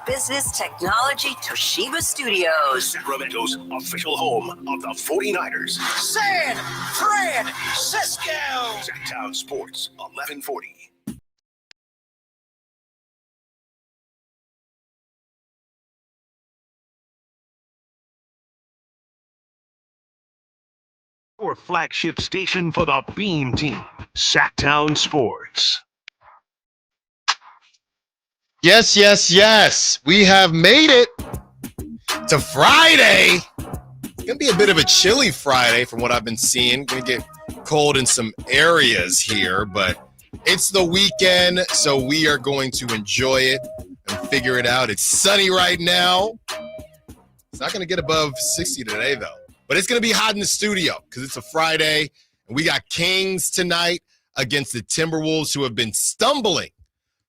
Business Technology Toshiba Studios. Sacramento's official home of the 49ers. San Francisco. Sacktown Sports, 1140. Your flagship station for the Beam Team, Sacktown Sports. Yes, yes, yes. We have made it to Friday. It's going to be a bit of a chilly Friday from what I've been seeing. Going to get cold in some areas here, but it's the weekend, so we are going to enjoy it and figure it out. It's sunny right now. It's not going to get above 60 today, though. But it's going to be hot in the studio because it's a Friday, and we got Kings tonight against the Timberwolves, who have been stumbling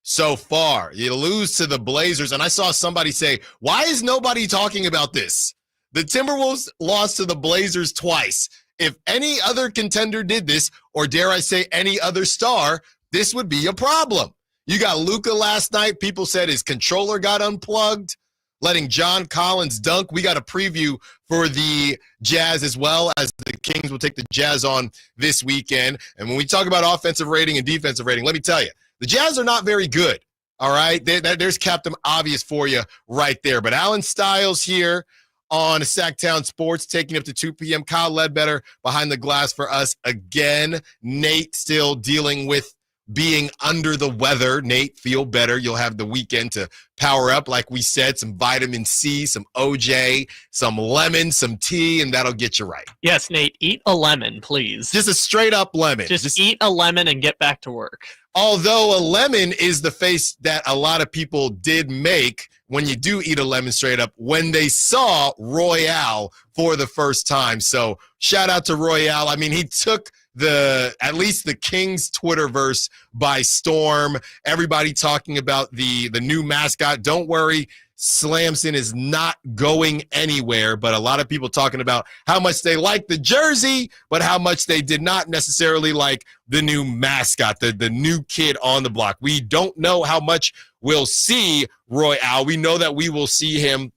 so far. You lose to the Blazers, and I saw somebody say, why is nobody talking about this? The Timberwolves lost to the Blazers twice. If any other contender did this, or dare I say any other star, this would be a problem. You got Luka last night. People said his controller got unplugged, letting John Collins dunk. We got a preview for the Jazz as well, as the Kings will take the Jazz on this weekend. And when we talk about offensive rating and defensive rating, let me tell you, the Jazz are not very good, all right? There's Captain Obvious for you right there. But Allen Stiles here on Sacktown Sports, taking up to 2 p.m. Kyle Ledbetter behind the glass for us again. Nate still dealing with being under the weather. Nate, feel better. You'll have the weekend to power up, like we said, some vitamin C, some OJ, some lemon, some tea, and that'll get you right. Yes, Nate, eat a lemon, please. Just a straight-up lemon. Just eat a lemon and get back to work. Although a lemon is the face that a lot of people did make when you do eat a lemon straight up when they saw Royale for the first time. So shout out to Royale. I mean, he took at least the Kings Twitterverse by storm. Everybody talking about the new mascot. Don't worry, Slamson is not going anywhere, but a lot of people talking about how much they like the jersey, but how much they did not necessarily like the new mascot, the new kid on the block. We don't know how much we'll see Royale. We know that we will see him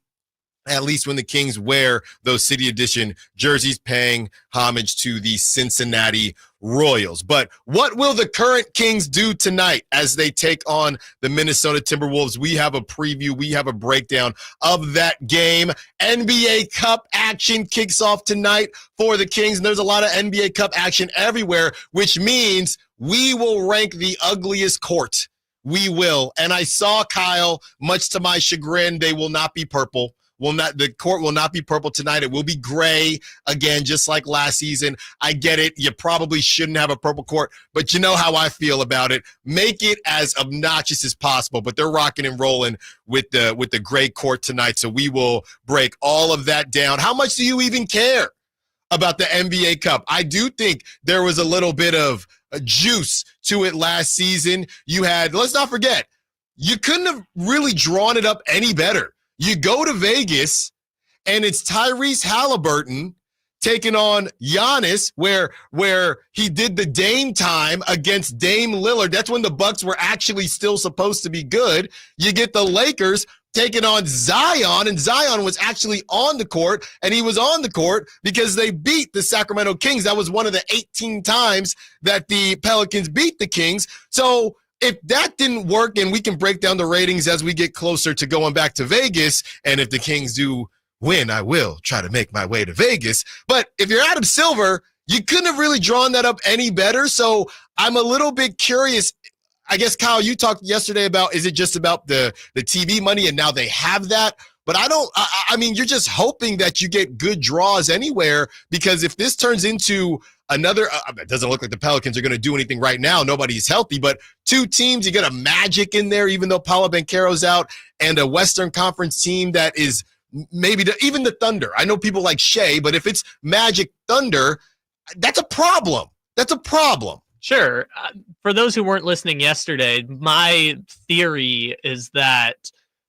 at least when the Kings wear those City Edition jerseys, paying homage to the Cincinnati Royals. But what will the current Kings do tonight as they take on the Minnesota Timberwolves? We have a preview. We have a breakdown of that game. NBA Cup action kicks off tonight for the Kings, and there's a lot of NBA Cup action everywhere, which means we will rank the ugliest court. We will. And I saw, Kyle, much to my chagrin, they will not be purple. The court will not be purple tonight. It will be gray again, just like last season. I get it. You probably shouldn't have a purple court, but you know how I feel about it. Make it as obnoxious as possible. But they're rocking and rolling with the gray court tonight, so we will break all of that down. How much do you even care about the NBA Cup? I do think there was a little bit of juice to it last season. You had, let's not forget, you couldn't have really drawn it up any better. You go to Vegas, and it's Tyrese Halliburton taking on Giannis, where he did the Dame time against Dame Lillard. That's when the Bucks were actually still supposed to be good. You get the Lakers taking on Zion, and Zion was actually on the court, and he was on the court because they beat the Sacramento Kings. That was one of the 18 times that the Pelicans beat the Kings. So if that didn't work, and we can break down the ratings as we get closer to going back to Vegas, and if the Kings do win, I will try to make my way to Vegas. But if you're Adam Silver, you couldn't have really drawn that up any better. So I'm a little bit curious. I guess, Kyle, you talked yesterday about, is it just about the TV money, and now they have that? But I mean, you're just hoping that you get good draws anywhere, because if this turns into another, it doesn't look like the Pelicans are going to do anything right now. Nobody's healthy, but two teams, you get a Magic in there, even though Paolo Banchero's out, and a Western Conference team that is maybe even the Thunder. I know people like Shea, but if it's Magic Thunder, that's a problem. That's a problem. Sure. For those who weren't listening yesterday, my theory is that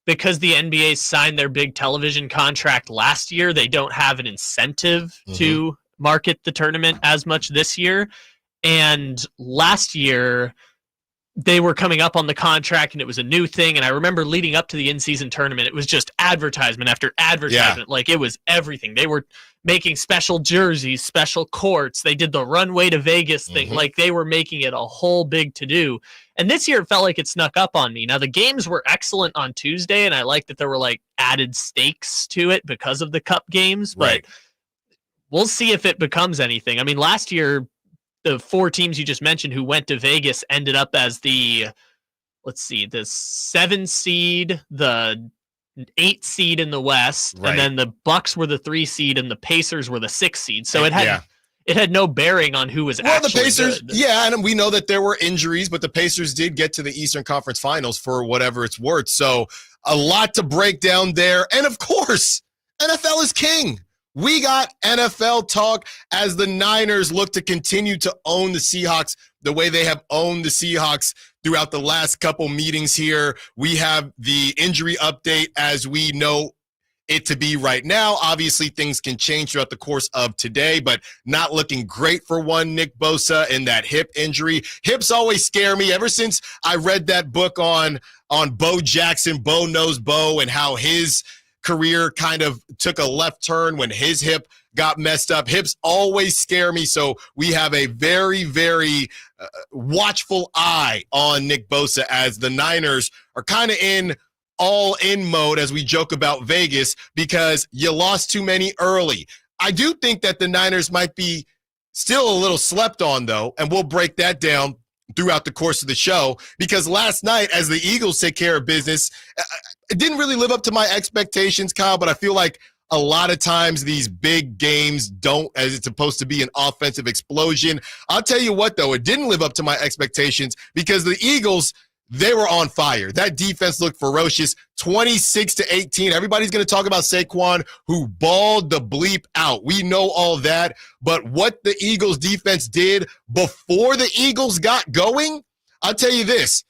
because the NBA signed their big television contract last year, they don't have an incentive to market the tournament as much this year. And last year, they were coming up on the contract and it was a new thing. And I remember leading up to the in-season tournament, it was just advertisement after advertisement. Like it was everything. They were making special jerseys, special courts. They did the runway to Vegas thing. Like they were making it a whole big to-do. And this year it felt like it snuck up on me. Now the games were excellent on Tuesday, and I like that there were like added stakes to it because of the cup games, but we'll see if it becomes anything. I mean, last year, the 4 teams you just mentioned who went to Vegas ended up as the 7 seed, the 8 seed in the West, and then the Bucks were the 3 seed and the Pacers were the 6 seed. So it had no bearing on who was actually the Pacers, good. and we know that there were injuries, but the Pacers did get to the Eastern Conference Finals for whatever it's worth. So a lot to break down there. And of course, NFL is king. We got NFL talk as the Niners look to continue to own the Seahawks the way they have owned the Seahawks throughout the last couple meetings here. We have the injury update as we know it to be right now. Obviously, things can change throughout the course of today, but not looking great for one Nick Bosa and that hip injury. Hips always scare me. Ever since I read that book on Bo Jackson, Bo Knows Bo, and how his career kind of took a left turn when his hip got messed up. Hips always scare me, so we have a very, very watchful eye on Nick Bosa as the Niners are kind of in all-in mode as we joke about Vegas because you lost too many early. I do think that the Niners might be still a little slept on, though, and we'll break that down throughout the course of the show because last night, as the Eagles take care of business, it didn't really live up to my expectations, Kyle, but I feel like a lot of times these big games don't, as it's supposed to be an offensive explosion. I'll tell you what, though, it didn't live up to my expectations because the Eagles, they were on fire. That defense looked ferocious, 26-18. Everybody's going to talk about Saquon, who balled the bleep out. We know all that, but what the Eagles defense did before the Eagles got going, I'll tell you this.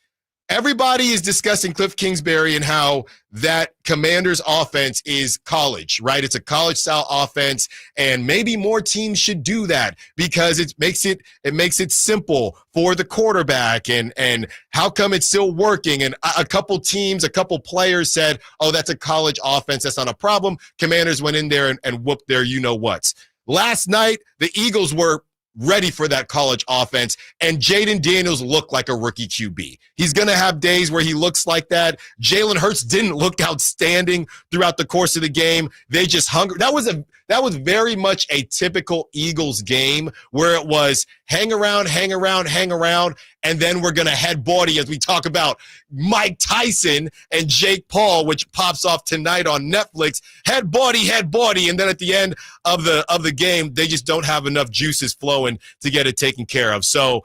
Everybody is discussing Cliff Kingsbury and how that Commanders offense is college, right? It's a college-style offense, and maybe more teams should do that because it makes it simple for the quarterback. And how come it's still working? And a couple players said, "Oh, that's a college offense. That's not a problem." Commanders went in there and whooped their you-know-whats. Last night, the Eagles were ready for that college offense, and Jaden Daniels looked like a rookie QB. He's going to have days where he looks like that. Jalen Hurts didn't look outstanding throughout the course of the game. They just hung. That was very much a typical Eagles game where it was hang around, and then we're going to head body as we talk about Mike Tyson and Jake Paul, which pops off tonight on Netflix. Head body, and then at the end of the game, they just don't have enough juices flowing to get it taken care of. So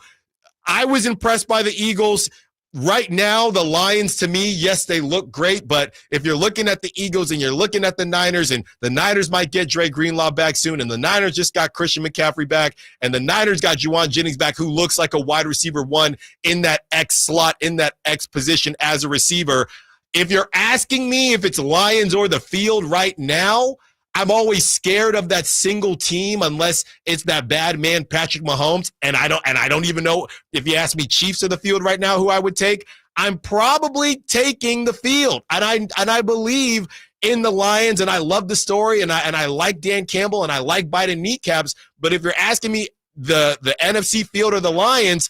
I was impressed by the Eagles. Right now, the Lions, to me, yes, they look great, but if you're looking at the Eagles and you're looking at the Niners, and the Niners might get Dre Greenlaw back soon, and the Niners just got Christian McCaffrey back, and the Niners got Juwan Jennings back, who looks like a wide receiver one in that X slot, in that X position as a receiver. If you're asking me if it's Lions or the field right now, I'm always scared of that single team unless it's that bad man Patrick Mahomes, and I don't even know if you ask me Chiefs or the field right now who I would take. I'm probably taking the field, and I believe in the Lions, and I love the story, and I like Dan Campbell, and I like biting kneecaps. But if you're asking me the NFC field or the Lions,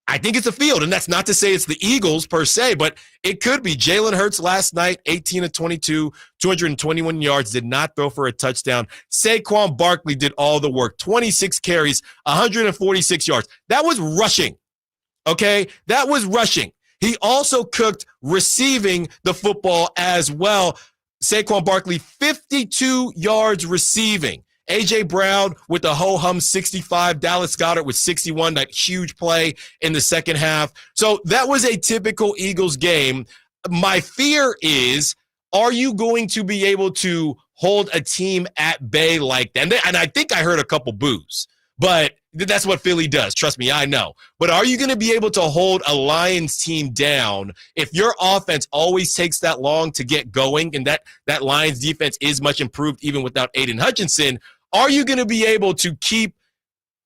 I think it's a field, and that's not to say it's the Eagles per se, but it could be. Jalen Hurts last night, 18 of 22, 221 yards, did not throw for a touchdown. Saquon Barkley did all the work, 26 carries, 146 yards. That was rushing, okay? That was rushing. He also cooked receiving the football as well. Saquon Barkley, 52 yards receiving. A.J. Brown with the ho-hum 65. Dallas Goedert with 61, that huge play in the second half. So that was a typical Eagles game. My fear is, are you going to be able to hold a team at bay like that? And I think I heard a couple boos, but that's what Philly does. Trust me, I know. But are you going to be able to hold a Lions team down if your offense always takes that long to get going, and that Lions defense is much improved even without Aiden Hutchinson? Are you going to be able to keep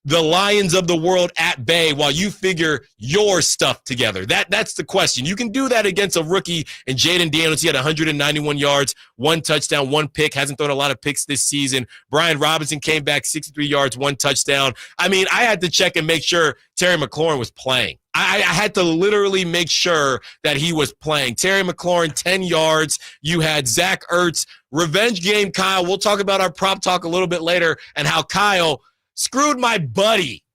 the Lions of the world at bay while you figure your stuff together? That's the question. You can do that against a rookie and Jaden Daniels. He had 191 yards, 1 touchdown, 1 pick. Hasn't thrown a lot of picks this season. Brian Robinson came back 63 yards, 1 touchdown. I mean, I had to check and make sure Terry McLaurin was playing. I had to literally make sure that he was playing. Terry McLaurin, 10 yards. You had Zach Ertz. Revenge game, Kyle. We'll talk about our prop talk a little bit later and how Kyle screwed my buddy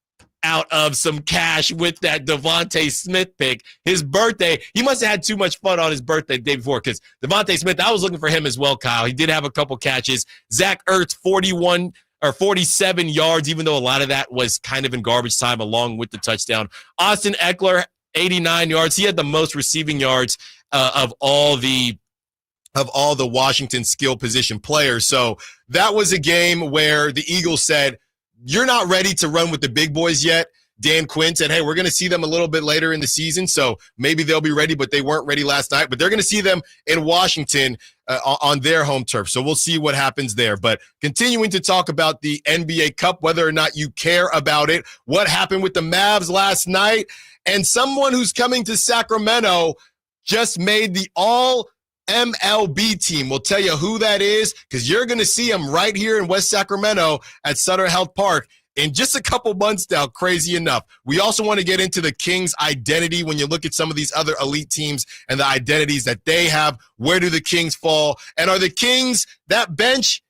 out of some cash with that Devontae Smith pick. His birthday, he must have had too much fun on his birthday the day before because Devontae Smith, I was looking for him as well, Kyle. He did have a couple catches. Zach Ertz, 47 yards, even though a lot of that was kind of in garbage time along with the touchdown. Austin Eckler, 89 yards. He had the most receiving yards of all the Washington skill position players. So that was a game where the Eagles said, you're not ready to run with the big boys yet. Dan Quinn said, hey, we're going to see them a little bit later in the season, so maybe they'll be ready, but they weren't ready last night. But they're going to see them in Washington on their home turf, so we'll see what happens there. But continuing to talk about the NBA Cup, whether or not you care about it, what happened with the Mavs last night, and someone who's coming to Sacramento just made the All-MLB team. We'll tell you who that is because you're going to see him right here in West Sacramento at Sutter Health Park in just a couple months now, crazy enough. We also want to get into the Kings' identity when you look at some of these other elite teams and the identities that they have. Where do the Kings fall? And are the Kings, that bench,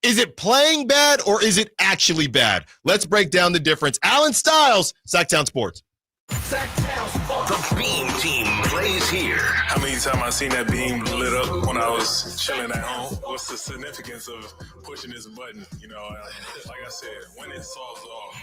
is it playing bad or is it actually bad? Let's break down the difference. Allen Stiles, Sacktown Sports. The Beam Team plays here. How many times I seen that beam lit up when I was chilling at home? What's the significance of pushing this button? You know, like I said, when it solves off.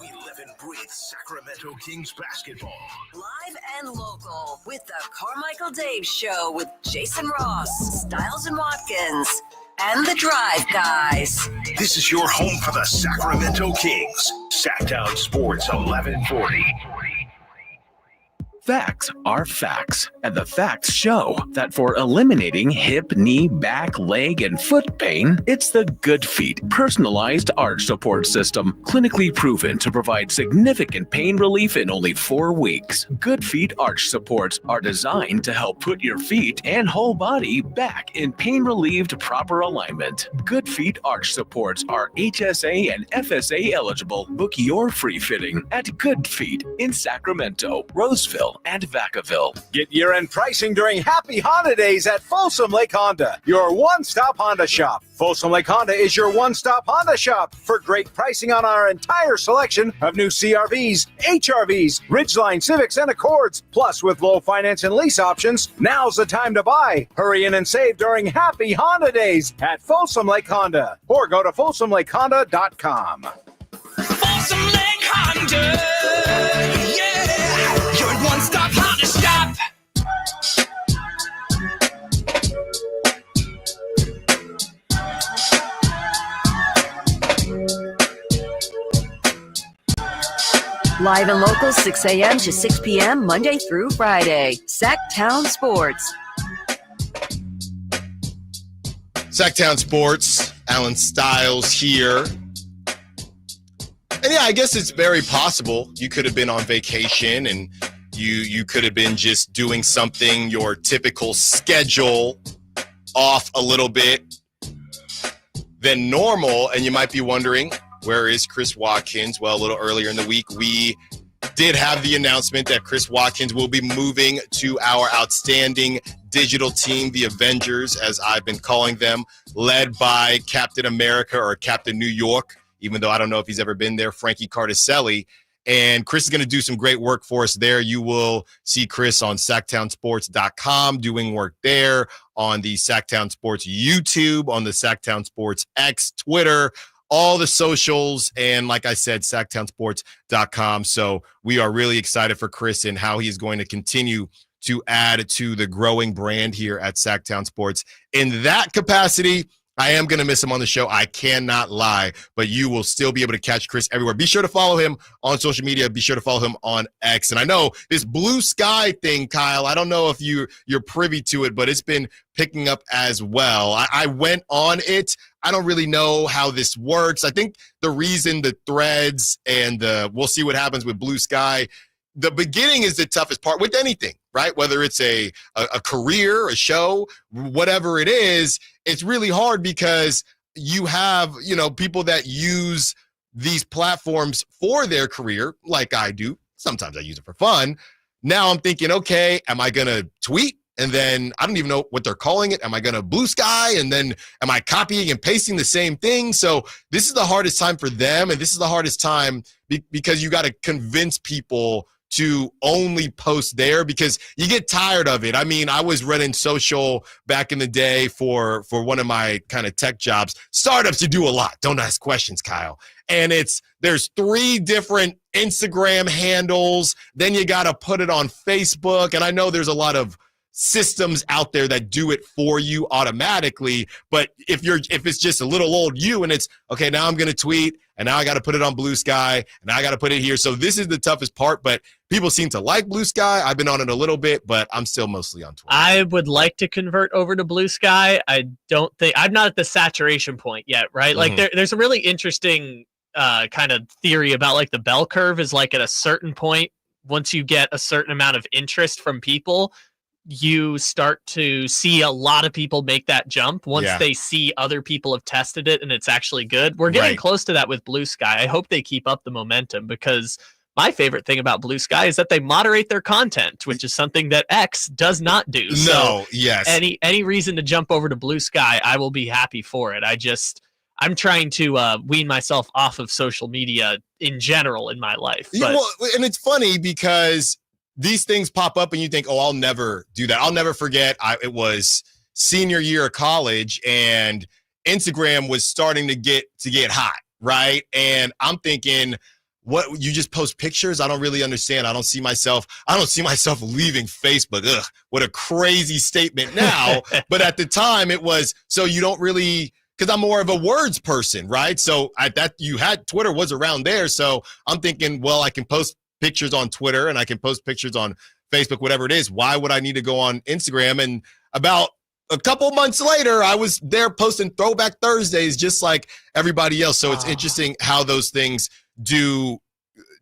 We live and breathe Sacramento Kings basketball. Live and local with the Carmichael Dave Show with Jason Ross, Stiles and Watkins, and the Drive Guys. This is your home for the Sacramento Kings. Sacktown Sports 1140. Facts are facts, and the facts show that for eliminating hip, knee, back, leg, and foot pain, it's the Good Feet personalized arch support system, clinically proven to provide significant pain relief in only 4 weeks. Good Feet arch supports are designed to help put your feet and whole body back in pain-relieved proper alignment. Good Feet arch supports are HSA and FSA eligible. Book your free fitting at Good Feet in Sacramento, Roseville, and Vacaville. Get year-end pricing during Happy Honda Days at Folsom Lake Honda, your one-stop Honda shop. Folsom Lake Honda is your one-stop Honda shop for great pricing on our entire selection of new CRVs, HRVs, Ridgeline Civics, and Accords. Plus, with low finance and lease options, now's the time to buy. Hurry in and save during Happy Honda Days at Folsom Lake Honda, or go to folsomlakehonda.com. Folsom Lake Honda, yeah, your one-stop Honda shop. Live and local, 6 a.m. to 6 p.m., Monday through Friday. Sacktown Sports. Sacktown Sports, Allen Stiles here. And yeah, I guess it's very possible you could have been on vacation and you could have been just doing something, your typical schedule off a little bit than normal, and you might be wondering, where is Chris Watkins? Well, a little earlier in the week, we did have the announcement that Chris Watkins will be moving to our outstanding digital team, the Avengers, as I've been calling them, led by Captain America or Captain New York, even though I don't know if he's ever been there, Frankie Cardicelli. And Chris is going to do some great work for us there. You will see Chris on SacktownSports.com doing work there, on the Sacktown Sports YouTube, on the Sacktown Sports X, Twitter, all the socials, and like I said, SacktownSports.com. So we are really excited for Chris and how he's going to continue to add to the growing brand here at Sacktown Sports. In that capacity, I am going to miss him on the show. I cannot lie, but you will still be able to catch Chris everywhere. Be sure to follow him on social media. Be sure to follow him on X. And I know this Blue Sky thing, Kyle, I don't know if you're privy to it, but it's been picking up as well. I went on it. I don't really know how this works. I think the reason the threads and we'll see what happens with Blue Sky, the beginning is the toughest part with anything, right? Whether it's a career, a show, whatever it is, it's really hard because you have, people that use these platforms for their career, like I do. Sometimes I use it for fun. Now I'm thinking, okay, am I going to tweet? And then I don't even know what they're calling it. Am I going to Blue Sky? And then am I copying and pasting the same thing? So this is the hardest time for them. And this is the hardest time because you got to convince people to only post there because you get tired of it. I mean, I was running social back in the day for one of my kind of tech jobs. Startups, you do a lot. Don't ask questions, Kyle. And there's 3 different Instagram handles. Then you got to put it on Facebook. And I know there's a lot of systems out there that do it for you automatically. But if it's just a little old you and it's, okay, now I'm going to tweet and now I got to put it on Blue Sky and now I got to put it here. So this is the toughest part, but people seem to like Blue Sky. I've been on it a little bit, but I'm still mostly on Twitter. I would like to convert over to Blue Sky. I'm not at the saturation point yet, right? Like there's a really interesting kind of theory about like the bell curve is like at a certain point, once you get a certain amount of interest from people, you start to see a lot of people make that jump once they see other people have tested it and it's actually good. We're getting close to that with Blue Sky. I hope they keep up the momentum because my favorite thing about Blue Sky is that they moderate their content, which is something that X does not do. No, yes. Any reason to jump over to Blue Sky, I will be happy for it. I'm trying to wean myself off of social media in general in my life. But and it's funny because these things pop up and you think, oh, I'll never do that. I'll never forget. It was senior year of college and Instagram was starting to get hot, right? And I'm thinking, what, you just post pictures? I don't really understand. I don't see myself leaving Facebook. Ugh, what a crazy statement now. But at the time it was, so you don't really, because I'm more of a words person, right? So Twitter was around there. So I'm thinking, well, I can post pictures on Twitter and I can post pictures on Facebook, whatever it is. Why would I need to go on Instagram? And about a couple months later, I was there posting Throwback Thursdays just like everybody else. So it's interesting how those things do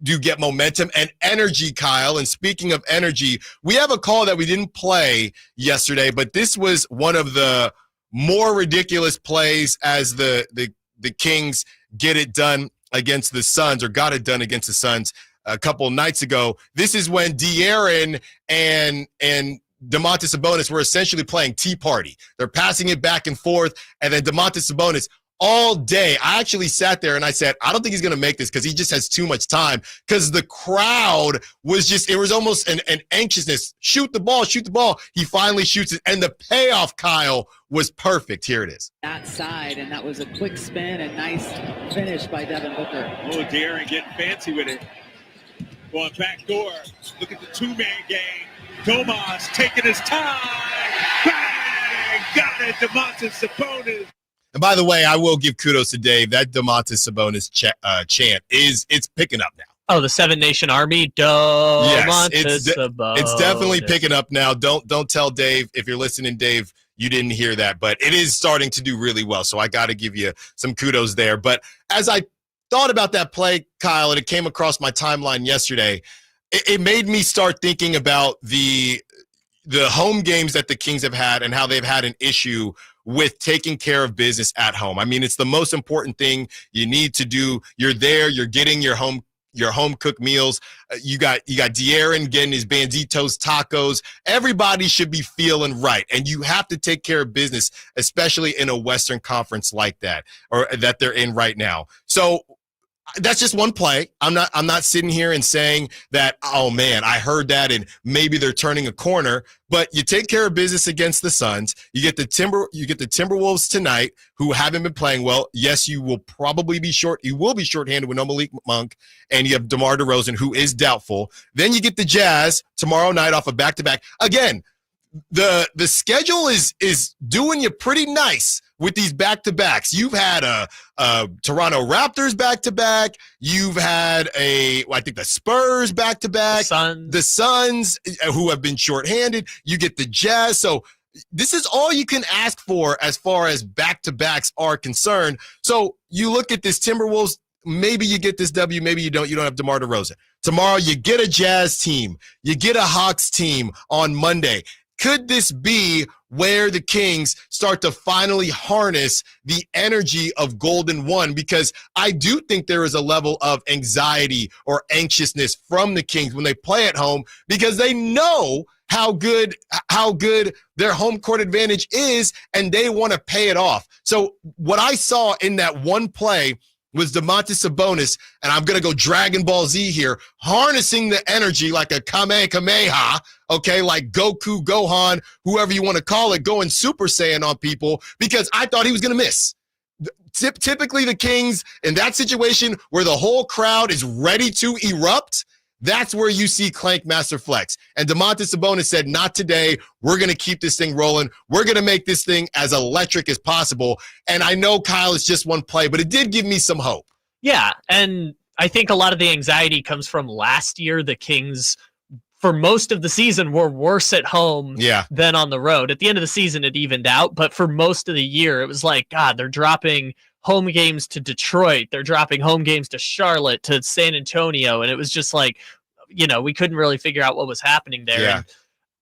get momentum and energy, Kyle. And speaking of energy, we have a call that we didn't play yesterday, but this was one of the more ridiculous plays as the Kings get it done against the Suns, or got it done against the Suns a couple of nights ago. This is when De'Aaron and Domantas Sabonis were essentially playing Tea Party. They're passing it back and forth, and then Domantas Sabonis all day. I actually sat there and I said, I don't think he's going to make this because he just has too much time, because the crowd was just, it was almost an anxiousness. Shoot the ball, shoot the ball. He finally shoots it, and the payoff, Kyle, was perfect. Here it is. That side, and that was a quick spin and nice finish by Devin Booker. Oh, De'Aaron getting fancy with it. Going back door. Look at the two-man game. Domas taking his time. Bang! Got it, Domantas Sabonis. And by the way, I will give kudos to Dave. That Domantas Sabonis chant it's picking up now. Oh, the Seven Nation Army. Yes, it's definitely picking up now. Don't tell Dave, if you're listening, Dave, you didn't hear that, but it is starting to do really well. So I got to give you some kudos there. But as I thought about that play, Kyle, and it came across my timeline yesterday, it made me start thinking about the home games that the Kings have had and how they've had an issue with taking care of business at home. I mean, it's the most important thing you need to do. You're there, you're getting your home cooked meals. You got De'Aaron getting his Banditos tacos. Everybody should be feeling right, and you have to take care of business, especially in a Western Conference like that, or that they're in right now. So that's just one play. I'm not sitting here and saying that, oh man, I heard that and maybe they're turning a corner, but you take care of business against the Suns. You get the Timberwolves tonight, who haven't been playing well. Yes, you will be shorthanded with no Malik Monk, and you have DeMar DeRozan, who is doubtful. Then you get the Jazz tomorrow night off a back-to-back. Again, the schedule is doing you pretty nice with these back-to-backs. You've had a Toronto Raptors back-to-back. You've had I think the Spurs back-to-back. The Suns, who have been shorthanded. You get the Jazz. So this is all you can ask for as far as back-to-backs are concerned. So you look at this Timberwolves, maybe you get this W, maybe you don't. You don't have DeMar DeRozan. Tomorrow you get a Jazz team. You get a Hawks team on Monday. Could this be where the Kings start to finally harness the energy of Golden One? Because I do think there is a level of anxiety or anxiousness from the Kings when they play at home because they know how good their home court advantage is, and they want to pay it off. So what I saw in that one play was Domantas Sabonis, and I'm going to go Dragon Ball Z here, harnessing the energy like a Kamehameha, okay, like Goku, Gohan, whoever you want to call it, going Super Saiyan on people, because I thought he was going to miss. Typically the Kings, in that situation where the whole crowd is ready to erupt, that's where you see Clank Master Flex. And Domantas Sabonis said, not today. We're going to keep this thing rolling. We're going to make this thing as electric as possible. And I know, Kyle, it's just one play, but it did give me some hope. Yeah, and I think a lot of the anxiety comes from last year. The Kings, for most of the season, were worse at home than on the road. At the end of the season, it evened out. But for most of the year, it was like, God, they're dropping home games to Detroit. They're dropping home games to Charlotte, to San Antonio. And it was just like, we couldn't really figure out what was happening there. Yeah. And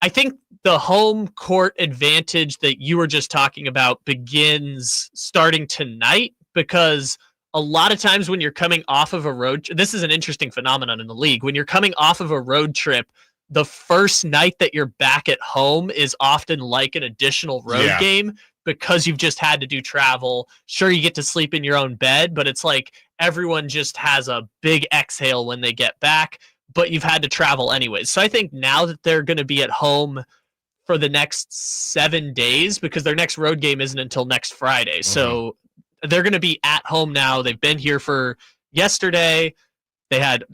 I think the home court advantage that you were just talking about begins starting tonight, because a lot of times when you're coming off of a road, this is an interesting phenomenon in the league. When you're coming off of a road trip, the first night that you're back at home is often like an additional road game, because you've just had to do travel. Sure, you get to sleep in your own bed, but it's like everyone just has a big exhale when they get back, but you've had to travel anyways. So I think now that they're going to be at home for the next 7 days, because their next road game isn't until next Friday. So they're going to be at home now. They've been here for yesterday. They had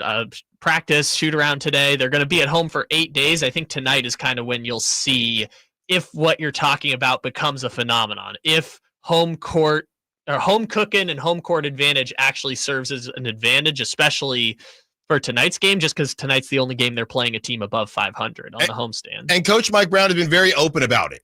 practice, shoot around today. They're going to be at home for 8 days. I think tonight is kind of when you'll see if what you're talking about becomes a phenomenon, if home court or home cooking and home court advantage actually serves as an advantage, especially for tonight's game, just because tonight's the only game they're playing a team above 500 on the homestand. And Coach Mike Brown has been very open about it.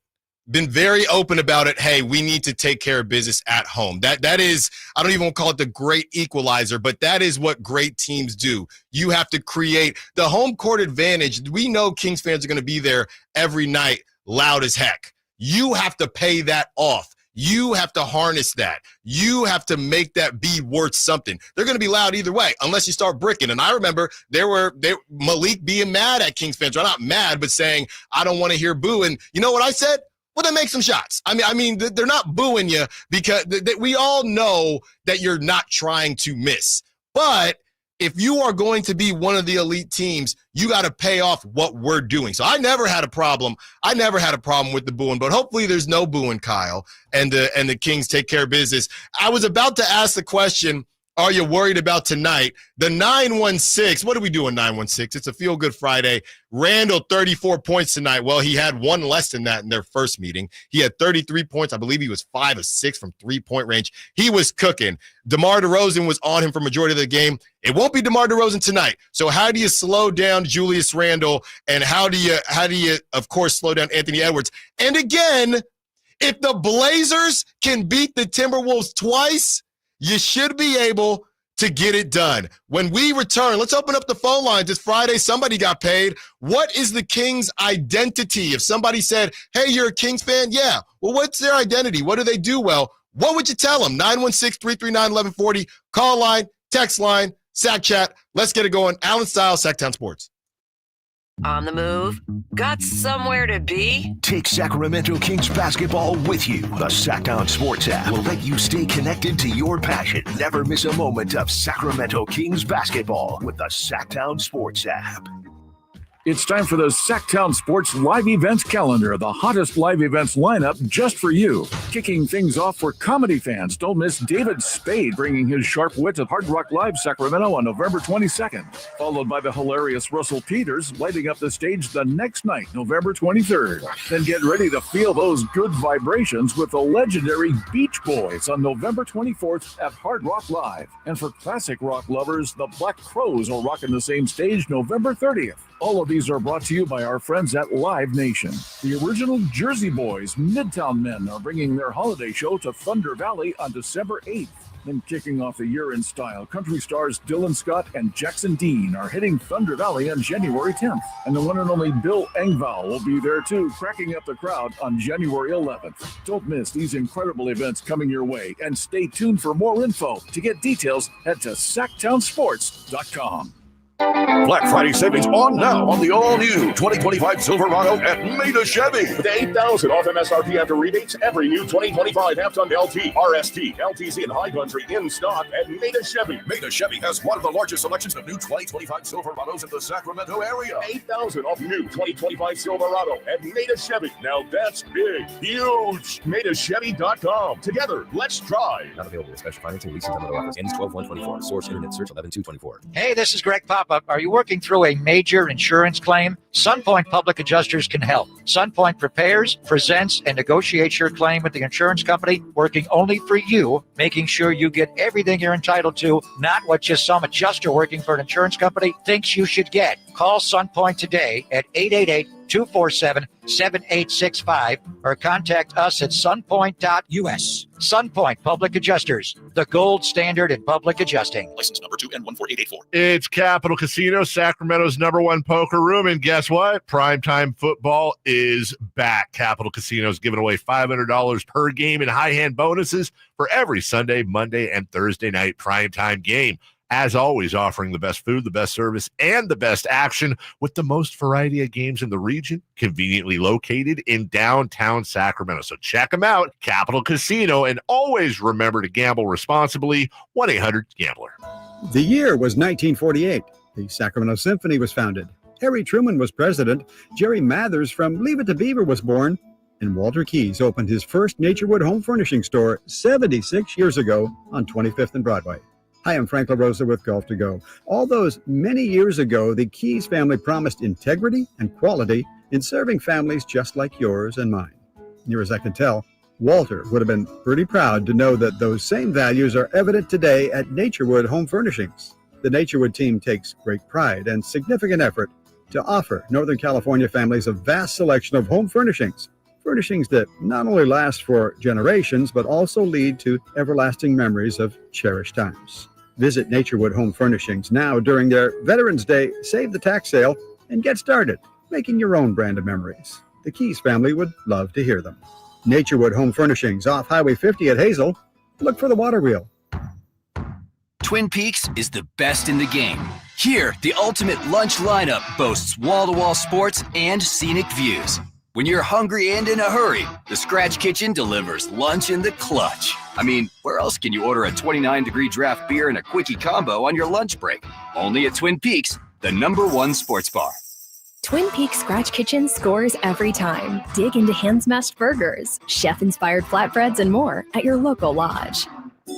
Hey, we need to take care of business at home. That is, I don't even want to call it the great equalizer, but that is what great teams do. You have to create the home court advantage. We know Kings fans are going to be there every night, loud as heck. You have to pay that off. You have to harness that. You have to make that be worth something. They're going to be loud either way, unless you start bricking. And I remember Malik being mad at Kings fans. Well, not mad, but saying, I don't want to hear boo. And you know what I said? Well, then make some shots. I mean, they're not booing you because we all know that you're not trying to miss. But if you are going to be one of the elite teams, you got to pay off what we're doing. So I never had a problem. With the booing, but hopefully there's no booing, Kyle, and the Kings take care of business. I was about to ask the question, are you worried about tonight? The 916, what are we doing, 916? It's a feel-good Friday. Randall, 34 points tonight. Well, he had one less than that in their first meeting. He had 33 points. I believe he was 5 of 6 from three-point range. He was cooking. DeMar DeRozan was on him for majority of the game. It won't be DeMar DeRozan tonight. So how do you slow down Julius Randle, and how do you, of course, slow down Anthony Edwards? And again, if the Blazers can beat the Timberwolves twice, you should be able to get it done. When we return, let's open up the phone lines. It's Friday. Somebody got paid. What is the Kings' identity? If somebody said, hey, you're a Kings fan? Yeah. Well, what's their identity? What do they do well? What would you tell them? 916-339-1140. Call line, text line, Sac Chat. Let's get it going. Allen Stiles, Sacktown Sports. On the move? Got somewhere to be? Take Sacramento Kings basketball with you. The Sacktown Sports app will let you stay connected to your passion. Never miss a moment of Sacramento Kings basketball with the Sacktown Sports app. It's time for the Sacktown Sports live events calendar, the hottest live events lineup just for you. Kicking things off for comedy fans, don't miss David Spade bringing his sharp wit at Hard Rock Live Sacramento on November 22nd, followed by the hilarious Russell Peters lighting up the stage the next night, November 23rd. Then get ready to feel those good vibrations with the legendary Beach Boys on November 24th at Hard Rock Live. And for classic rock lovers, the Black Crowes will rock in the same stage November 30th. All of these are brought to you by our friends at Live Nation. The original Jersey Boys, Midtown Men, are bringing their holiday show to Thunder Valley on December 8th. Then kicking off the year in style, country stars Dylan Scott and Jackson Dean are hitting Thunder Valley on January 10th. And the one and only Bill Engvall will be there too, cracking up the crowd on January 11th. Don't miss these incredible events coming your way, and stay tuned for more info. To get details, head to SacktownSports.com. Black Friday savings on now on the all-new 2025 Silverado at Maida Chevy. With $8,000 off MSRP after rebates, every new 2025 half-ton LT, RST, LTZ, and High Country in stock at Maida Chevy. Maida Chevy has one of the largest selections of new 2025 Silverados in the Sacramento area. $8,000 off new 2025 Silverado at Maida Chevy. Now that's big, huge. MaidaChevy.com. Together, let's drive. Not available with special financing, leasing, and other offers. Ends 12/1/24. Source internet search 11/2/24. Hey, this is Greg Papa. Are you working through a major insurance claim? SunPoint Public Adjusters can help. SunPoint prepares, presents, and negotiates your claim with the insurance company, working only for you, making sure you get everything you're entitled to, not what just some adjuster working for an insurance company thinks you should get. Call SunPoint today at 888-247-7865 or contact us at sunpoint.us. SunPoint Public Adjusters, the gold standard in public adjusting. License number 2N14884. It's Capital Casino, Sacramento's #1 poker room. And guess what? Primetime football is back. Capital Casino's giving away $500 per game in high hand bonuses for every Sunday, Monday, and Thursday night primetime game. As always, offering the best food, the best service, and the best action with the most variety of games in the region, conveniently located in downtown Sacramento. So check them out, Capital Casino, and always remember to gamble responsibly. 1-800-GAMBLER. The year was 1948. The Sacramento Symphony was founded. Harry Truman was president. Jerry Mathers from Leave It to Beaver was born. And Walter Keyes opened his first Naturewood home furnishing store 76 years ago on 25th and Broadway. Hi, I'm Frank LaRosa with Golf to Go. All those many years ago, the Keyes family promised integrity and quality in serving families just like yours and mine. Near as I can tell, Walter would have been pretty proud to know that those same values are evident today at Naturewood Home Furnishings. The Naturewood team takes great pride and significant effort to offer Northern California families a vast selection of home furnishings. Furnishings that not only last for generations, but also lead to everlasting memories of cherished times. Visit Naturewood Home Furnishings now during their Veterans Day Save the Tax sale and get started making your own brand of memories. The Keyes family would love to hear them. Naturewood Home Furnishings off Highway 50 at Hazel. Look for the water wheel. Twin Peaks is the best in the game. Here, the ultimate lunch lineup boasts wall-to-wall sports and scenic views. When you're hungry and in a hurry, the Scratch Kitchen delivers lunch in the clutch. I mean, where else can you order a 29-degree draft beer and a quickie combo on your lunch break? Only at Twin Peaks, the #1 sports bar. Twin Peaks Scratch Kitchen scores every time. Dig into hand-smashed burgers, chef-inspired flatbreads, and more at your local lodge.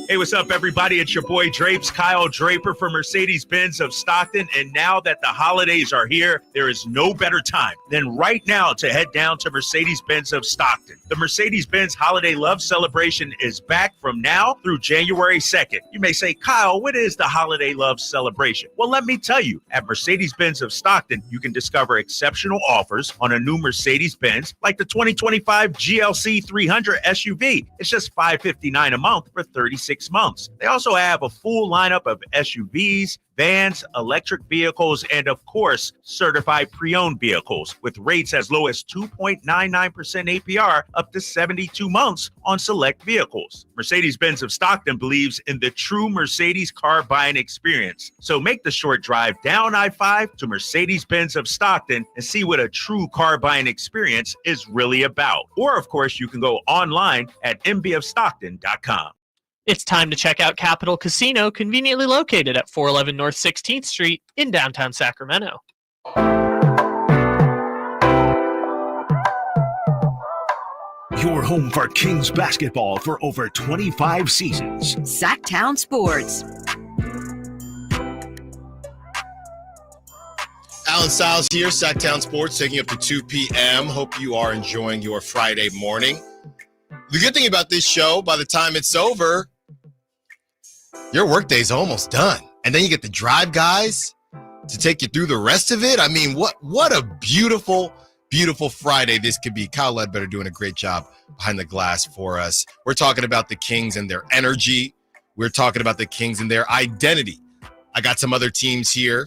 Hey, what's up, everybody? It's your boy Drapes, Kyle Draper from Mercedes-Benz of Stockton. And now that the holidays are here, there is no better time than right now to head down to Mercedes-Benz of Stockton. The Mercedes-Benz Holiday Love Celebration is back from now through January 2nd. You may say, Kyle, what is the Holiday Love Celebration? Well, let me tell you. At Mercedes-Benz of Stockton, you can discover exceptional offers on a new Mercedes-Benz, like the 2025 GLC 300 SUV. It's just $559 a month for 36 months. They also have a full lineup of SUVs, vans, electric vehicles, and of course, certified pre-owned vehicles with rates as low as 2.99% APR up to 72 months on select vehicles. Mercedes-Benz of Stockton believes in the true Mercedes car buying experience. So make the short drive down I-5 to Mercedes-Benz of Stockton and see what a true car buying experience is really about. Or of course, you can go online at mbofstockton.com. It's time to check out Capital Casino, conveniently located at 411 North 16th Street in downtown Sacramento. Your home for Kings basketball for over 25 seasons. Sacktown Sports. Allen Stiles here, Sacramento Sports, taking up to 2 p.m. Hope you are enjoying your Friday morning. The good thing about this show, by the time it's over, your workday's almost done. And then you get the drive guys to take you through the rest of it. I mean, what a beautiful, beautiful Friday this could be. Kyle Ledbetter doing a great job behind the glass for us. We're talking about the Kings and their energy. We're talking about the Kings and their identity. I got some other teams here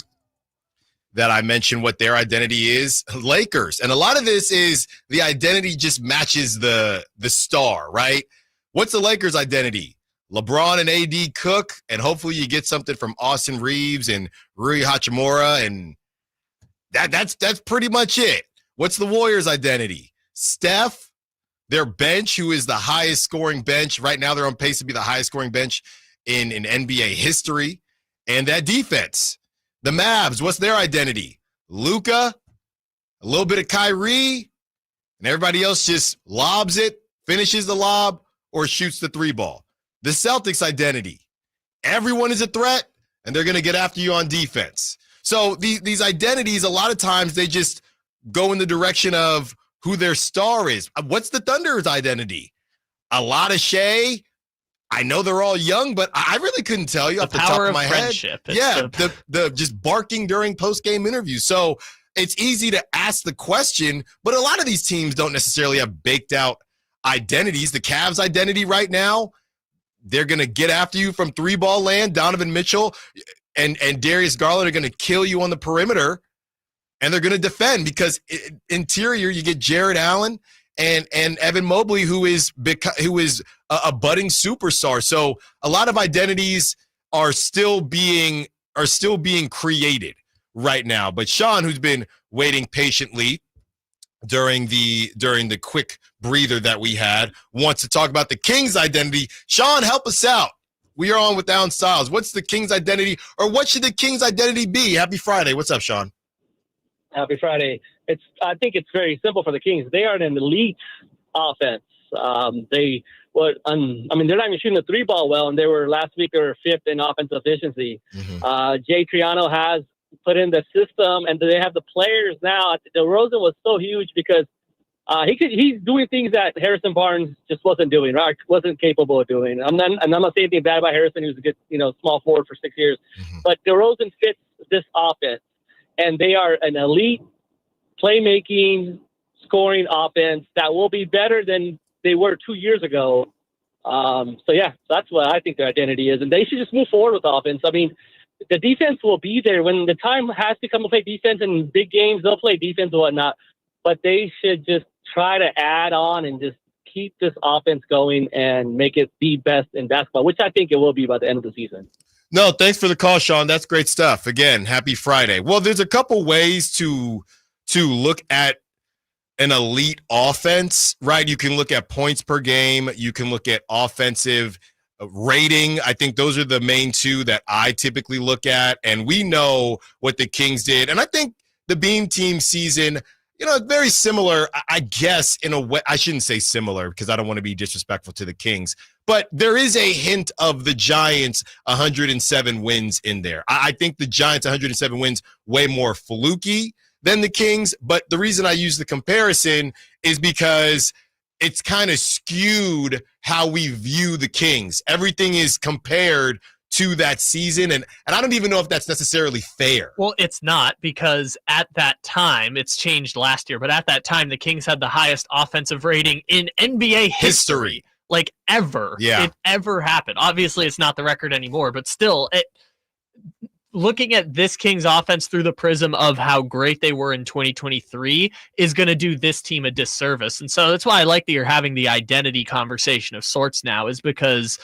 that I mentioned what their identity is. Lakers. And a lot of this is the identity just matches the star, right? What's the Lakers' identity? LeBron and AD cook, and hopefully you get something from Austin Reeves and Rui Hachimura, and that's pretty much it. What's the Warriors' identity? Steph, their bench, who is the highest scoring bench. Right now they're on pace to be the highest scoring bench in NBA history. And that defense. The Mavs, what's their identity? Luka, a little bit of Kyrie, and everybody else just lobs it, finishes the lob, or shoots the three ball. The Celtics' identity. Everyone is a threat, and they're going to get after you on defense. So these identities, a lot of times, they just go in the direction of who their star is. What's the Thunder's identity? A lot of Shea. I know they're all young, but I really couldn't tell you off the top of my head. Yeah, the just barking during post-game interviews. So it's easy to ask the question, but a lot of these teams don't necessarily have baked out identities. The Cavs' identity right now, they're going to get after you from three-ball land. Donovan Mitchell and Darius Garland are going to kill you on the perimeter, and they're going to defend because interior you get Jared Allen and Evan Mobley, who is a budding superstar. So a lot of identities are still being created right now. But Sean, who's been waiting patiently during the quick breather that we had, wants to talk about the Kings' identity. Sean, help us out. We are on with Allen Stiles. What's the Kings' identity, or what should the Kings' identity be? Happy Friday. What's up, Sean? Happy Friday. I think it's very simple for the Kings. They are an elite offense. They're not even shooting the three ball well, and last week they were fifth in offensive efficiency. Jay Triano has put in the system, and they have the players now. DeRozan was so huge because he's doing things that Harrison Barnes just wasn't doing, right? Wasn't capable of doing. I'm not saying anything bad about Harrison. He was a good, small forward for 6 years, but DeRozan fits this offense, and they are an elite playmaking, scoring offense that will be better than they were 2 years ago. That's what I think their identity is, and they should just move forward with offense. I mean, the defense will be there when the time has to come to play defense in big games. They'll play defense and whatnot, but they should just try to add on and just keep this offense going and make it the best in basketball, which I think it will be by the end of the season. No, thanks for the call, Sean. That's great stuff. Again, happy Friday. Well, there's a couple ways to look at an elite offense, right? You can look at points per game. You can look at offensive rating. I think those are the main two that I typically look at. And we know what the Kings did. And I think the Beam Team season, very similar, I guess, in a way. I shouldn't say similar because I don't want to be disrespectful to the Kings. But there is a hint of the Giants' 107 wins in there. I think the Giants' 107 wins way more fluky than the Kings. But the reason I use the comparison is because it's kind of skewed how we view the Kings. Everything is compared to that season, and I don't even know if that's necessarily fair. Well, it's not, because at that time, it's changed last year, but at that time, the Kings had the highest offensive rating in NBA history. Like ever. Yeah. It ever happened. Obviously, it's not the record anymore, but still, looking at this Kings offense through the prism of how great they were in 2023 is going to do this team a disservice. And so that's why I like that you're having the identity conversation of sorts now, is because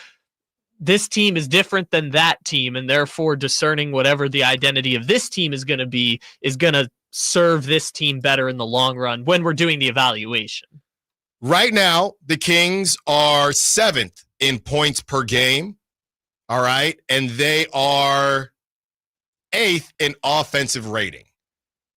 this team is different than that team, and therefore discerning whatever the identity of this team is going to be is going to serve this team better in the long run when we're doing the evaluation. Right now, the Kings are 7th in points per game. All right. And they are 8th in offensive rating.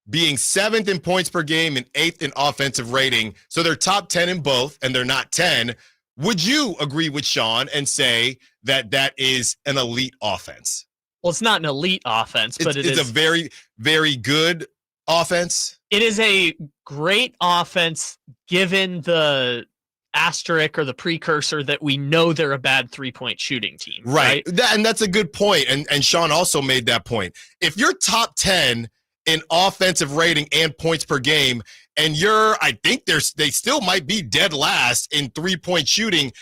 being 7th in points per game and 8th in offensive rating. So they're top 10 in both, and they're not 10. Would you agree with Sean and say that that is an elite offense? Well, it's not an elite offense, but it's a very, very good offense. It is a great offense given the asterisk or the precursor that we know they're a bad 3-point shooting team. Right. And that's a good point. And Sean also made that point. If you're top 10 in offensive rating and points per game, and I think they still might be dead last in 3-point shooting,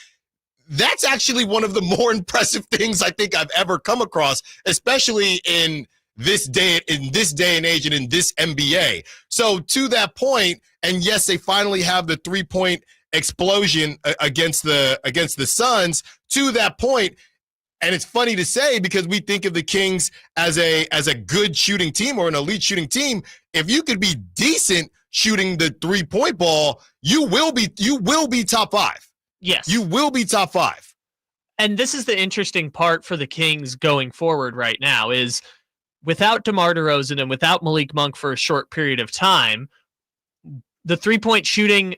that's actually one of the more impressive things I think I've ever come across, especially in this day and age and in this NBA. So to that point, and yes, they finally have the 3-point explosion against the Suns. To that point, and it's funny to say because we think of the Kings as a good shooting team or an elite shooting team. If you could be decent shooting the 3-point ball, you will be top 5. Yes. You will be top 5. And this is the interesting part for the Kings going forward right now is without DeMar DeRozan and without Malik Monk for a short period of time, the 3-point shooting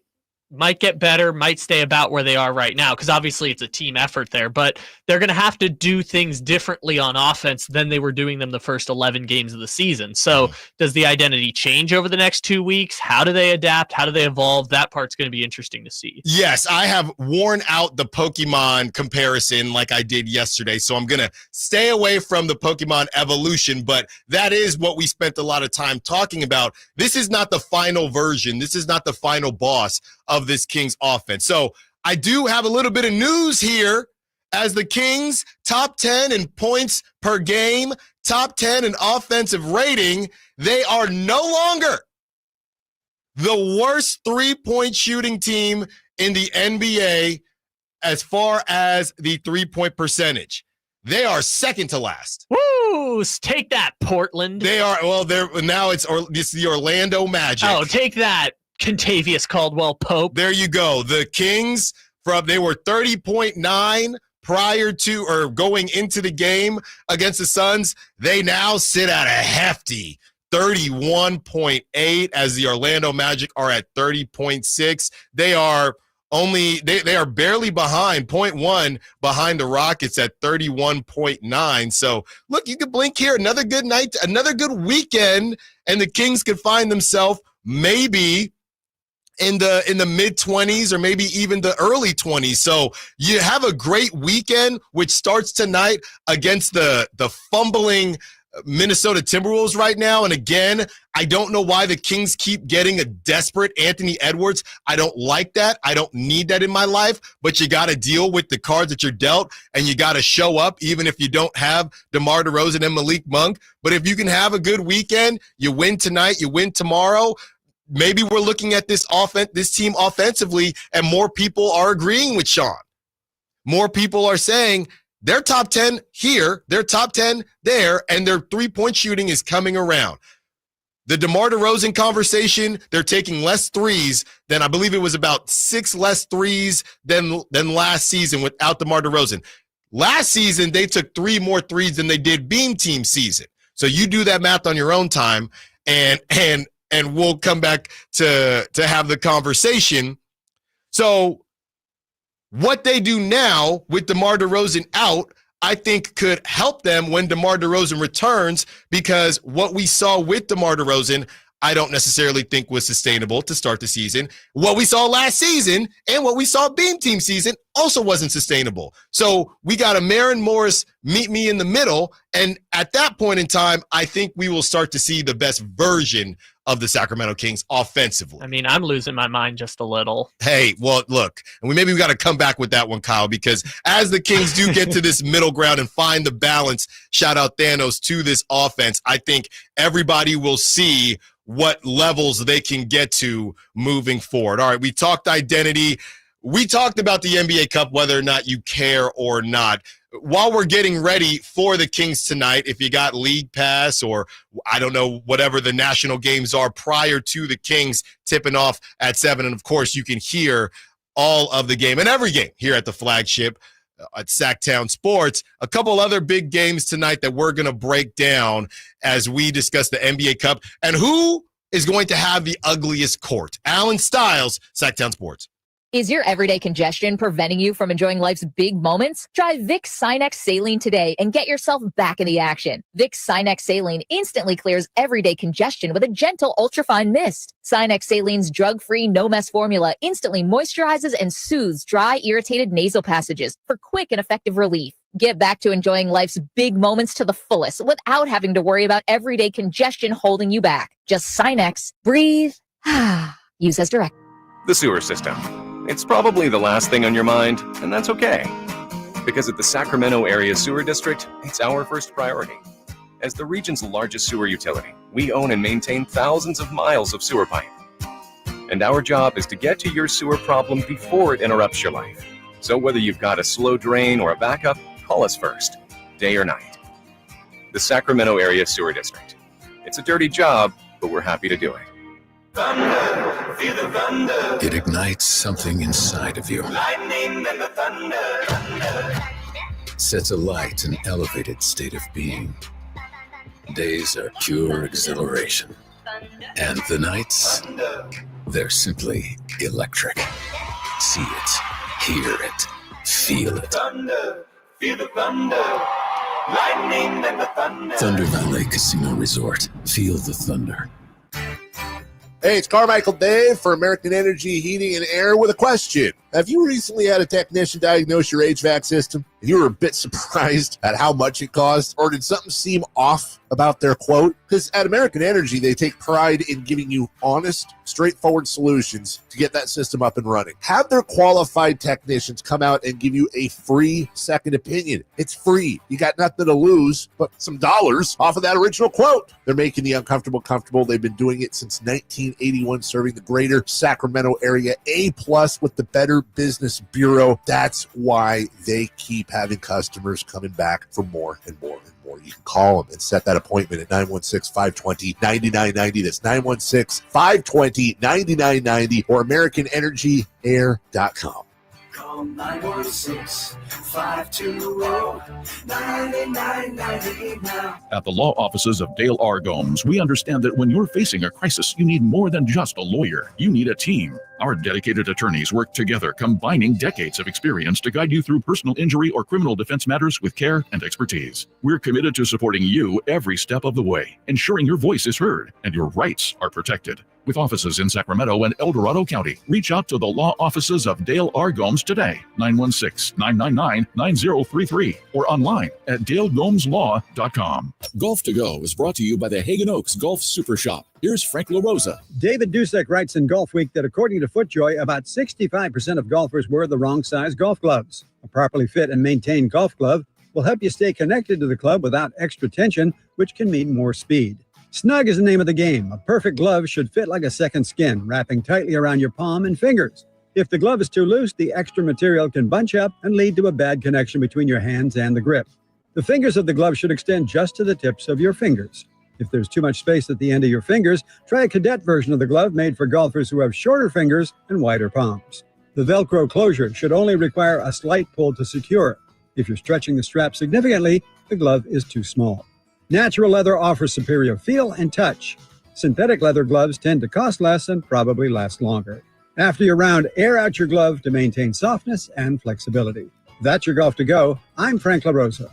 might get better, might stay about where they are right now, because obviously it's a team effort there, but they're going to have to do things differently on offense than they were doing them the first 11 games of the season. So does the identity change over the next 2 weeks? How do they adapt? How do they evolve? That part's going to be interesting to see. Yes, I have worn out the Pokemon comparison like I did yesterday, so I'm going to stay away from the Pokemon evolution, but that is what we spent a lot of time talking about. This is not the final version. This is not the final boss of this Kings offense. So I do have a little bit of news here as the Kings top 10 in points per game, top 10 in offensive rating. They are no longer the worst 3-point shooting team in the NBA as far as the 3-point percentage. They are second to last. Woo! Take that, Portland. They are, well, it's the Orlando Magic. Oh, take that, Contavious Caldwell Pope. There you go. The Kings, they were 30.9 prior to or going into the game against the Suns. They now sit at a hefty 31.8 as the Orlando Magic are at 30.6. They are barely behind, 0.1 behind the Rockets at 31.9. So look, you could blink here. Another good night, another good weekend, and the Kings could find themselves maybe in the mid-20s or maybe even the early 20s. So you have a great weekend, which starts tonight against the fumbling Minnesota Timberwolves right now. And again, I don't know why the Kings keep getting a desperate Anthony Edwards. I don't like that. I don't need that in my life, but you got to deal with the cards that you're dealt, and you got to show up even if you don't have DeMar DeRozan and Malik Monk. But if you can have a good weekend, you win tonight, you win tomorrow. Maybe we're looking at this team offensively, and more people are agreeing with Sean. More people are saying they're top 10 here, they're top 10 there, and their 3-point shooting is coming around. The DeMar DeRozan conversation, they're taking less threes than, I believe it was about 6 less threes than last season without DeMar DeRozan. Last season, they took 3 more threes than they did Beam Team season. So you do that math on your own time, and we'll come back to have the conversation. So what they do now with DeMar DeRozan out, I think could help them when DeMar DeRozan returns, because what we saw with DeMar DeRozan, I don't necessarily think was sustainable to start the season. What we saw last season and what we saw Beam Team season also wasn't sustainable. So we got a Maren Morris meet me in the middle, and at that point in time, I think we will start to see the best version of the Sacramento Kings offensively. I mean, I'm losing my mind just a little. Hey, well, look, and we got to come back with that one, Kyle, because as the Kings do get to this middle ground and find the balance, shout out Thanos, to this offense, I think everybody will see what levels they can get to moving forward. All right, we talked identity. We talked about the NBA Cup, whether or not you care or not. While we're getting ready for the Kings tonight, if you got League Pass or I don't know, whatever the national games are prior to the Kings tipping off at 7, and of course you can hear all of the game and every game here at the flagship at Sacktown Sports. A couple other big games tonight that we're going to break down as we discuss the NBA Cup and who is going to have the ugliest court. Allen Stiles, Sacktown Sports. Is your everyday congestion preventing you from enjoying life's big moments? Try Vicks Sinex Saline today and get yourself back in the action. Vicks Sinex Saline instantly clears everyday congestion with a gentle ultrafine mist. Sinex Saline's drug-free, no-mess formula instantly moisturizes and soothes dry, irritated nasal passages for quick and effective relief. Get back to enjoying life's big moments to the fullest without having to worry about everyday congestion holding you back. Just Sinex, breathe, use as directed. The sewer system. It's probably the last thing on your mind, and that's okay. Because at the Sacramento Area Sewer District, it's our first priority. As the region's largest sewer utility, we own and maintain thousands of miles of sewer pipe. And our job is to get to your sewer problem before it interrupts your life. So whether you've got a slow drain or a backup, call us first, day or night. The Sacramento Area Sewer District. It's a dirty job, but we're happy to do it. Thunder, feel the thunder. It ignites something inside of you. Lightning and the thunder. Sets alight an elevated state of being. Days are pure exhilaration. And the nights, they're simply electric. See it, hear it, feel it. Thunder, feel the thunder. Lightning and the thunder. Thunder Valley Casino Resort. Feel the thunder. Hey, it's Carmichael Dave for American Energy Heating and Air with a question. Have you recently had a technician diagnose your HVAC system and you were a bit surprised at how much it cost? Or did something seem off about their quote? Because at American Energy, they take pride in giving you honest, straightforward solutions to get that system up and running. Have their qualified technicians come out and give you a free second opinion. It's free. You got nothing to lose but some dollars off of that original quote. They're making the uncomfortable comfortable. They've been doing it since 1981, serving the greater Sacramento area. A+ with the Better Business Bureau. That's why they keep having customers coming back for more and more and more. You can call them and set that appointment at 916-520-9990. That's 916-520-9990 or AmericanEnergyAir.com. Call 916-520-9990 now. At the law offices of Dale R. Gomes, we understand that when you're facing a crisis, you need more than just a lawyer. You need a team. Our dedicated attorneys work together, combining decades of experience to guide you through personal injury or criminal defense matters with care and expertise. We're committed to supporting you every step of the way, ensuring your voice is heard and your rights are protected. With offices in Sacramento and El Dorado County, reach out to the law offices of Dale R. Gomes today, 916-999-9033, or online at dalegomslaw.com. Golf to Go is brought to you by the Hagen Oaks Golf Super Shop. Here's Frank LaRosa. David Dusek writes in Golf Week that according to FootJoy, about 65% of golfers wear the wrong size golf gloves. A properly fit and maintained golf glove will help you stay connected to the club without extra tension, which can mean more speed. Snug is the name of the game. A perfect glove should fit like a second skin, wrapping tightly around your palm and fingers. If the glove is too loose, the extra material can bunch up and lead to a bad connection between your hands and the grip. The fingers of the glove should extend just to the tips of your fingers. If there's too much space at the end of your fingers, try a cadet version of the glove made for golfers who have shorter fingers and wider palms. The Velcro closure should only require a slight pull to secure it. If you're stretching the strap significantly, the glove is too small. Natural leather offers superior feel and touch. Synthetic leather gloves tend to cost less and probably last longer. After your round, air out your glove to maintain softness and flexibility. That's your Golf to Go. I'm Frank LaRosa.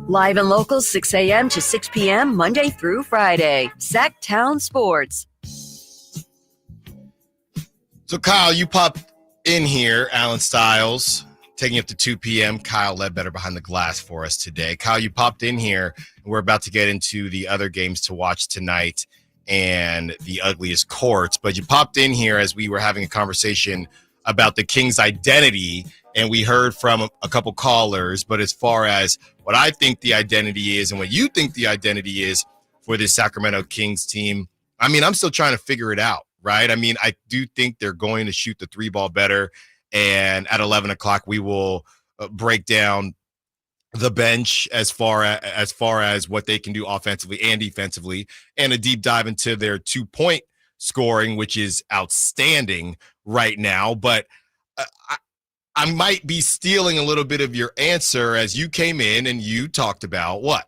Live and local, 6 a.m. to 6 p.m., Monday through Friday. Sacktown Sports. So, Kyle, you popped in here, Allen Stiles, taking up to 2 p.m. Kyle Ledbetter behind the glass for us today. Kyle, you popped in here, and we're about to get into the other games to watch tonight and the ugliest courts. But you popped in here as we were having a conversation about the Kings' identity, and we heard from a couple callers. But as far as what I think the identity is and what you think the identity is for this Sacramento Kings team, I mean, I'm still trying to figure it out. Right. I mean, I do think they're going to shoot the three ball better. And at 11 o'clock, we will break down the bench as far as what they can do offensively and defensively, and a deep dive into their 2-point scoring, which is outstanding right now. But I might be stealing a little bit of your answer as you came in and you talked about what?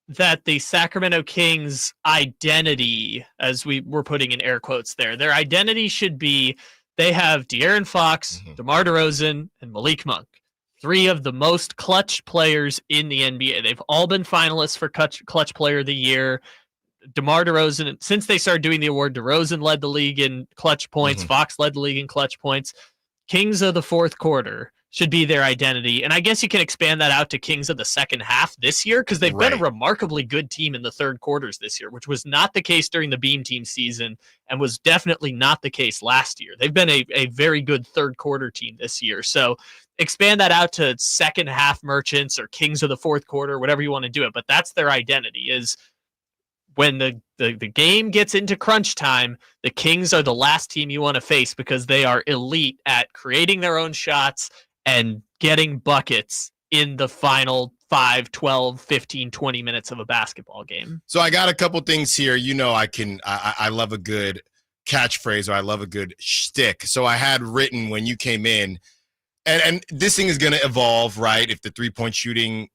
That the Sacramento Kings identity, as we were putting in air quotes there, their identity should be they have De'Aaron Fox, DeMar DeRozan, and Malik Monk. 3 of the most clutch players in the NBA. They've all been finalists for clutch player of the year. DeMar DeRozan, since they started doing the award, DeRozan led the league in clutch points. Fox led the league in clutch points. Kings of the fourth quarter should be their identity. And I guess you can expand that out to Kings of the second half this year because they've been a remarkably good team in the third quarters this year, which was not the case during the Beam Team season and was definitely not the case last year. They've been a very good third quarter team this year. So expand that out to second half merchants or Kings of the fourth quarter, whatever you want to do it. But that's their identity is when the game gets into crunch time, the Kings are the last team you want to face because they are elite at creating their own shots and getting buckets in the final 5, 12, 15, 20 minutes of a basketball game. So I got a couple things here. You know, I love a good catchphrase or I love a good shtick. So I had written when you came in, and this thing is going to evolve, right? If the 3-point shooting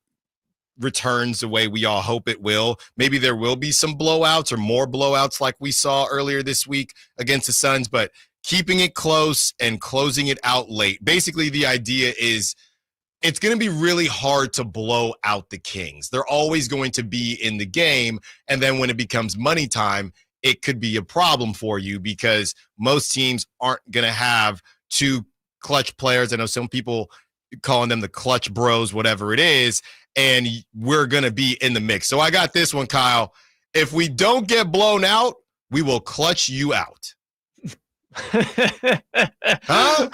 returns the way we all hope it will, maybe there will be some blowouts or more blowouts like we saw earlier this week against the Suns, but keeping it close and closing it out late. Basically, the idea is it's going to be really hard to blow out the Kings. They're always going to be in the game, and then when it becomes money time, it could be a problem for you because most teams aren't going to have 2 clutch players. I know some people calling them the clutch bros, whatever it is, and we're going to be in the mix. So I got this one, Kyle. If we don't get blown out, we will clutch you out. Huh?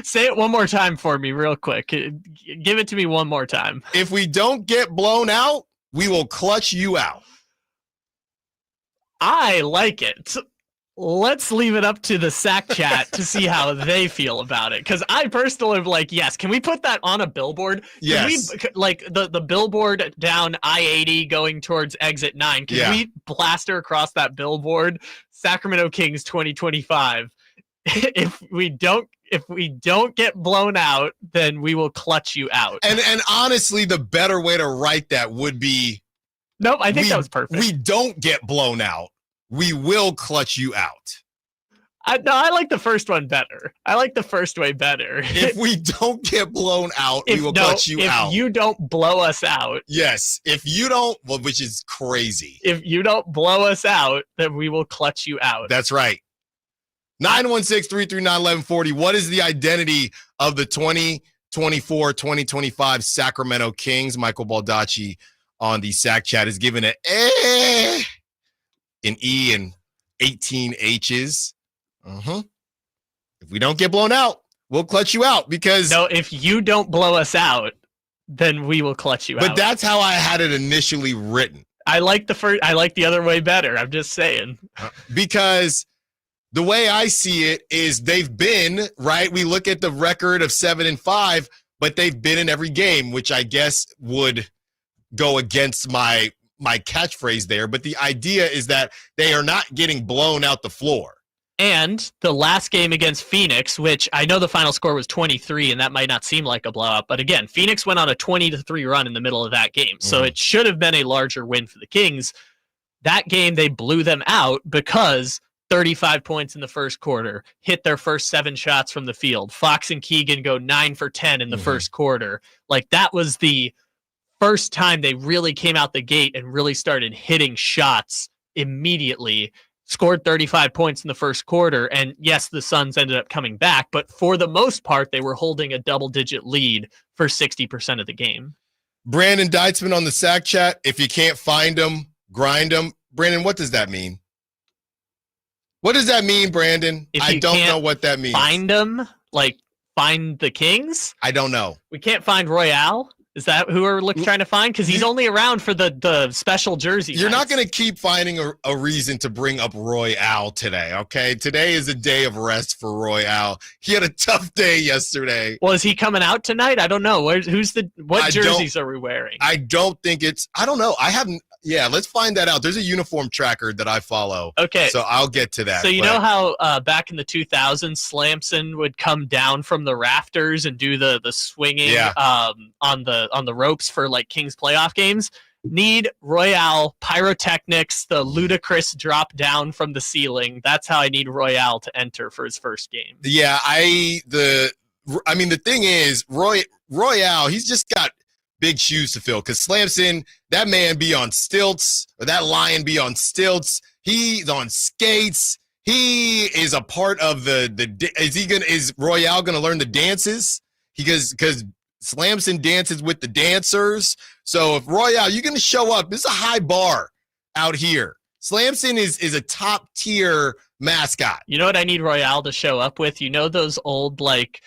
Say it one more time for me real quick. Give it to me one more time. If we don't get blown out, we will clutch you out. I like it. Let's leave it up to the Sack Chat to see how they feel about it. Because I personally am like, yes, can we put that on a billboard? Yes. Can we, like the billboard down I-80 going towards exit 9, can we blaster across that billboard, Sacramento Kings 2025? If we don't get blown out, then we will clutch you out. And honestly, the better way to write that would be, nope, I think that was perfect. We don't get blown out. We will clutch you out. No, I like the first one better. I like the first way better. If we don't get blown out, we will clutch you out. If you don't blow us out. Yes. If you don't, well, which is crazy. If you don't blow us out, then we will clutch you out. That's right. 916-339-1140. What is the identity of the 2024-2025 Sacramento Kings? Michael Baldacci on the Sack Chat is given an E and 18 H's. If we don't get blown out, we'll clutch you out because... No, if you don't blow us out, then we will clutch you out. But that's how I had it initially written. I like the other way better. I'm just saying. Because the way I see it is they've been, right? We look at the record of 7-5, but they've been in every game, which I guess would go against my catchphrase there. But the idea is that they are not getting blown out the floor. And the last game against Phoenix, which I know the final score was 23, and that might not seem like a blowout. But again, Phoenix went on a 20-3 run in the middle of that game. So it should have been a larger win for the Kings. That game, they blew them out because 35 points in the first quarter, hit their first 7 shots from the field. Fox and Keegan go 9 for 10 in the first quarter. Like, that was the first time they really came out the gate and really started hitting shots immediately. Scored 35 points in the first quarter, and yes, the Suns ended up coming back, but for the most part, they were holding a double-digit lead for 60% of the game. Brandon Deitzman on the Sack Chat, if you can't find them, grind them. Brandon, what does that mean? What does that mean, Brandon? I don't know what that means. Find them? Like, find the Kings? I don't know. We can't find Royale? Is that who we're trying to find? Because he's only around for the special jersey. You're not going to keep finding a reason to bring up Royale today, okay? Today is a day of rest for Royale. He had a tough day yesterday. Well, is he coming out tonight? I don't know. What jerseys are we wearing? I don't think it's – I don't know. I haven't Yeah, let's find that out. There's a uniform tracker that I follow. Okay. So I'll get to that. So you know how back in the 2000s, Slamson would come down from the rafters and do the swinging on the ropes for like Kings playoff games? Need Royale pyrotechnics, the ludicrous drop down from the ceiling. That's how I need Royale to enter for his first game. Yeah, the thing is, Royale, he's just got big shoes to fill because Slamson, that man be on stilts, or that lion be on stilts. He's on skates. He is a part of is Royale gonna learn the dances? Because Slamson dances with the dancers. So if Royale, you're gonna show up, this is a high bar out here. Slamson is a top tier mascot. You know what I need Royale to show up with? You know those old like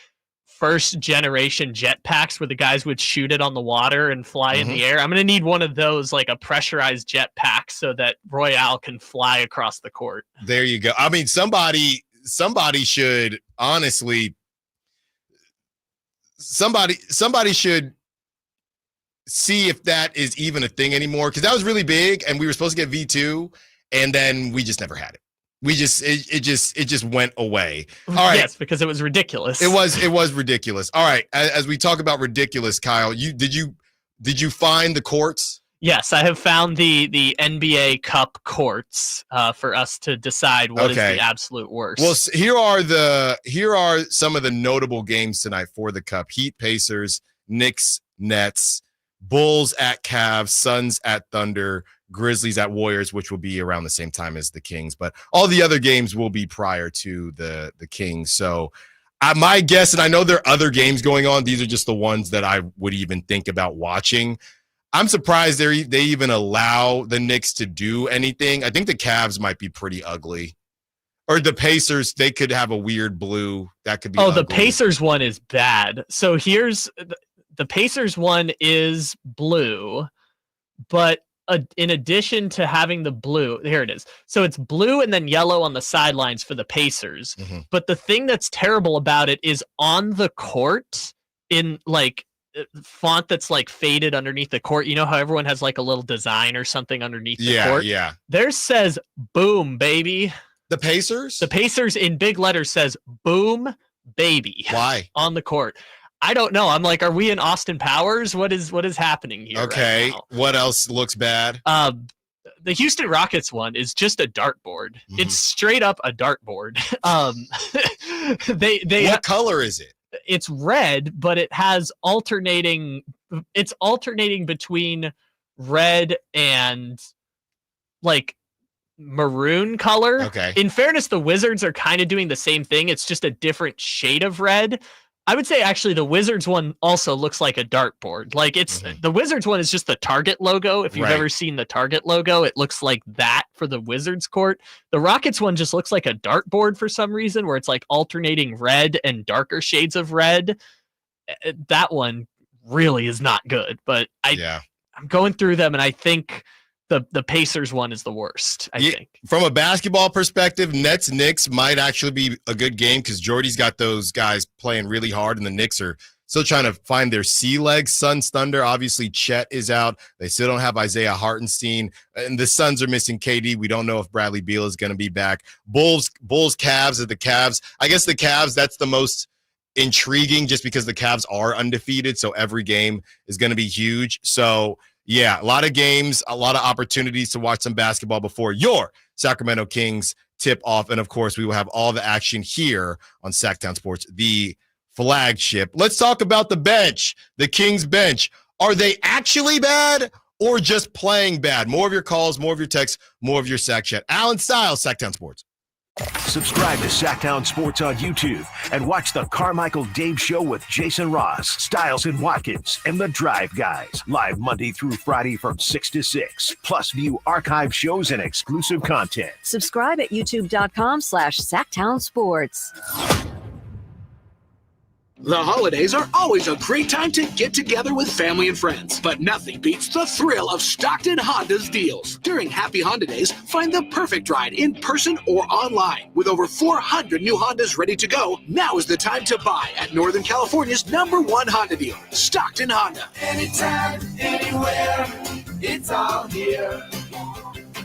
first generation jetpacks where the guys would shoot it on the water and fly in the air? I'm gonna need one of those, like a pressurized jetpack, so that Royale can fly across the court. There you go. I mean, somebody should honestly. Somebody should see if that is even a thing anymore, because that was really big and we were supposed to get V2 and then we just never had it. It just went away. All right. Yes, because it was ridiculous. It was ridiculous. All right. As we talk about ridiculous, Kyle, did you find the courts? Yes, I have found the NBA Cup courts for us to decide what is the absolute worst. Well, here are some of the notable games tonight for the Cup: Heat, Pacers, Knicks, Nets, Bulls at Cavs, Suns at Thunder, Grizzlies at Warriors, which will be around the same time as the Kings. But all the other games will be prior to the Kings. So my guess, and I know there are other games going on, these are just the ones that I would even think about watching. I'm surprised they even allow the Knicks to do anything. I think the Cavs might be pretty ugly. Or the Pacers, they could have a weird blue. That could be ugly. The Pacers one is bad. So here's the Pacers one is blue, but in addition to having the blue, here it is. So it's blue and then yellow on the sidelines for the Pacers. But the thing that's terrible about it is on the court in like font that's like faded underneath the court. You know how everyone has like a little design or something underneath the court? Yeah. Theirs says boom, baby. The Pacers? The Pacers in big letters says boom, baby. Why? On the court. I don't know. I'm like, are we in Austin Powers? What is happening here? Okay. Right now? What else looks bad? The Houston Rockets one is just a dartboard. It's straight up a dartboard. What color is it? It's red, but it has alternating between red and like maroon color. Okay. In fairness, the Wizards are kind of doing the same thing. It's just a different shade of red. I would say actually the Wizards one also looks like a dartboard. Like the Wizards one is just the Target logo. If you've ever seen the Target logo, it looks like that for the Wizards court. The Rockets one just looks like a dartboard for some reason, where it's like alternating red and darker shades of red. That one really is not good, but I'm going through them and I think the Pacers one is the worst, I think. From a basketball perspective, Nets-Knicks might actually be a good game because Jordy's got those guys playing really hard and the Knicks are still trying to find their sea legs. Suns, Thunder, obviously Chet is out. They still don't have Isaiah Hartenstein. And the Suns are missing KD. We don't know if Bradley Beal is going to be back. Bulls, Cavs are the Cavs. I guess the Cavs, that's the most intriguing just because the Cavs are undefeated. So every game is going to be huge. So yeah, a lot of games, a lot of opportunities to watch some basketball before your Sacramento Kings tip off. And of course, we will have all the action here on Sacktown Sports, the flagship. Let's talk about the bench, the Kings bench. Are they actually bad or just playing bad? More of your calls, more of your texts, more of your Sack Chat. Allen Stiles, Sacktown Sports. Subscribe to Sacktown Sports on YouTube and watch the Carmichael Dave Show with Jason Ross, Stiles and Watkins, and the Drive Guys. Live Monday through Friday from 6 to 6. Plus view archive shows and exclusive content. Subscribe at youtube.com/Sacktown Sports. The holidays are always a great time to get together with family and friends, but nothing beats the thrill of Stockton Honda's deals. During Happy Honda Days, find the perfect ride in person or online. With over 400 new Hondas ready to go, now is the time to buy at Northern California's #1 Honda dealer, Stockton Honda. Anytime, anywhere, it's all here. Kia.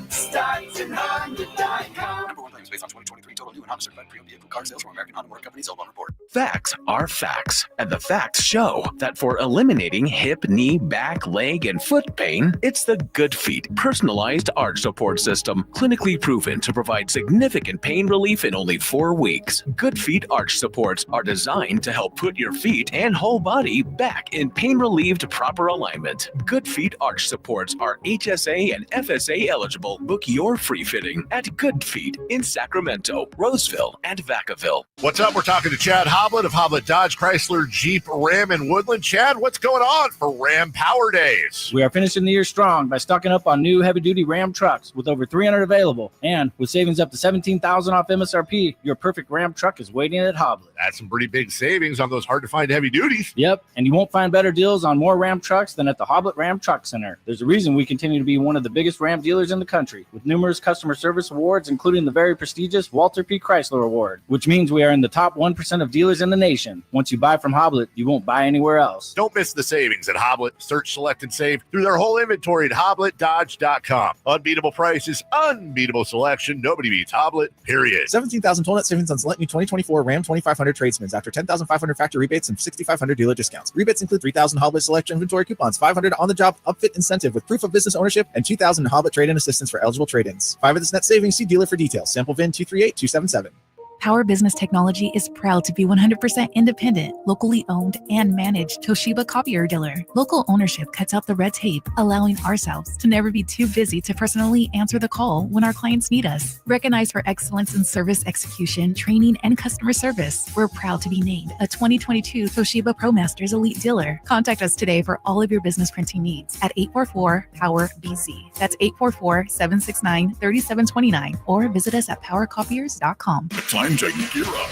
StocktonHonda.com. Number one claims based on 2023 total new and Honda certified pre-owned vehicle car sales from American Honda Motor Company sold on report. Facts are facts, and the facts show that for eliminating hip, knee, back, leg, and foot pain, it's the Good Feet personalized arch support system, clinically proven to provide significant pain relief in only 4 weeks. Good Feet arch supports are designed to help put your feet and whole body back in pain-relieved proper alignment. Good Feet arch supports are HSA and FSA eligible. Book your free fitting at Good Feet in Sacramento, Roseville, and Vacaville. What's up? We're talking to Chad Hoblet of Hoblet Dodge, Chrysler, Jeep, Ram, and Woodland. Chad, what's going on for Ram Power Days? We are finishing the year strong by stocking up on new heavy-duty Ram trucks with over 300 available. And with savings up to $17,000 off MSRP, your perfect Ram truck is waiting at Hoblet. That's some pretty big savings on those hard-to-find heavy duties. Yep, and you won't find better deals on more Ram trucks than at the Hoblet Ram Truck Center. There's a reason we continue to be one of the biggest Ram dealers in the country, with numerous customer service awards, including the very prestigious Walter P. Chrysler Award, which means we are in the top 1% of dealers in the nation. Once you buy from Hoblet, you won't buy anywhere else. Don't miss the savings at Hoblet. Search, select, and save through their whole inventory at HobletDodge.com. Unbeatable prices, unbeatable selection. Nobody beats Hoblet, period. $17,000 total net savings on select new 2024 Ram 2500 Tradesmans after $10,500 factory rebates and $6,500 dealer discounts. Rebates include $3,000 Hoblet select inventory coupons, $500 on-the-job upfit incentive with proof of business ownership, and $2,000 Hoblet trade-in assistance for eligible trade-ins. 5 of this net savings, see dealer for details. Sample VIN 238277. Power Business Technology is proud to be 100% independent, locally owned, and managed Toshiba copier dealer. Local ownership cuts out the red tape, allowing ourselves to never be too busy to personally answer the call when our clients need us. Recognized for excellence in service execution, training, and customer service, we're proud to be named a 2022 Toshiba ProMasters Elite Dealer. Contact us today for all of your business printing needs at 844-POWER-BZ. That's 844-769-3729, or visit us at powercopiers.com. Time to gear up.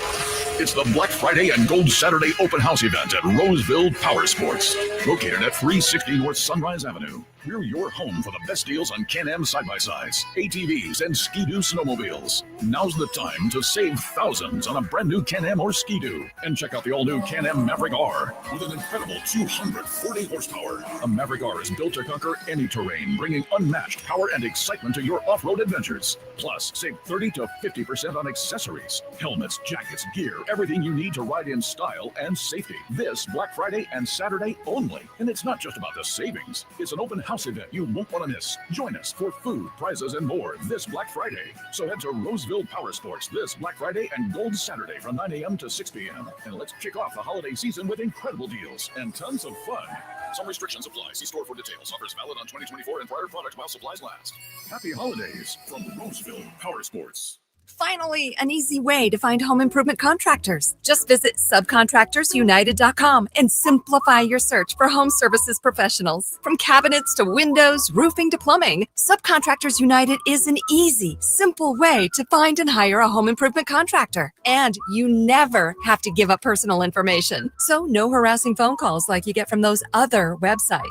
It's the Black Friday and Gold Saturday open house event at Roseville Power Sports, located at 360 North Sunrise Avenue. We're your home for the best deals on Can-Am side-by-sides, ATVs, and Ski-Doo snowmobiles. Now's the time to save thousands on a brand new Can-Am or Ski-Doo. And check out the all-new Can-Am Maverick R with an incredible 240 horsepower. A Maverick R is built to conquer any terrain, bringing unmatched power and excitement to your off-road adventures. Plus, save 30 to 50% on accessories, helmets, jackets, gear, everything you need to ride in style and safety. This Black Friday and Saturday only. And it's not just about the savings. It's an open house event you won't want to miss. Join us for food, prizes, and more this Black Friday. So head to Roseville Power Sports this Black Friday and Gold Saturday from 9 a.m. to 6 p.m. And let's kick off the holiday season with incredible deals and tons of fun. Some restrictions apply. See store for details. Offers valid on 2024 and prior products while supplies last. Happy holidays from Roseville Power Sports. Finally, an easy way to find home improvement contractors. Just visit subcontractorsunited.com and simplify your search for home services professionals. From cabinets to windows, roofing to plumbing, Subcontractors United is an easy, simple way to find and hire a home improvement contractor. And you never have to give up personal information. So no harassing phone calls like you get from those other websites.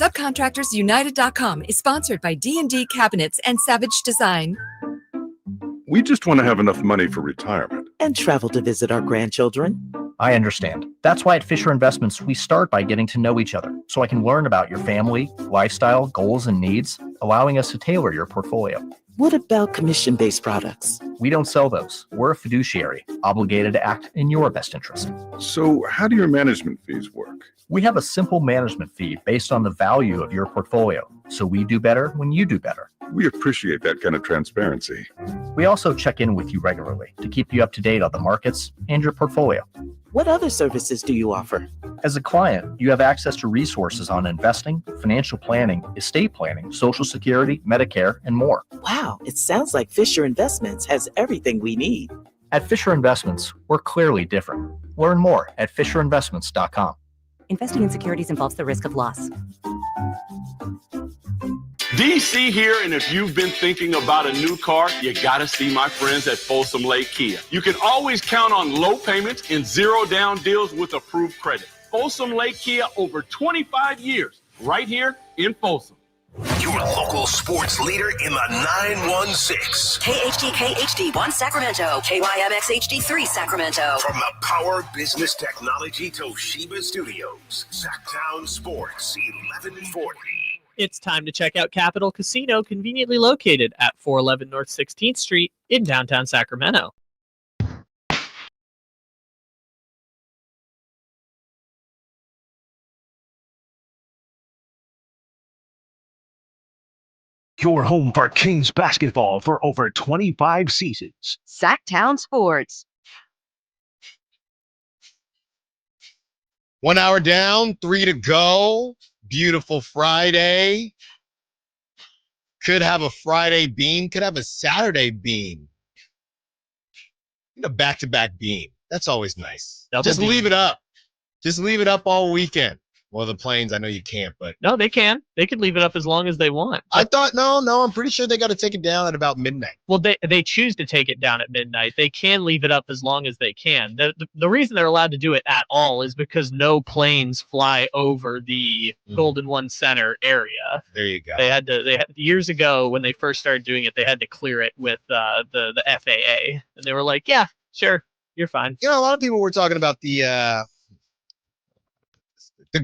Subcontractorsunited.com is sponsored by D&D Cabinets and Savage Design. We just want to have enough money for retirement. And travel to visit our grandchildren. I understand. That's why at Fisher Investments, we start by getting to know each other so I can learn about your family, lifestyle, goals, and needs, allowing us to tailor your portfolio. What about commission-based products? We don't sell those. We're a fiduciary, obligated to act in your best interest. So how do your management fees work? We have a simple management fee based on the value of your portfolio, so we do better when you do better. We appreciate that kind of transparency. We also check in with you regularly to keep you up to date on the markets and your portfolio. What other services do you offer? As a client, you have access to resources on investing, financial planning, estate planning, Social Security, Medicare, and more. Wow, it sounds like Fisher Investments has everything we need. At Fisher Investments, we're clearly different. Learn more at FisherInvestments.com. Investing in securities involves the risk of loss. DC here, and if you've been thinking about a new car, you gotta see my friends at Folsom Lake Kia. You can always count on low payments and zero down deals with approved credit. Folsom Lake Kia, over 25 years, right here in Folsom. Your local sports leader in the 916. KHD1 Sacramento, KYMX HD3 Sacramento. From the Power Business Technology Toshiba Studios, Sacktown Sports 1140. It's time to check out Capital Casino, conveniently located at 411 North 16th Street in downtown Sacramento. Your home for Kings basketball for over 25 seasons. Sacktown Sports. 1 hour down, 3 to go. Beautiful Friday. Could have a Friday beam, could have a Saturday beam. A back-to-back beam. That's always nice. Just leave it up. Just leave it up all weekend. Well, the Plains, I know you can't, but no, they can. They can leave it up as long as they want. I thought no, I'm pretty sure they got to take it down at about midnight. Well, they choose to take it down at midnight. They can leave it up as long as they can. The reason they're allowed to do it at all is because no planes fly over the Golden One Center area. There you go. They had years ago when they first started doing it, they had to clear it with the FAA, and they were like, yeah, sure, you're fine. You know, a lot of people were talking about the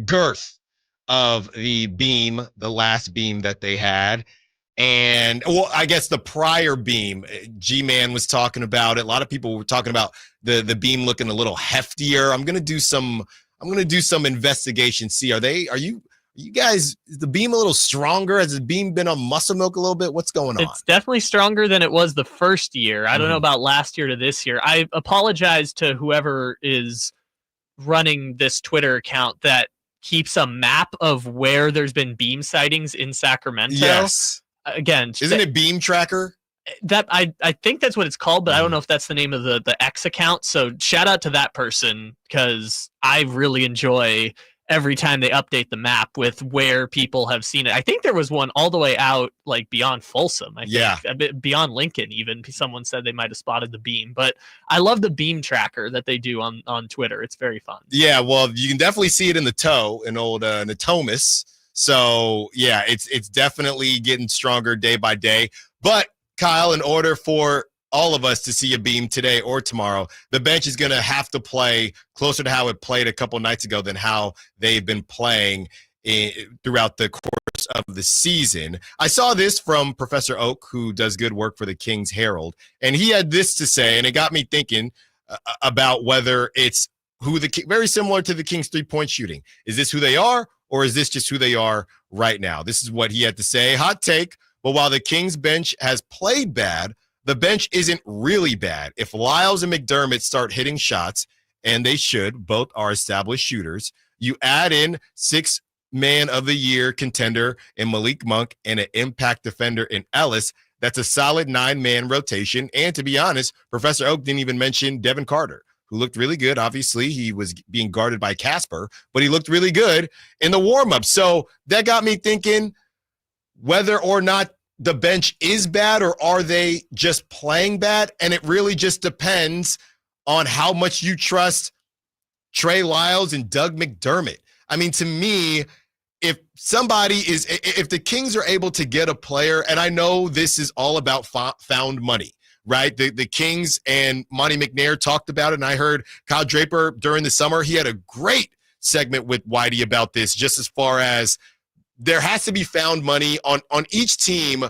girth of the beam, the last beam that they had. And, well, I guess the prior beam, G-Man was talking about it. A lot of people were talking about the beam looking a little heftier. I'm going to do some investigation. See, are you guys, is the beam a little stronger? Has the beam been on muscle milk a little bit? What's going on? It's definitely stronger than it was the first year. I don't know about last year to this year. I apologize to whoever is running this Twitter account that keeps a map of where there's been beam sightings in Sacramento. Yes. Again, isn't it Beam Tracker? That I think that's what it's called, but I don't know if that's the name of the X account. So shout out to that person, because I really enjoy every time they update the map with where people have seen it. I think there was one all the way out, like beyond Folsom. I think, yeah, a bit beyond Lincoln. Even someone said they might have spotted the beam. But I love the beam tracker that they do on Twitter. It's very fun. Yeah, well, you can definitely see it in the toe, in old Natomas. So yeah, it's definitely getting stronger day by day. But Kyle, in order for all of us to see a beam today or tomorrow, the bench is going to have to play closer to how it played a couple nights ago than how they've been playing throughout the course of the season. I saw this from Professor Oak, who does good work for the Kings Herald, and he had this to say, and it got me thinking about whether it's very similar to the Kings 3-point shooting. Is this who they are, or is this just who they are right now? This is what he had to say. Hot take, but while the Kings bench has played bad, the bench isn't really bad. If Lyles and McDermott start hitting shots, and they should, both are established shooters, you add in 6th man of the year contender in Malik Monk and an impact defender in Ellis, that's a solid 9-man rotation. And to be honest, Professor Oak didn't even mention Devin Carter, who looked really good. Obviously, he was being guarded by Casper, but he looked really good in the warm-up. So that got me thinking whether or not the bench is bad, or are they just playing bad? And it really just depends on how much you trust Trey Lyles and Doug McDermott. I mean, to me, if the Kings are able to get a player, and I know this is all about found money, right? The Kings and Monty McNair talked about it, and I heard Kyle Draper during the summer. He had a great segment with Whitey about this, just as far as there has to be found money on each team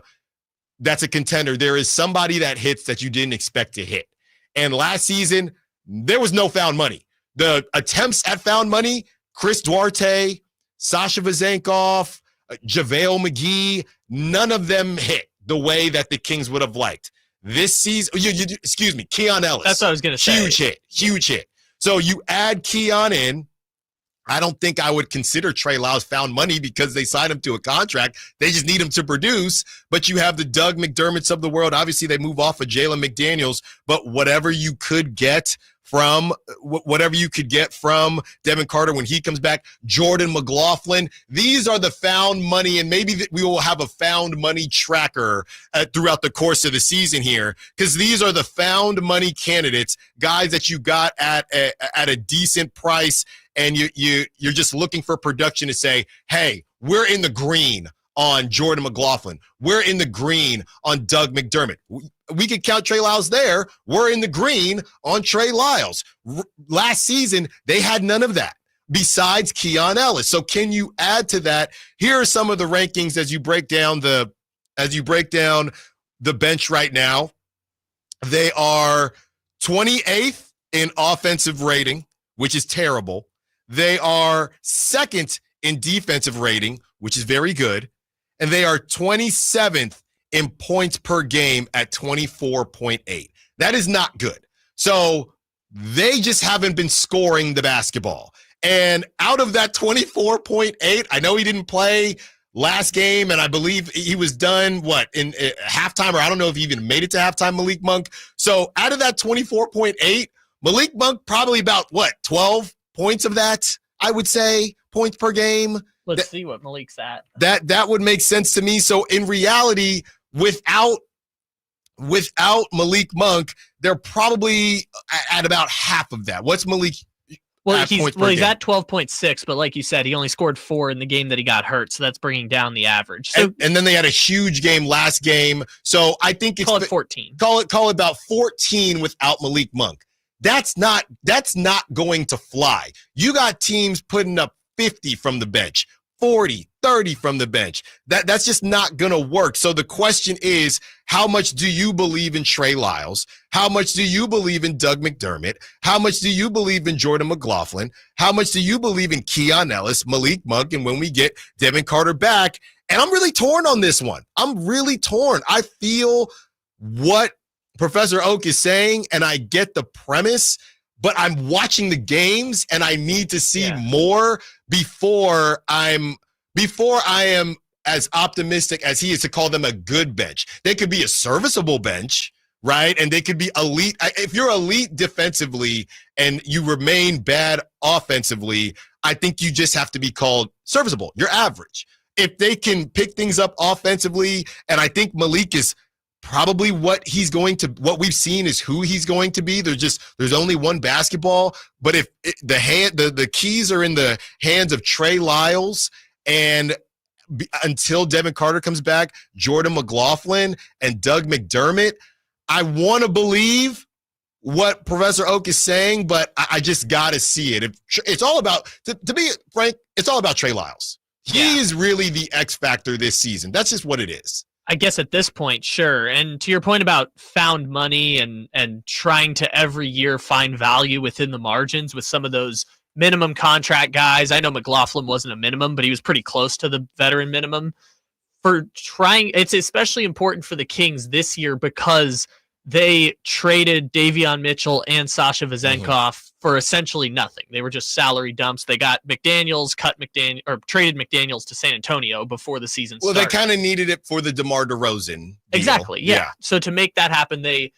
that's a contender. There is somebody that hits that you didn't expect to hit. And last season, there was no found money. The attempts at found money, Chris Duarte, Sasha Vezenkov, JaVale McGee, none of them hit the way that the Kings would have liked. This season, excuse me, Keon Ellis. That's what I was going to say. Huge hit. So you add Keon in. I don't think I would consider Trey Lyles found money because they signed him to a contract. They just need him to produce. But you have the Doug McDermotts of the world. Obviously, they move off of Jalen McDaniels. But whatever you could get from Devin Carter when he comes back, Jordan McLaughlin, these are the found money. And maybe we will have a found money tracker throughout the course of the season here, because these are the found money candidates, guys that you got at a decent price. And you're just looking for production to say, hey, we're in the green on Jordan McLaughlin. We're in the green on Doug McDermott. We could count Trey Lyles there. We're in the green on Trey Lyles. Last season, they had none of that. besides Keon Ellis. So can you add to that? Here are some of the rankings as you break down the bench right now. They are 28th in offensive rating, which is terrible. They are second in defensive rating, which is very good. And they are 27th in points per game at 24.8. That is not good. So they just haven't been scoring the basketball. And out of that 24.8, I know he didn't play last game, and I believe he was done, in halftime, or I don't know if he even made it to halftime, Malik Monk. So out of that 24.8, Malik Monk probably about, 12 points of that, I would say, points per game. Let's see what Malik's at. That would make sense to me. So in reality, without Malik Monk, they're probably at about half of that. What's Malik? He's at 12.6, but like you said, he only scored 4 in the game that he got hurt, so that's bringing down the average. So, and then they had a huge game last game, so I think it's call it 14. Call it about 14 without Malik Monk. That's not going to fly. You got teams putting up 50 from the bench, 40, 30 from the bench. That's just not going to work. So the question is, how much do you believe in Trey Lyles? How much do you believe in Doug McDermott? How much do you believe in Jordan McLaughlin? How much do you believe in Keon Ellis, Malik Monk, and when we get Devin Carter back? And I'm really torn on this one. I'm really torn. I feel what Professor Oak is saying, and I get the premise, but I'm watching the games, and I need to see more before I am as optimistic as he is to call them a good bench. They could be a serviceable bench, right? And they could be elite. If you're elite defensively and you remain bad offensively, I think you just have to be called serviceable. You're average. If they can pick things up offensively, and I think Malik is probably what we've seen is who he's going to be. There's only one basketball, but if the keys are in the hands of Trey Lyles, and until Devin Carter comes back, Jordan McLaughlin and Doug McDermott, I want to believe what Professor Oak is saying, but I just got to see it. It's all about, to be frank, it's all about Trey Lyles. He is really the X factor this season. That's just what it is. I guess at this point, sure. And to your point about found money and trying to every year find value within the margins with some of those minimum contract guys. I know McLaughlin wasn't a minimum, but he was pretty close to the veteran minimum. It's especially important for the Kings this year because they traded Davion Mitchell and Sasha Vezenkov for essentially nothing. They were just salary dumps. They got McDaniels, traded McDaniels to San Antonio before the season started. Well, they kind of needed it for the DeMar DeRozan deal. Exactly, yeah. So to make that happen, they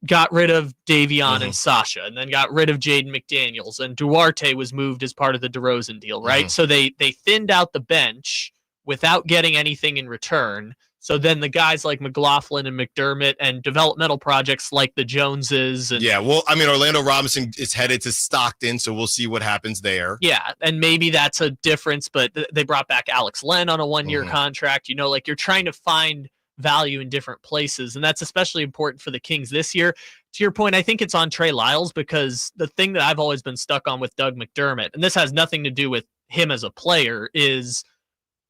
got rid of Davion and Sasha, and then got rid of Jaden McDaniels, and Duarte was moved as part of the DeRozan deal, right? So they thinned out the bench without getting anything in return. So then the guys like McLaughlin and McDermott and developmental projects like the Joneses. And Orlando Robinson is headed to Stockton, so we'll see what happens there. Yeah, and maybe that's a difference, but they brought back Alex Len on a one-year contract. You're trying to find value in different places, and that's especially important for the Kings this year. To your point, I think it's on Trey Lyles, because the thing that I've always been stuck on with Doug McDermott, and this has nothing to do with him as a player, is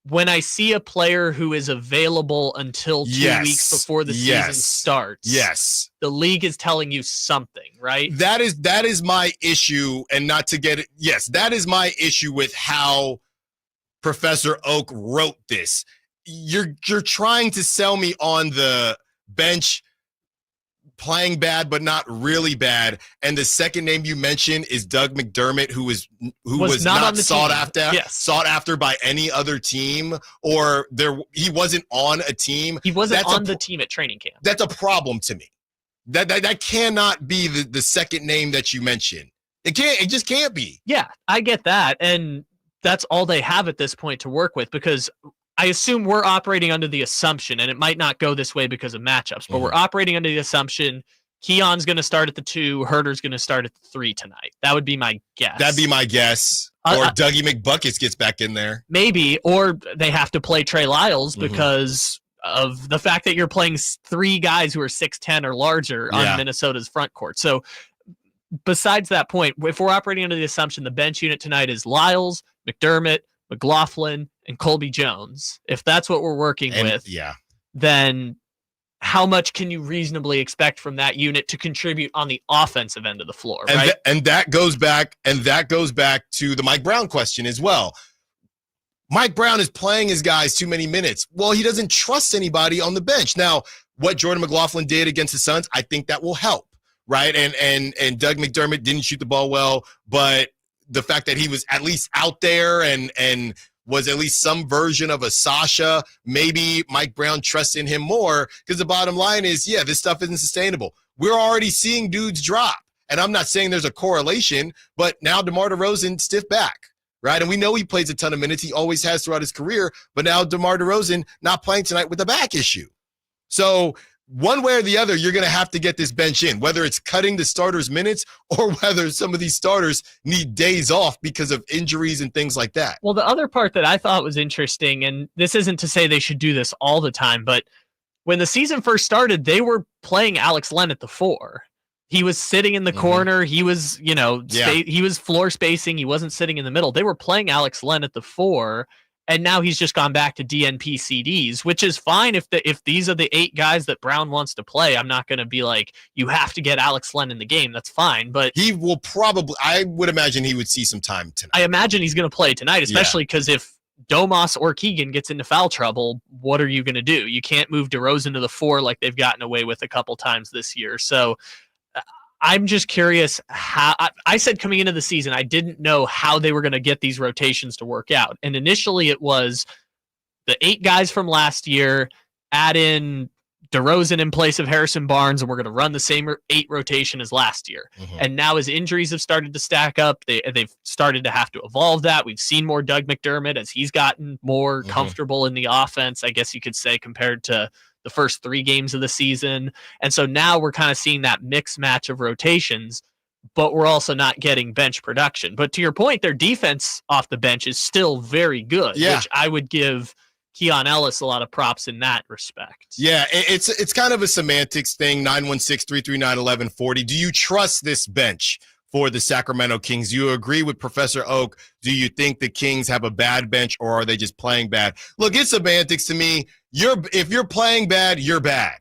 when I see a player who is available until 2 weeks before the season starts, the league is telling you something, right? That is my issue, and not to get it. Yes, that is my issue with how Professor Oak wrote this. You're trying to sell me on the bench playing bad but not really bad, and the second name you mentioned is Doug McDermott, who was not sought after by any other team, or he wasn't on a team. He wasn't on the team at training camp. That's a problem to me. That cannot be the second name that you mentioned. It just can't be. Yeah, I get that, and that's all they have at this point to work with, because I assume we're operating under the assumption, and it might not go this way because of matchups, but we're operating under the assumption Keon's going to start at the 2, Herter's going to start at the 3 tonight. That would be my guess. That'd be my guess. Or Dougie McBuckets gets back in there. Maybe, or they have to play Trey Lyles because of the fact that you're playing 3 guys who are 6'10" or larger on Minnesota's front court. So besides that point, if we're operating under the assumption the bench unit tonight is Lyles, McDermott, McLaughlin, and Colby Jones, if that's what we're working with, then how much can you reasonably expect from that unit to contribute on the offensive end of the floor, right? And that goes back to the Mike Brown question as well. Mike Brown is playing his guys too many minutes. Well, he doesn't trust anybody on the bench. Now, what Jordan McLaughlin did against the Suns, I think that will help, right? And Doug McDermott didn't shoot the ball well, but the fact that he was at least out there and was at least some version of a Sasha, maybe Mike Brown trusts in him more, because the bottom line is, this stuff isn't sustainable. We're already seeing dudes drop. And I'm not saying there's a correlation, but now DeMar DeRozan stiff back, right? And we know he plays a ton of minutes. He always has throughout his career, but now DeMar DeRozan not playing tonight with a back issue. So one way or the other, you're going to have to get this bench in, whether it's cutting the starters' minutes or whether some of these starters need days off because of injuries and things like that. Well, the other part that I thought was interesting, and this isn't to say they should do this all the time, but when the season first started, they were playing Alex Len at the 4. He was sitting in the corner. He was, he was floor spacing. He wasn't sitting in the middle. They were playing Alex Len at the 4. And now he's just gone back to DNP CDs, which is fine if these are the 8 guys that Brown wants to play. I'm not going to be like, you have to get Alex Len in the game. That's fine. But he will probably, I would imagine he would see some time tonight. I imagine he's going to play tonight, especially because if Domas or Keegan gets into foul trouble, what are you going to do? You can't move DeRozan to the 4 like they've gotten away with a couple times this year. So I'm just curious how I said coming into the season, I didn't know how they were going to get these rotations to work out. And initially it was the 8 guys from last year, add in DeRozan in place of Harrison Barnes, and we're going to run the same 8 rotation as last year. And now as injuries have started to stack up, they've started to have to evolve that. We've seen more Doug McDermott as he's gotten more comfortable in the offense, I guess you could say, compared to the first 3 games of the season. And so now we're kind of seeing that mix match of rotations, but we're also not getting bench production. But to your point, their defense off the bench is still very good, which I would give Keon Ellis a lot of props in that respect. Yeah, it's kind of a semantics thing. 916-339-1140. Do you trust this bench for the Sacramento Kings? Do you agree with Professor Oak? Do you think the Kings have a bad bench, or are they just playing bad? Look, it's semantics to me. If you're playing bad, you're bad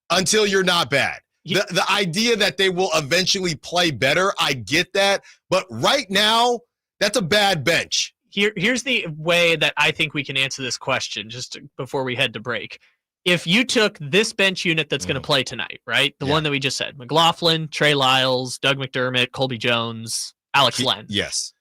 until you're not bad. The idea that they will eventually play better, I get that. But right now, that's a bad bench. Here's the way that I think we can answer this question just before we head to break. If you took this bench unit that's going to play tonight, right? The one that we just said, McLaughlin, Trey Lyles, Doug McDermott, Colby Jones, Alex Len. Yes.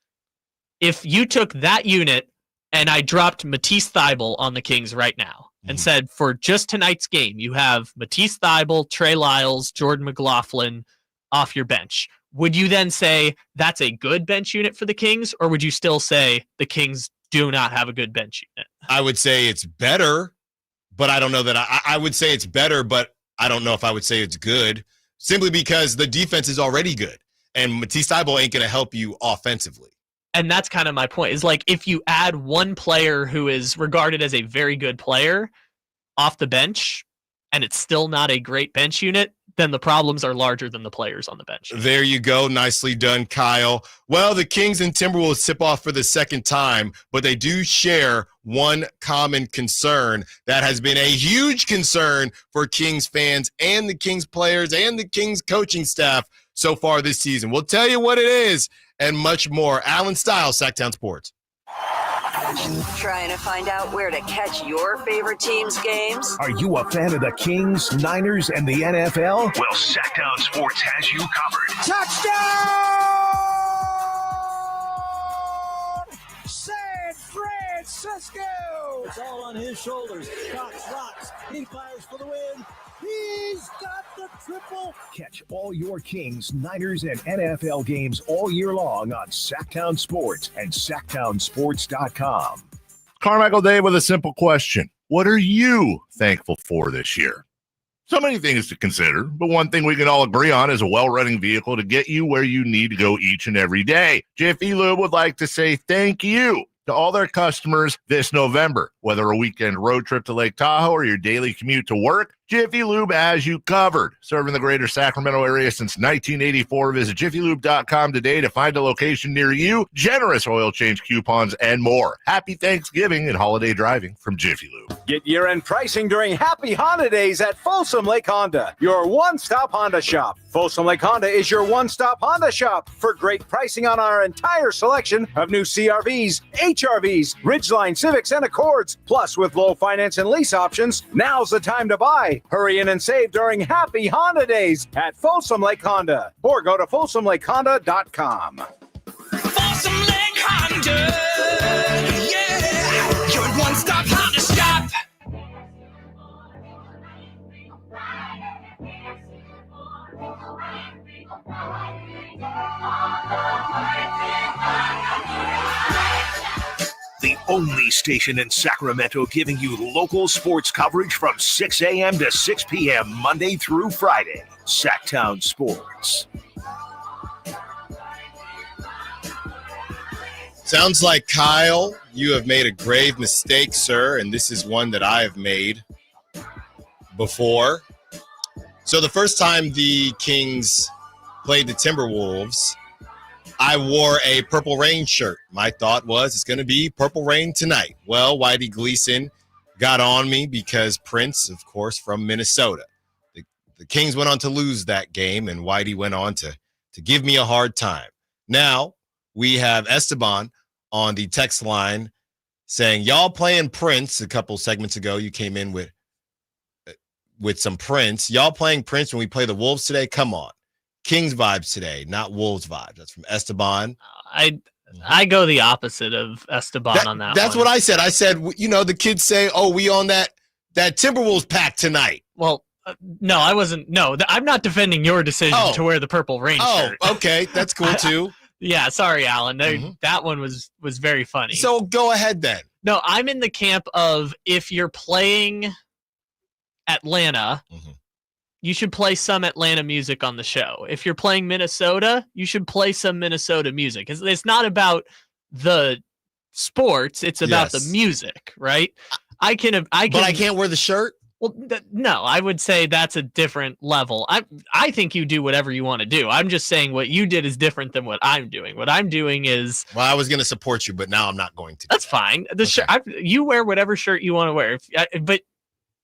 If you took that unit and I dropped Matisse Thybulle on the Kings right now and said, for just tonight's game, you have Matisse Thybulle, Trey Lyles, Jordan McLaughlin off your bench, would you then say that's a good bench unit for the Kings, or would you still say the Kings do not have a good bench unit? I would say it's better, but I don't know that I would say it's better, but I don't know if I would say it's good, simply because the defense is already good, and Matisse Thybulle ain't going to help you offensively. And that's kind of my point, is like, if you add one player who is regarded as a very good player off the bench and it's still not a great bench unit, then the problems are larger than the players on the bench. There you go. Nicely done, Kyle. Well, the Kings and Timberwolves tip off for the second time, but they do share one common concern that has been a huge concern for Kings fans and the Kings players and the Kings coaching staff so far this season. We'll tell you what it is and much more. Allen Stiles, Sacktown Sports. Trying to find out where to catch your favorite team's games? Are you a fan of the Kings, Niners, and the NFL? Well, Sacktown Sports has you covered. Touchdown! San Francisco! It's all on his shoulders. Cox rocks. He fires for the win. He's got the triple. Catch all your Kings, Niners, and NFL games all year long on Sacktown Sports and SacktownSports.com. Carmichael Dave with a simple question. What are you thankful for this year? So many things to consider, but one thing we can all agree on is a well-running vehicle to get you where you need to go each and every day. Jiffy Lube would like to say thank you to all their customers this November. Whether a weekend road trip to Lake Tahoe or your daily commute to work, Jiffy Lube has you covered. Serving the greater Sacramento area since 1984. Visit jiffylube.com today to find a location near you, generous oil change coupons, and more. Happy Thanksgiving and holiday driving from Jiffy Lube. Get year-end pricing during Happy Honda Days at Folsom Lake Honda, your one-stop Honda shop. Folsom Lake Honda is your one-stop Honda shop for great pricing on our entire selection of new CRVs, HRVs, Ridgeline Civics, and Accords. Plus, with low finance and lease options, now's the time to buy. Hurry in and save during Happy Honda Days at Folsom Lake Honda, or go to folsomlakehonda.com. Folsom Lake Honda, yeah, your one-stop Honda shop. The only station in Sacramento giving you local sports coverage from 6 a.m. to 6 p.m. Monday through Friday. Sacktown Sports. Sounds like, Kyle, you have made a grave mistake, sir, and this is one that I have made before. So the first time the Kings played the Timberwolves, I wore a Purple Rain shirt. My thought was it's going to be Purple Rain tonight. Well, Whitey Gleason got on me because Prince, of course, from Minnesota. The Kings went on to lose that game, and Whitey went on to give me a hard time. Now we have Esteban on the text line saying, y'all playing Prince. A couple segments ago, you came in with some Prince. Y'all playing Prince when we play the Wolves today? Come on. Kings vibes today, not Wolves vibes. That's from Esteban. I go the opposite of Esteban on that. That's one. what I said. I said, you know, the kids say, "Oh, we on that Timberwolves pack tonight." Well, no, I wasn't. No, I'm not defending your decision to wear the Purple Rain shirt. Oh, okay, that's cool too. Yeah, sorry, Alan. That one was very funny. So go ahead then. No, I'm in the camp of if you're playing Atlanta. You should play some Atlanta music on the show. If you're playing Minnesota, you should play some Minnesota music. It's not about the sports; it's about the music, right? I can, but I can't wear the shirt. Well, no, I would say that's a different level. I think you do whatever you want to do. I'm just saying what you did is different than what I'm doing. What I'm doing is I was going to support you, but now I'm not going to. That's fine. The shirt, you wear whatever shirt you want to wear, but.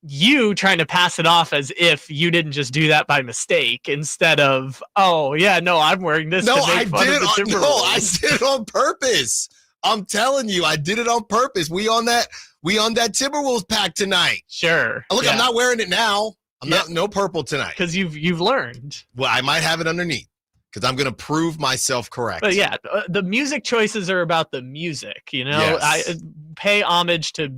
You trying to pass it off as if you didn't just do that by mistake instead of, oh, yeah, no, I'm wearing this to make fun of the Timberwolves. No, I did it on purpose. I'm telling you, I did it on purpose. We on that Timberwolves pack tonight. Sure. Look, yeah. I'm not wearing it now. I'm not no purple tonight. Because you've learned. Well, I might have it underneath. Because I'm going to prove myself correct. But yeah, the music choices are about the music, you know? Yes. I pay homage to,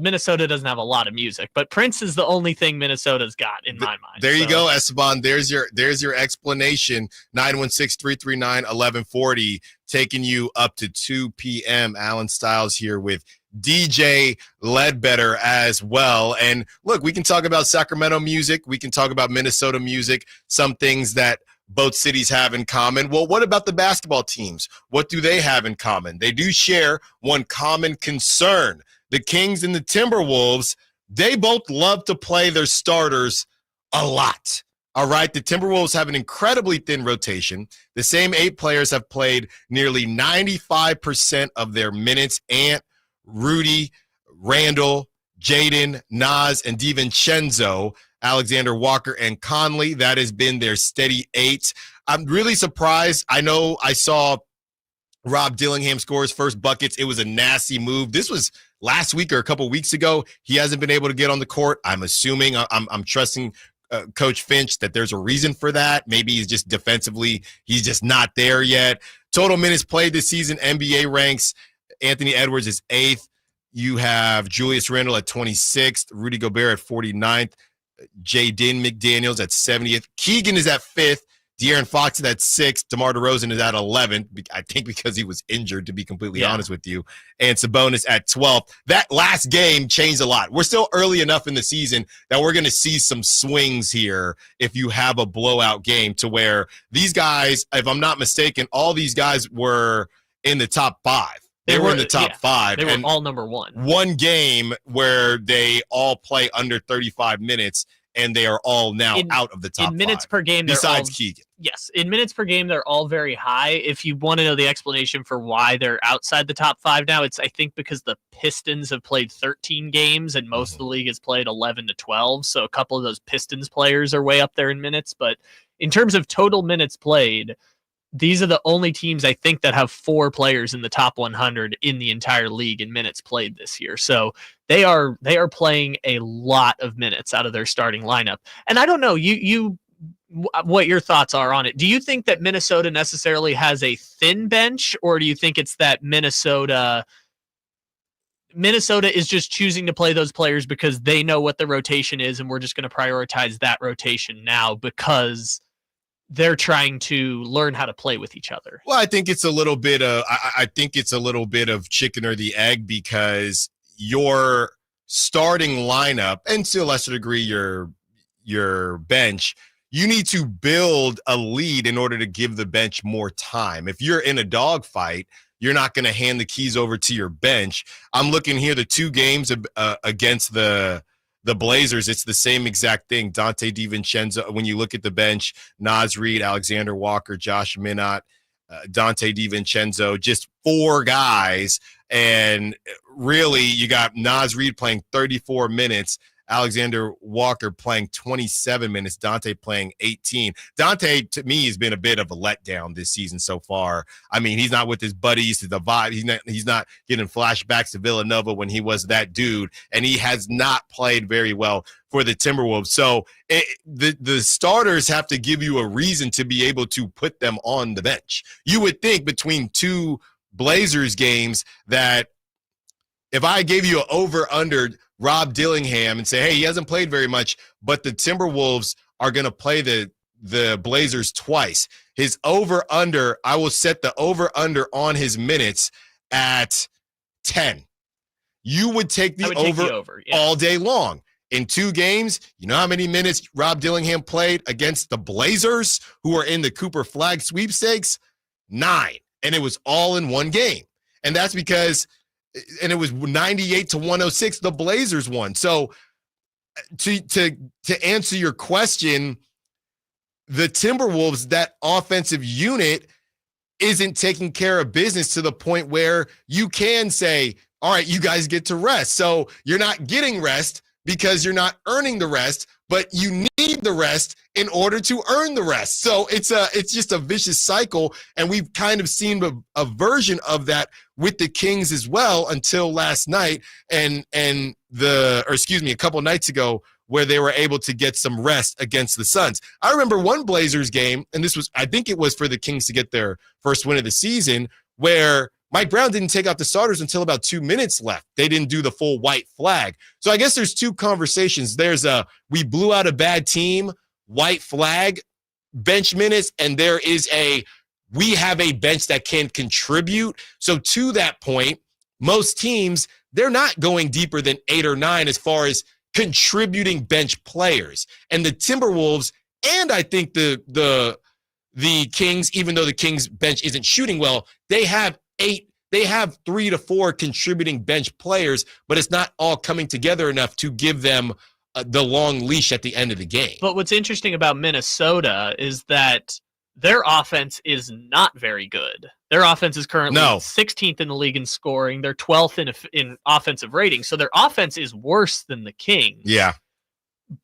Minnesota doesn't have a lot of music, but Prince is the only thing Minnesota's got in my mind. There you go, Esteban. There's your explanation. 916-339-1140, taking you up to 2 p.m. Allen Stiles here with DJ Ledbetter as well. And look, we can talk about Sacramento music. We can talk about Minnesota music, some things that both cities have in common. Well, what about the basketball teams? What do they have in common? They do share one common concern. The Kings and the Timberwolves, they both love to play their starters a lot. All right, the Timberwolves have an incredibly thin rotation. The same 8 players have played nearly 95% of their minutes. Ant, Rudy, Randall, Jaden, Nas, and DiVincenzo, Alexander Walker, and Conley. That has been their steady 8. I'm really surprised. I know I saw Rob Dillingham score his first buckets. It was a nasty move. This was last week or a couple weeks ago. He hasn't been able to get on the court. I'm assuming, I'm trusting Coach Finch that there's a reason for that. Maybe he's just defensively, he's just not there yet. Total minutes played this season, NBA ranks. Anthony Edwards is 8th. You have Julius Randle at 26th, Rudy Gobert at 49th, Jaden McDaniels at 70th. Keegan is at 5th. De'Aaron Fox is at 6th. DeMar DeRozan is at 11th, I think because he was injured, to be completely honest with you. And Sabonis at 12th. That last game changed a lot. We're still early enough in the season that we're going to see some swings here if you have a blowout game, to where these guys, if I'm not mistaken, all these guys were in the top 5. They were in the top 5. They were and all number 1. One game where they all play under 35 minutes, and they are all now out of the top 5. In minutes per game, besides Keegan. Yes, in minutes per game, they're all very high. If you want to know the explanation for why they're outside the top 5 now, it's I think because the Pistons have played 13 games and most of the league has played 11 to 12. So a couple of those Pistons players are way up there in minutes. But in terms of total minutes played, these are the only teams I think that have 4 players in the top 100 in the entire league in minutes played this year. So they are playing a lot of minutes out of their starting lineup. And I don't know, what your thoughts are on it. Do you think that Minnesota necessarily has a thin bench, or do you think it's that Minnesota is just choosing to play those players because they know what the rotation is, and we're just going to prioritize that rotation now because they're trying to learn how to play with each other? Well, I think it's a little bit of chicken or the egg, because your starting lineup, and to a lesser degree your bench, you need to build a lead in order to give the bench more time. If you're in a dogfight, you're not going to hand the keys over to your bench. I'm looking here, the 2 games against the Blazers, it's the same exact thing. Dante DiVincenzo, when you look at the bench, Naz Reid, Alexander Walker, Josh Minott, Dante DiVincenzo, just 4 guys. And really, you got Naz Reid playing 34 minutes, Alexander Walker playing 27 minutes, Dante playing 18. Dante, to me, has been a bit of a letdown this season so far. I mean, he's not with his buddies, the vibe. He's not getting flashbacks to Villanova when he was that dude, and he has not played very well for the Timberwolves. So the starters have to give you a reason to be able to put them on the bench. You would think between 2 Blazers games that if I gave you an over-under Rob Dillingham and say, hey, he hasn't played very much, but the Timberwolves are going to play the Blazers twice. His over-under, I will set the over-under on his minutes at 10. You would take the over, all day long. In 2 games, you know how many minutes Rob Dillingham played against the Blazers, who are in the Cooper Flag sweepstakes? 9. And it was all in 1 game. And that's because – and it was 98 to 106, the Blazers won. So to answer your question, the Timberwolves, that offensive unit isn't taking care of business to the point where you can say, all right, you guys get to rest. So you're not getting rest because you're not earning the rest, but you need the rest in order to earn the rest. So it's just a vicious cycle, and we've kind of seen a version of that with the Kings as well until last night a couple nights ago, where they were able to get some rest against the Suns. I remember one Blazers game, and I think it was for the Kings to get their first win of the season, where Mike Brown didn't take out the starters until about 2 minutes left. They didn't do the full white flag. So I guess there's 2 conversations. There's we blew out a bad team, white flag, bench minutes, and there is we have a bench that can contribute. So to that point, most teams, they're not going deeper than 8 or 9 as far as contributing bench players. And the Timberwolves, and I think the Kings, even though the Kings bench isn't shooting well, they have 3 to 4 contributing bench players, but it's not all coming together enough to give them the long leash at the end of the game. But what's interesting about Minnesota is that their offense is not very good. Their offense is currently 16th in the league in scoring. They're 12th in offensive rating. So their offense is worse than the Kings. Yeah.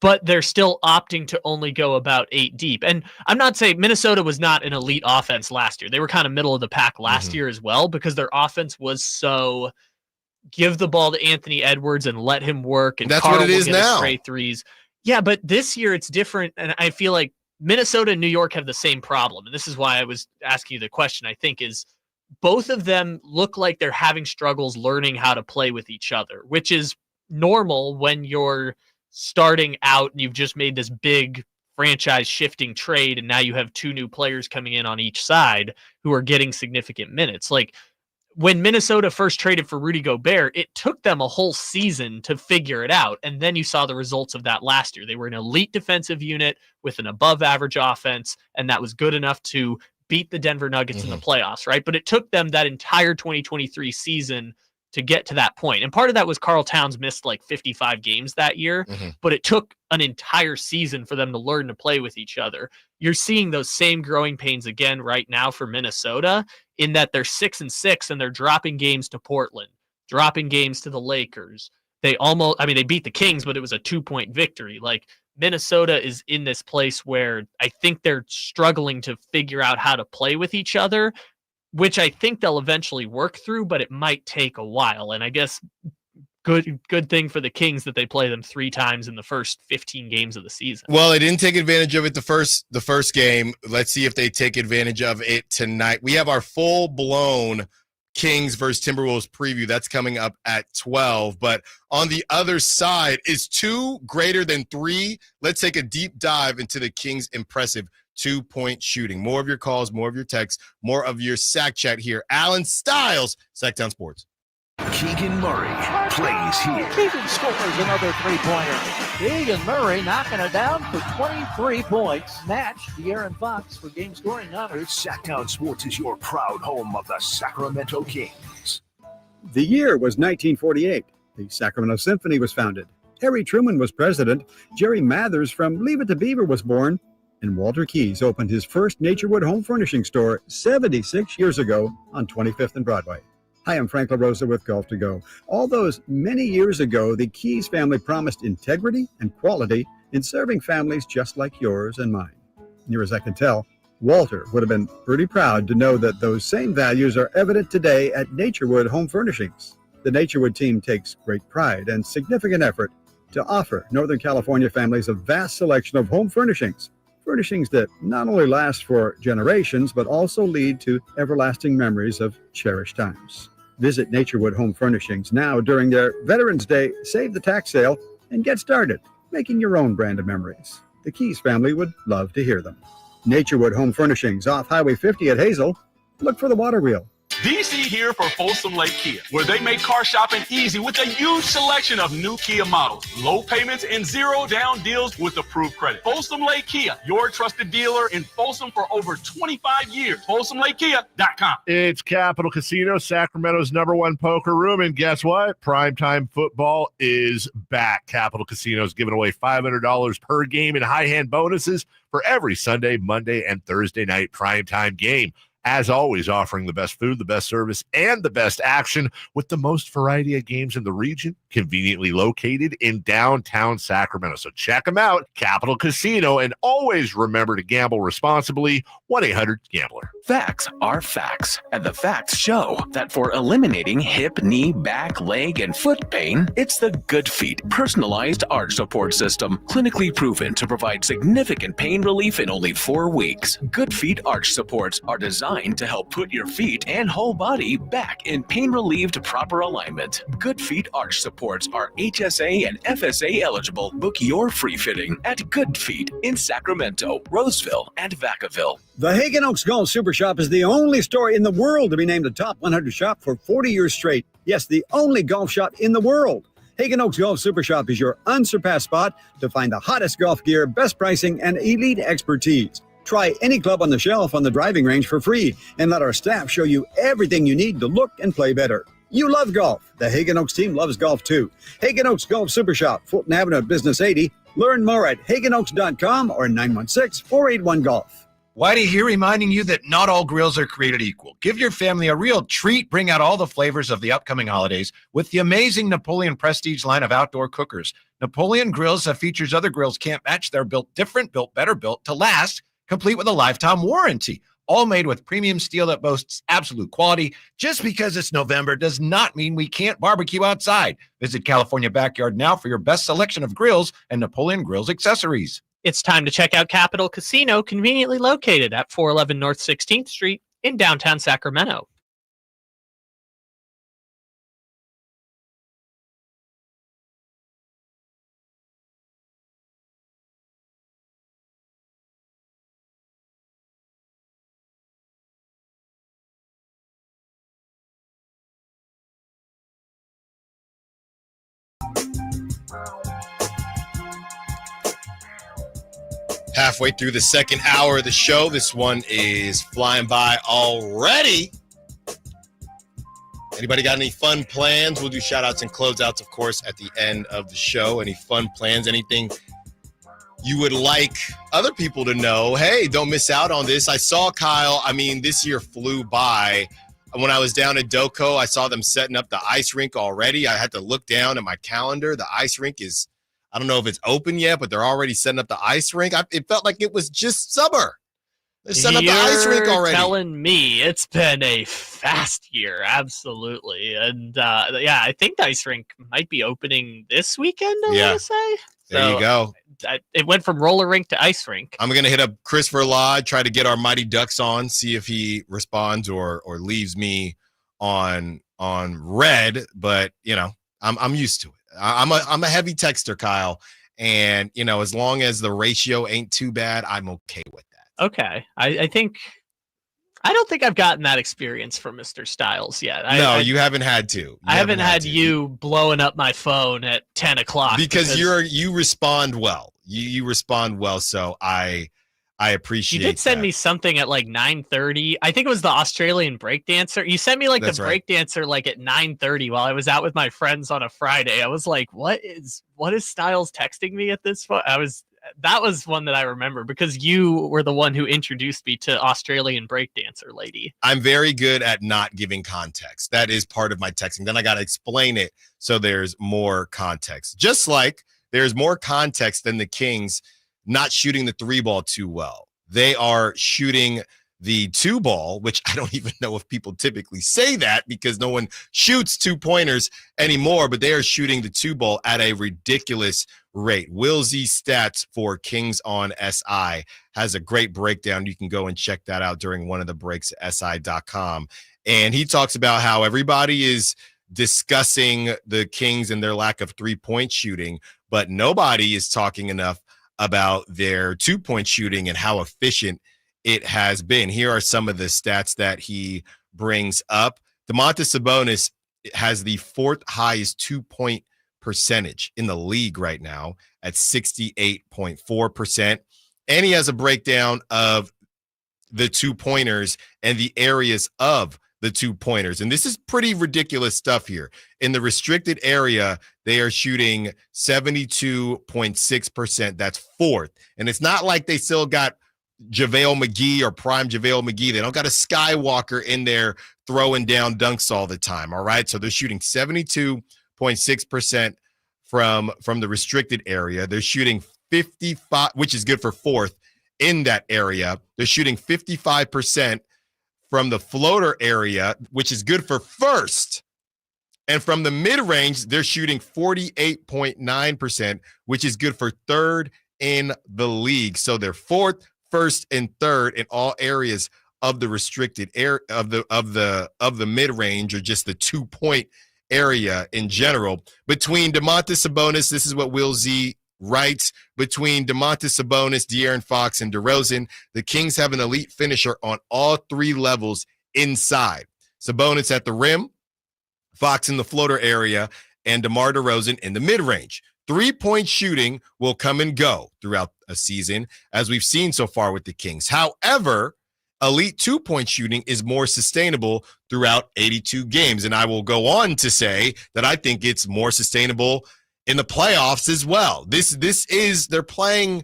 But they're still opting to only go about 8 deep. And I'm not saying Minnesota was not an elite offense last year. They were kind of middle of the pack last year as well, because their offense was so give the ball to Anthony Edwards and let him work. And that's Carl what it is now. Straight threes. Yeah, but this year it's different. And I feel like Minnesota and New York have the same problem. And this is why I was asking you the question, I think, is both of them look like they're having struggles learning how to play with each other, which is normal when you're starting out and you've just made this big franchise shifting trade, and now you have 2 new players coming in on each side who are getting significant minutes. Like when Minnesota first traded for Rudy Gobert, it took them a whole season to figure it out. And then you saw the results of that last year. They were an elite defensive unit with an above average offense, and that was good enough to beat the Denver Nuggets in the playoffs, right? But it took them that entire 2023 season to get to that point. And part of that was Karl Towns missed like 55 games that year, but it took an entire season for them to learn to play with each other. You're seeing those same growing pains again right now for Minnesota, in that they're 6-6 and they're dropping games to Portland, dropping games to the Lakers. They beat the Kings, but it was a 2-point victory. Like, Minnesota is in this place where I think they're struggling to figure out how to play with each other, which I think they'll eventually work through, but it might take a while. And I guess good thing for the Kings that they play them 3 times in the first 15 games of the season. Well, they didn't take advantage of it the first game. Let's see if they take advantage of it tonight. We have our full-blown Kings versus Timberwolves preview. That's coming up at 12. But on the other side, is 2 greater than 3? Let's take a deep dive into the Kings' impressive 2-point shooting. More of your calls, more of your texts, more of your sack chat here. Allen Stiles, Sacktown Sports. Keegan Murray plays here. Keegan scores another three-pointer. Keegan Murray knocking it down for 23 points. Match De'Aaron Fox for game scoring honors. Sacktown Sports is your proud home of the Sacramento Kings. The year was 1948. The Sacramento Symphony was founded. Harry Truman was president. Jerry Mathers from Leave It to Beaver was born. And Walter Keyes opened his first Naturewood home furnishing store 76 years ago on 25th and Broadway. Hi, I'm Frank LaRosa with Golf to Go. All those many years ago, the Keyes family promised integrity and quality in serving families just like yours and mine. Near as I can tell, Walter would have been pretty proud to know that those same values are evident today at Naturewood Home Furnishings. The Naturewood team takes great pride and significant effort to offer Northern California families a vast selection of home furnishings. Furnishings that not only last for generations, but also lead to everlasting memories of cherished times. Visit Naturewood Home Furnishings now during their Veterans Day Save the Tax sale and get started making your own brand of memories. The Keyes family would love to hear them. Naturewood Home Furnishings off Highway 50 at Hazel. Look for the water wheel. DC here for Folsom Lake Kia, where they make car shopping easy with a huge selection of new Kia models, low payments, and 0 down deals with approved credit. Folsom Lake Kia, your trusted dealer in Folsom for over 25 years. FolsomLakeKia.com. It's Capital Casino, Sacramento's #1 poker room, and guess what? Primetime football is back. Capital Casino is giving away $500 per game in high hand bonuses for every Sunday, Monday, and Thursday night primetime game. As always, offering the best food, the best service, and the best action with the most variety of games in the region, conveniently located in downtown Sacramento. So check them out, Capital Casino, and always remember to gamble responsibly. 1-800-GAMBLER. Facts are facts, and the facts show that for eliminating hip, knee, back, leg, and foot pain, it's the Good Feet personalized arch support system, clinically proven to provide significant pain relief in only 4 weeks. Good Feet arch supports are designed to help put your feet and whole body back in pain-relieved proper alignment. Good Feet arch supports are HSA and FSA eligible. Book your free fitting at Good Feet in Sacramento, Roseville, and Vacaville. The Hagen Oaks Golf Super Shop is the only store in the world to be named the top 100 shop for 40 years straight. Yes, the only golf shop in the world. Hagen Oaks Golf Super Shop is your unsurpassed spot to find the hottest golf gear, best pricing, and elite expertise. Try any club on the shelf on the driving range for free and let our staff show you everything you need to look and play better. You love golf. The Hagen Oaks team loves golf too. Hagen Oaks Golf Super Shop, Fulton Avenue at Business 80. Learn more at hagenoaks.com or 916-481-GOLF. Whitey here reminding you that not all grills are created equal. Give your family a real treat. Bring out all the flavors of the upcoming holidays with the amazing Napoleon Prestige line of outdoor cookers. Napoleon grills features other grills can't match. They're built different, built better, built to last, complete with a lifetime warranty. All made with premium steel that boasts absolute quality. Just because it's November does not mean we can't barbecue outside. Visit California Backyard now for your best selection of grills and Napoleon Grills accessories. It's time to check out Capital Casino, conveniently located at 411 North 16th Street in downtown Sacramento. Halfway through the second hour of the show. This one is flying by already. Anybody got any fun plans? We'll do shout-outs and closeouts, of course, at the end of the show. Any fun plans? Anything you would like other people to know? Hey, don't miss out on this. I saw Kyle. This year flew by. When I was down at Doco, I saw them setting up the ice rink already. I had to look down at my calendar. The ice rink is, I don't know if it's open yet, but they're already setting up the ice rink. It felt like it was just summer. They're setting up the ice rink already. You're telling me it's been a fast year, absolutely. And I think the ice rink might be opening this weekend, I want to say. There you go. It went from roller rink to ice rink. I'm going to hit up Christopher Lodge, try to get our Mighty Ducks on, see if he responds or leaves me on red. But, I'm used to it. I'm a heavy texter, Kyle. And, as long as the ratio ain't too bad, I'm okay with that. Okay. I don't think I've gotten that experience from Mr. Stiles yet. You haven't had to. I haven't had you blowing up my phone at 10 o'clock. Because you respond well. You respond well, so I appreciate it. You did send me something at like 9:30. I think it was the Australian breakdancer. You sent me like the breakdancer like at 9:30 while I was out with my friends on a Friday. I was like, what is Stiles texting me at this point? That was one that I remember because you were the one who introduced me to Australian breakdancer lady. I'm very good at not giving context. That is part of my texting. Then I got to explain it so there's more context. Just like there's more context than the Kings not shooting the 3-ball too well. They are shooting the 2-ball, which I don't even know if people typically say that because no one shoots 2-pointers anymore, but they are shooting the 2-ball at a ridiculous rate. Will Z Stats for Kings on SI has a great breakdown. You can go and check that out during one of the breaks at SI.com. And he talks about how everybody is discussing the Kings and their lack of 3-point shooting, but nobody is talking enough about their 2-point shooting and how efficient it has been. Here are some of the stats that he brings up. Domantas Sabonis has the 4th highest 2-point percentage in the league right now at 68.4%. And he has a breakdown of the 2-pointers and the areas of the 2-pointers. And this is pretty ridiculous stuff here. In the restricted area, they are shooting 72.6%. That's 4th. And it's not like they still got JaVale McGee or prime JaVale McGee. They don't got a Skywalker in there throwing down dunks all the time. All right. So they're shooting 72.6% from the restricted area. They're shooting 55, which is good for 4th in that area. They're shooting 55% from the floater area, which is good for 1st. And from the mid-range, they're shooting 48.9%, which is good for 3rd in the league. So they're 4th, 1st, and 3rd in all areas of the restricted area of the mid-range, or just the 2-point area in general. Between Domantas Sabonis, this is what Will Z writes, between Domantas Sabonis, De'Aaron Fox, and DeRozan, the Kings have an elite finisher on all 3 levels inside. Sabonis at the rim, Fox in the floater area, and DeMar DeRozan in the mid-range. 3-point shooting will come and go throughout a season, as we've seen so far with the Kings. However, elite 2-point shooting is more sustainable throughout 82 games. And I will go on to say that I think it's more sustainable in the playoffs as well. They're playing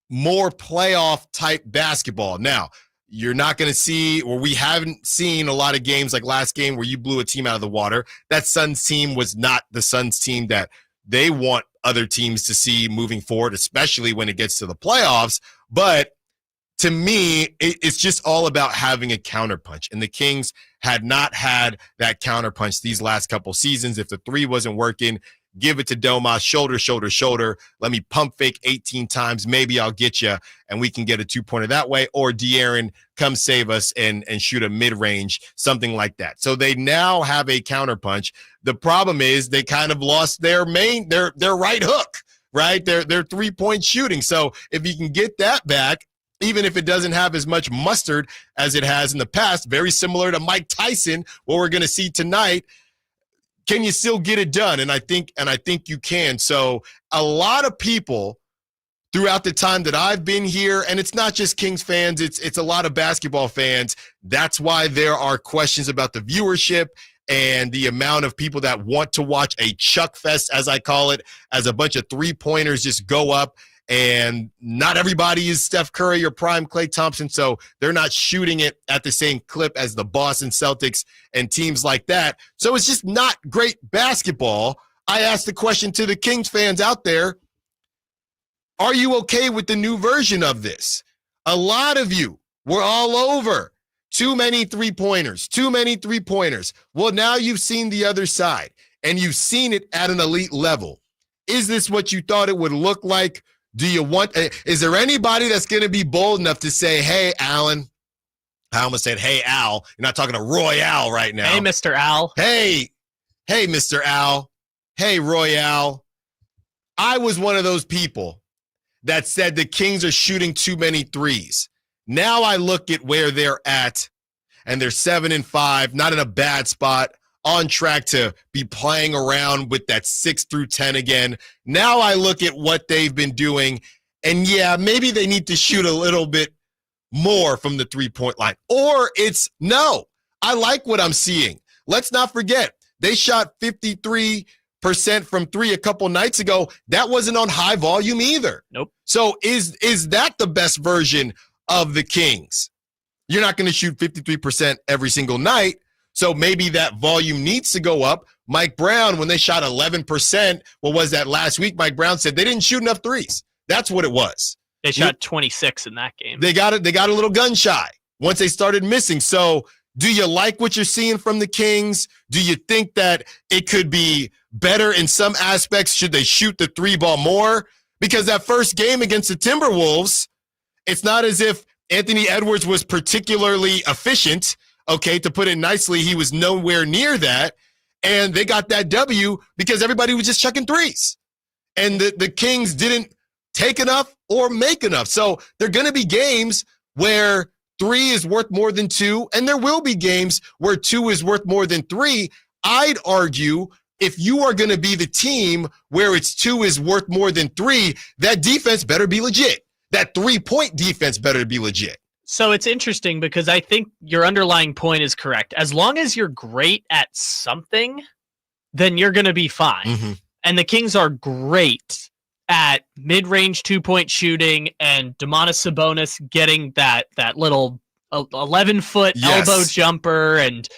more playoff type basketball. Now, you're not going to see, or we haven't seen a lot of games like last game where you blew a team out of the water. That Suns team was not the Suns team that they want other teams to see moving forward, especially when it gets to the playoffs. But to me, it's just all about having a counterpunch. And the Kings had not had that counterpunch these last couple seasons. If the 3 wasn't working, give it to Domas, shoulder, shoulder, shoulder. Let me pump fake 18 times. Maybe I'll get you, and we can get a 2-pointer that way. Or De'Aaron, come save us and shoot a mid-range, something like that. So they now have a counterpunch. The problem is they kind of lost their right hook, right? Their 3-point shooting. So if you can get that back, even if it doesn't have as much mustard as it has in the past, very similar to Mike Tyson, what we're going to see tonight, can you still get it done? And I think you can. So a lot of people throughout the time that I've been here, and it's not just Kings fans, it's a lot of basketball fans. That's why there are questions about the viewership and the amount of people that want to watch a Chuck Fest, as I call it, as a bunch of three-pointers just go up. And not everybody is Steph Curry or prime Klay Thompson, so they're not shooting it at the same clip as the Boston Celtics and teams like that. So it's just not great basketball. I asked the question to the Kings fans out there, are you okay with the new version of this? A lot of you were all over. Too many three-pointers, too many three-pointers. Well, now you've seen the other side, and you've seen it at an elite level. Is this what you thought it would look like? Do you want, is there anybody that's going to be bold enough to say, hey, Allen, I almost said, hey, Al. You're not talking to Royale right now. Hey, Mr. Al. Hey, Mr. Al. Hey, Royale. I was one of those people that said the Kings are shooting too many threes. Now I look at where they're at, and they're 7-5, not in a bad spot, on track to be playing around with that 6 through 10 again. Now I look at what they've been doing, and yeah, maybe they need to shoot a little bit more from the three-point line. Or it's no, I like what I'm seeing. Let's not forget, they shot 53% from three a couple nights ago. That wasn't on high volume either. Nope. So is that the best version of the Kings? You're not going to shoot 53% every single night. So maybe that volume needs to go up. Mike Brown, when they shot 11%, what was that last week? Mike Brown said they didn't shoot enough threes. That's what it was. They shot 26 in that game. They got a little gun shy once they started missing. So do you like what you're seeing from the Kings? Do you think that it could be better in some aspects? Should they shoot the three ball more? Because that first game against the Timberwolves, it's not as if Anthony Edwards was particularly efficient. Okay, to put it nicely, he was nowhere near that. And they got that W because everybody was just chucking threes. And the Kings didn't take enough or make enough. So there are going to be games where 3 is worth more than 2, and there will be games where 2 is worth more than 3. I'd argue if you are going to be the team where it's 2 is worth more than 3, that defense better be legit. That 3-point defense better be legit. So it's interesting because I think your underlying point is correct. As long as you're great at something, then you're going to be fine. Mm-hmm. And the Kings are great at mid-range 2-point shooting, and Domantas Sabonis getting that little 11-foot elbow jumper and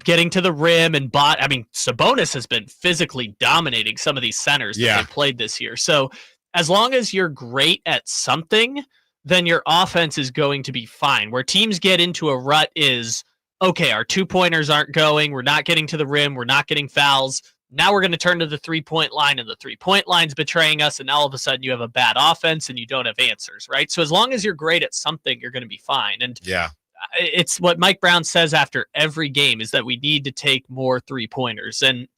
getting to the rim and I mean, Sabonis has been physically dominating some of these centers that they played this year. So as long as you're great at something, then your offense is going to be fine. Where teams get into a rut is, okay, our 2-pointers aren't going, we're not getting to the rim, we're not getting fouls. Now we're going to turn to the 3-point line, and the 3-point line's betraying us, and all of a sudden you have a bad offense and you don't have answers, right? So as long as you're great at something, you're going to be fine. And it's what Mike Brown says after every game is that we need to take more 3-pointers. And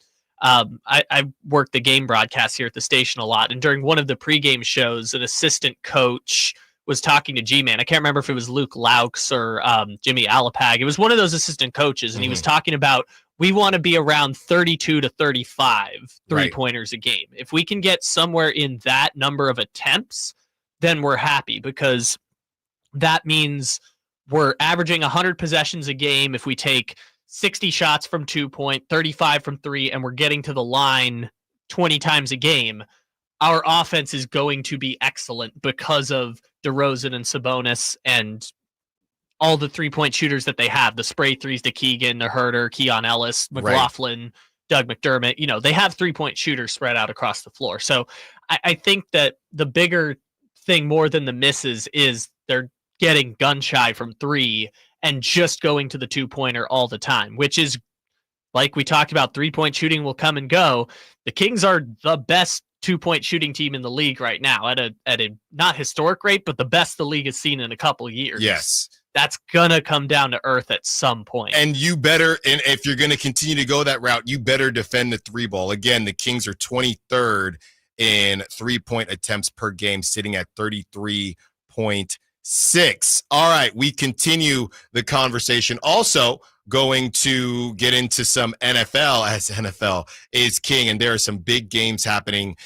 I work the game broadcast here at the station a lot, and during one of the pregame shows, an assistant coach was talking to G-Man. I can't remember if it was Luke Laux or Jimmy Alapag. It was one of those assistant coaches, and he was talking about we want to be around 32 to 35 3-pointers a game. If we can get somewhere in that number of attempts, then we're happy, because that means we're averaging 100 possessions a game if we take 60 shots from 2-point, 35 from 3, and we're getting to the line 20 times a game. Our offense is going to be excellent because of DeRozan and Sabonis and all the 3-point shooters that they have. The spray threes to Keegan, to Herter, Keon Ellis, McLaughlin, Doug McDermott. You know, they have 3-point shooters spread out across the floor. So I think that the bigger thing more than the misses is they're getting gun shy from 3 and just going to the 2-pointer all the time, which is, like we talked about, 3-point shooting will come and go. The Kings are the best 2-point shooting team in the league right now at a not historic rate, but the best the league has seen in a couple of years. Yes. That's going to come down to earth at some point. And you better, and if you're going to continue to go that route, you better defend the 3-ball. Again, the Kings are 23rd in 3-point attempts per game, sitting at 33.6. All right, we continue the conversation. Also going to get into some NFL, as NFL is king, and there are some big games happening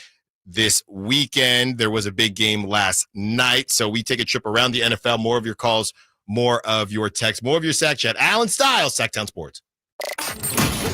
this weekend. There was a big game last night. So we take a trip around the NFL. More of your calls, more of your texts, more of your Sack Chat. Allen Stiles, Sacktown Sports.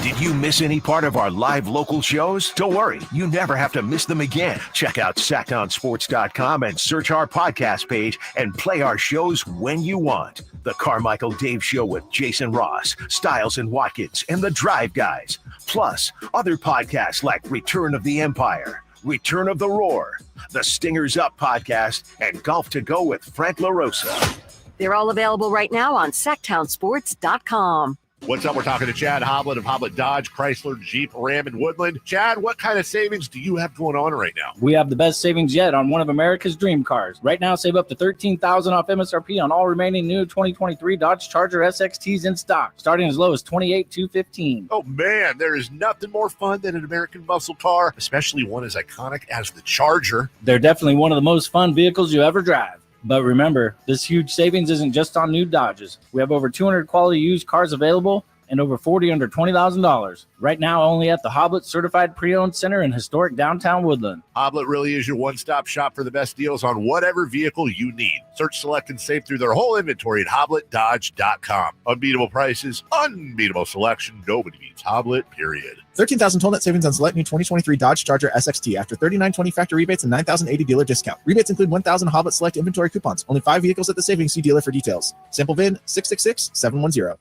Did you miss any part of our live local shows? Don't worry, you never have to miss them again. Check out SacktownSports.com and search our podcast page and play our shows when you want. The Carmichael Dave Show with Jason Ross, Stiles and Watkins, and the Drive Guys. Plus, other podcasts like Return of the Empire, Return of the Roar, the Stingers Up podcast, and Golf to Go with Frank LaRosa. They're all available right now on SacktownSports.com. What's up? We're talking to Chad Hoblet of Hoblet Dodge, Chrysler, Jeep, Ram, and Woodland. Chad, what kind of savings do you have going on right now? We have the best savings yet on one of America's dream cars. Right now, save up to $13,000 off MSRP on all remaining new 2023 Dodge Charger SXTs in stock, starting as low as $28,215. Oh, man, there is nothing more fun than an American muscle car, especially one as iconic as the Charger. They're definitely one of the most fun vehicles you ever drive. But remember, this huge savings isn't just on new Dodges. We have over 200 quality used cars available and over 40 under $20,000. Right now, only at the Hoblet Certified Pre-Owned Center in historic downtown Woodland. Hoblet really is your one-stop shop for the best deals on whatever vehicle you need. Search, select, and save through their whole inventory at HobletDodge.com. Unbeatable prices, unbeatable selection. Nobody beats Hoblet, period. 13,000 total net savings on select new 2023 Dodge Charger SXT after $39.20 factory rebates and $9,080 dealer discount. Rebates include 1,000 Hoblet Select inventory coupons. Only 5 vehicles at the savings. See dealer for details. Sample VIN 666710.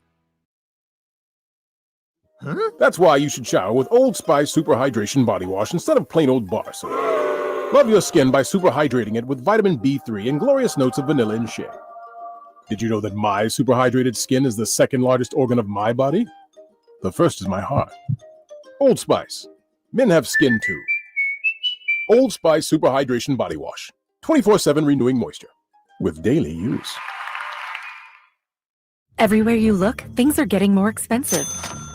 Huh? That's why you should shower with Old Spice Super Hydration Body Wash instead of plain old bar soap. Love your skin by super hydrating it with vitamin B3 and glorious notes of vanilla and shea. Did you know that my super hydrated skin is the second largest organ of my body? The first is my heart. Old Spice. Men have skin too. Old Spice Super Hydration Body Wash. 24/7 renewing moisture. With daily use. Everywhere you look, things are getting more expensive.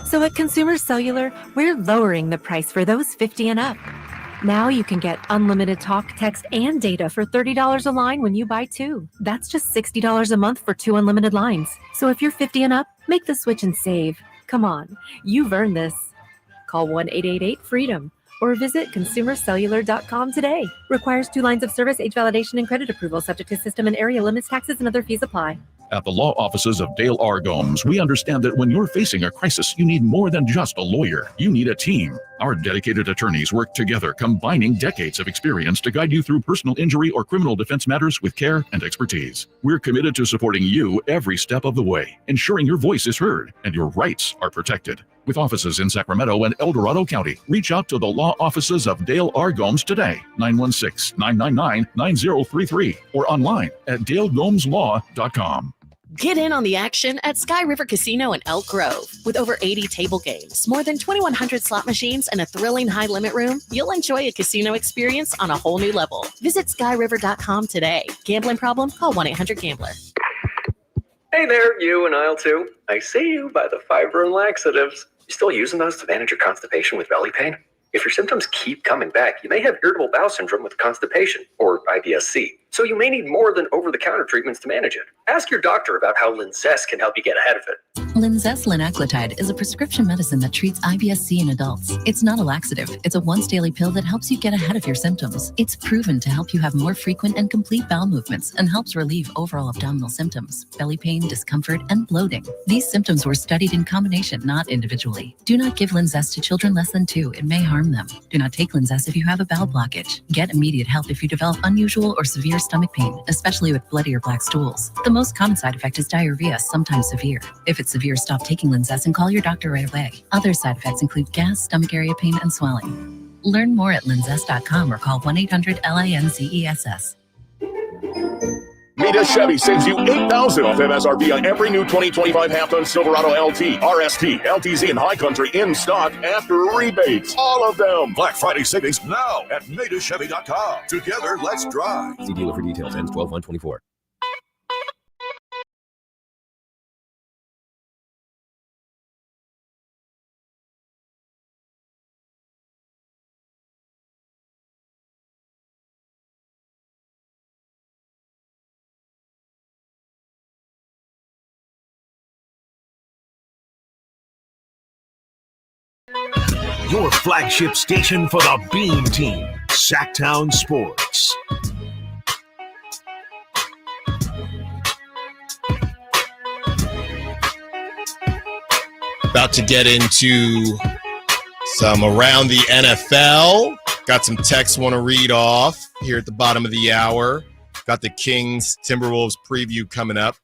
So at Consumer Cellular, we're lowering the price for those 50 and up. Now you can get unlimited talk, text, and data for $30 a line when you buy 2. That's just $60 a month for 2 unlimited lines. So if you're 50 and up, make the switch and save. Come on, you've earned this. Call 1-888-FREEDOM or visit consumercellular.com today. Requires 2 lines of service, age validation, and credit approval, subject to system and area limits, taxes, and other fees apply. At the law offices of Dale R. Gomes, we understand that when you're facing a crisis, you need more than just a lawyer. You need a team. Our dedicated attorneys work together, combining decades of experience to guide you through personal injury or criminal defense matters with care and expertise. We're committed to supporting you every step of the way, ensuring your voice is heard and your rights are protected. With offices in Sacramento and El Dorado County, reach out to the law offices of Dale R. Gomes today, 916-999-9033, or online at dalegomslaw.com. Get in on the action at Sky River Casino in Elk Grove. With over 80 table games, more than 2,100 slot machines, and a thrilling high-limit room, you'll enjoy a casino experience on a whole new level. Visit skyriver.com today. Gambling problem? Call 1-800-GAMBLER. Hey there, you in aisle 2. I see you by the fiber and laxatives. You still using those to manage your constipation with belly pain? If your symptoms keep coming back, you may have irritable bowel syndrome with constipation, or IBS-C. So you may need more than over-the-counter treatments to manage it. Ask your doctor about how Linzess can help you get ahead of it. Linzess linaclotide is a prescription medicine that treats IBS-C in adults. It's not a laxative. It's a once-daily pill that helps you get ahead of your symptoms. It's proven to help you have more frequent and complete bowel movements and helps relieve overall abdominal symptoms, belly pain, discomfort, and bloating. These symptoms were studied in combination, not individually. Do not give Linzess to children less than 2. It may harm them. Do not take Linzess if you have a bowel blockage. Get immediate help if you develop unusual or severe stomach pain, especially with bloody or black stools. The most common side effect is diarrhea, sometimes severe. If it's severe, stop taking Linzess and call your doctor right away. Other side effects include gas, stomach area pain, and swelling. Learn more at linzess.com or call 1-800-LINZESS. Mita Chevy saves you $8,000 off MSRP on every new 2025 half-ton Silverado LT, RST, LTZ, and High Country in stock after rebates. All of them. Black Friday savings now at MitaChevy.com. Together, let's drive. See dealer for details. Ends 12/1/24. Your flagship station for the Beam Team. Sacktown Sports. About to get into some around the NFL. Got some texts want to read off here at the bottom of the hour. Got the Kings Timberwolves preview coming up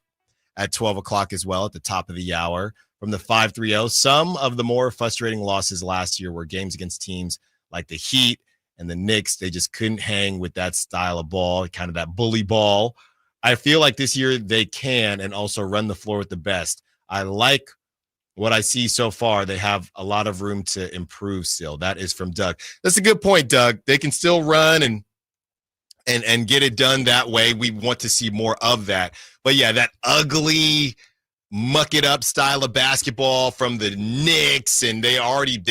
at 12 o'clock as well at the top of the hour. From the 530, some of the more frustrating losses last year were games against teams like the Heat and the Knicks. They just couldn't hang with that style of ball, kind of that bully ball. I feel like this year they can and also run the floor with the best. I like what I see so far. They have a lot of room to improve still. That is from Doug. That's a good point, Doug. They can still run and get it done that way. We want to see more of that. But yeah, that ugly, muck it up style of basketball from the Knicks, and they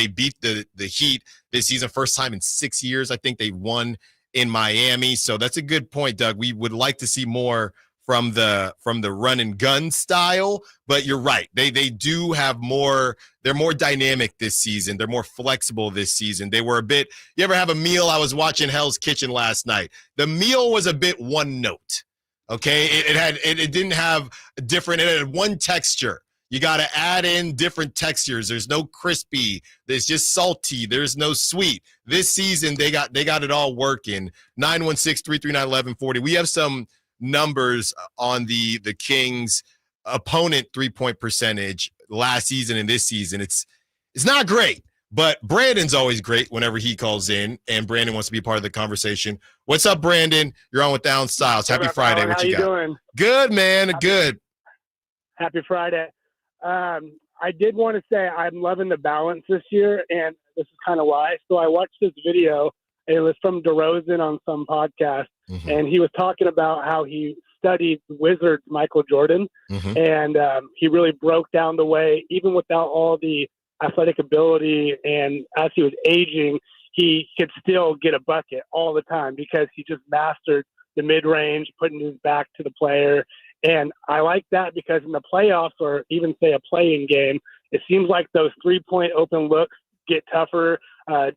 beat the Heat this season, first time in 6 years. I think they won in Miami. So that's a good point, Doug. We would like to see more from the run and gun style, but you're right. They do have more. They're more dynamic this season. They're more flexible this season. They were a bit. You ever have a meal? I was watching Hell's Kitchen last night. The meal was a bit one note. Okay, it didn't have different. It had one texture. You got to add in different textures. There's no crispy. There's just salty. There's no sweet. This season they got it all working. 916-339-1140. We have some numbers on the Kings opponent 3-point percentage last season and this season. It's not great, but Brandon's always great whenever he calls in, and Brandon wants to be part of the conversation. What's up, Brandon? You're on with Allen Stiles. Happy Friday. What you got? How you doing? Good, man. Good. Happy Friday. I did want to say I'm loving the balance this year, and this is kind of why. So I watched this video. It was from DeRozan on some podcast, and he was talking about how he studied Wizards Michael Jordan, and he really broke down the way, even without all the athletic ability, and as he was aging, he could still get a bucket all the time because he just mastered the mid-range, putting his back to the player. And I like that because in the playoffs, or even say a play-in game, it seems like those three-point open looks get tougher,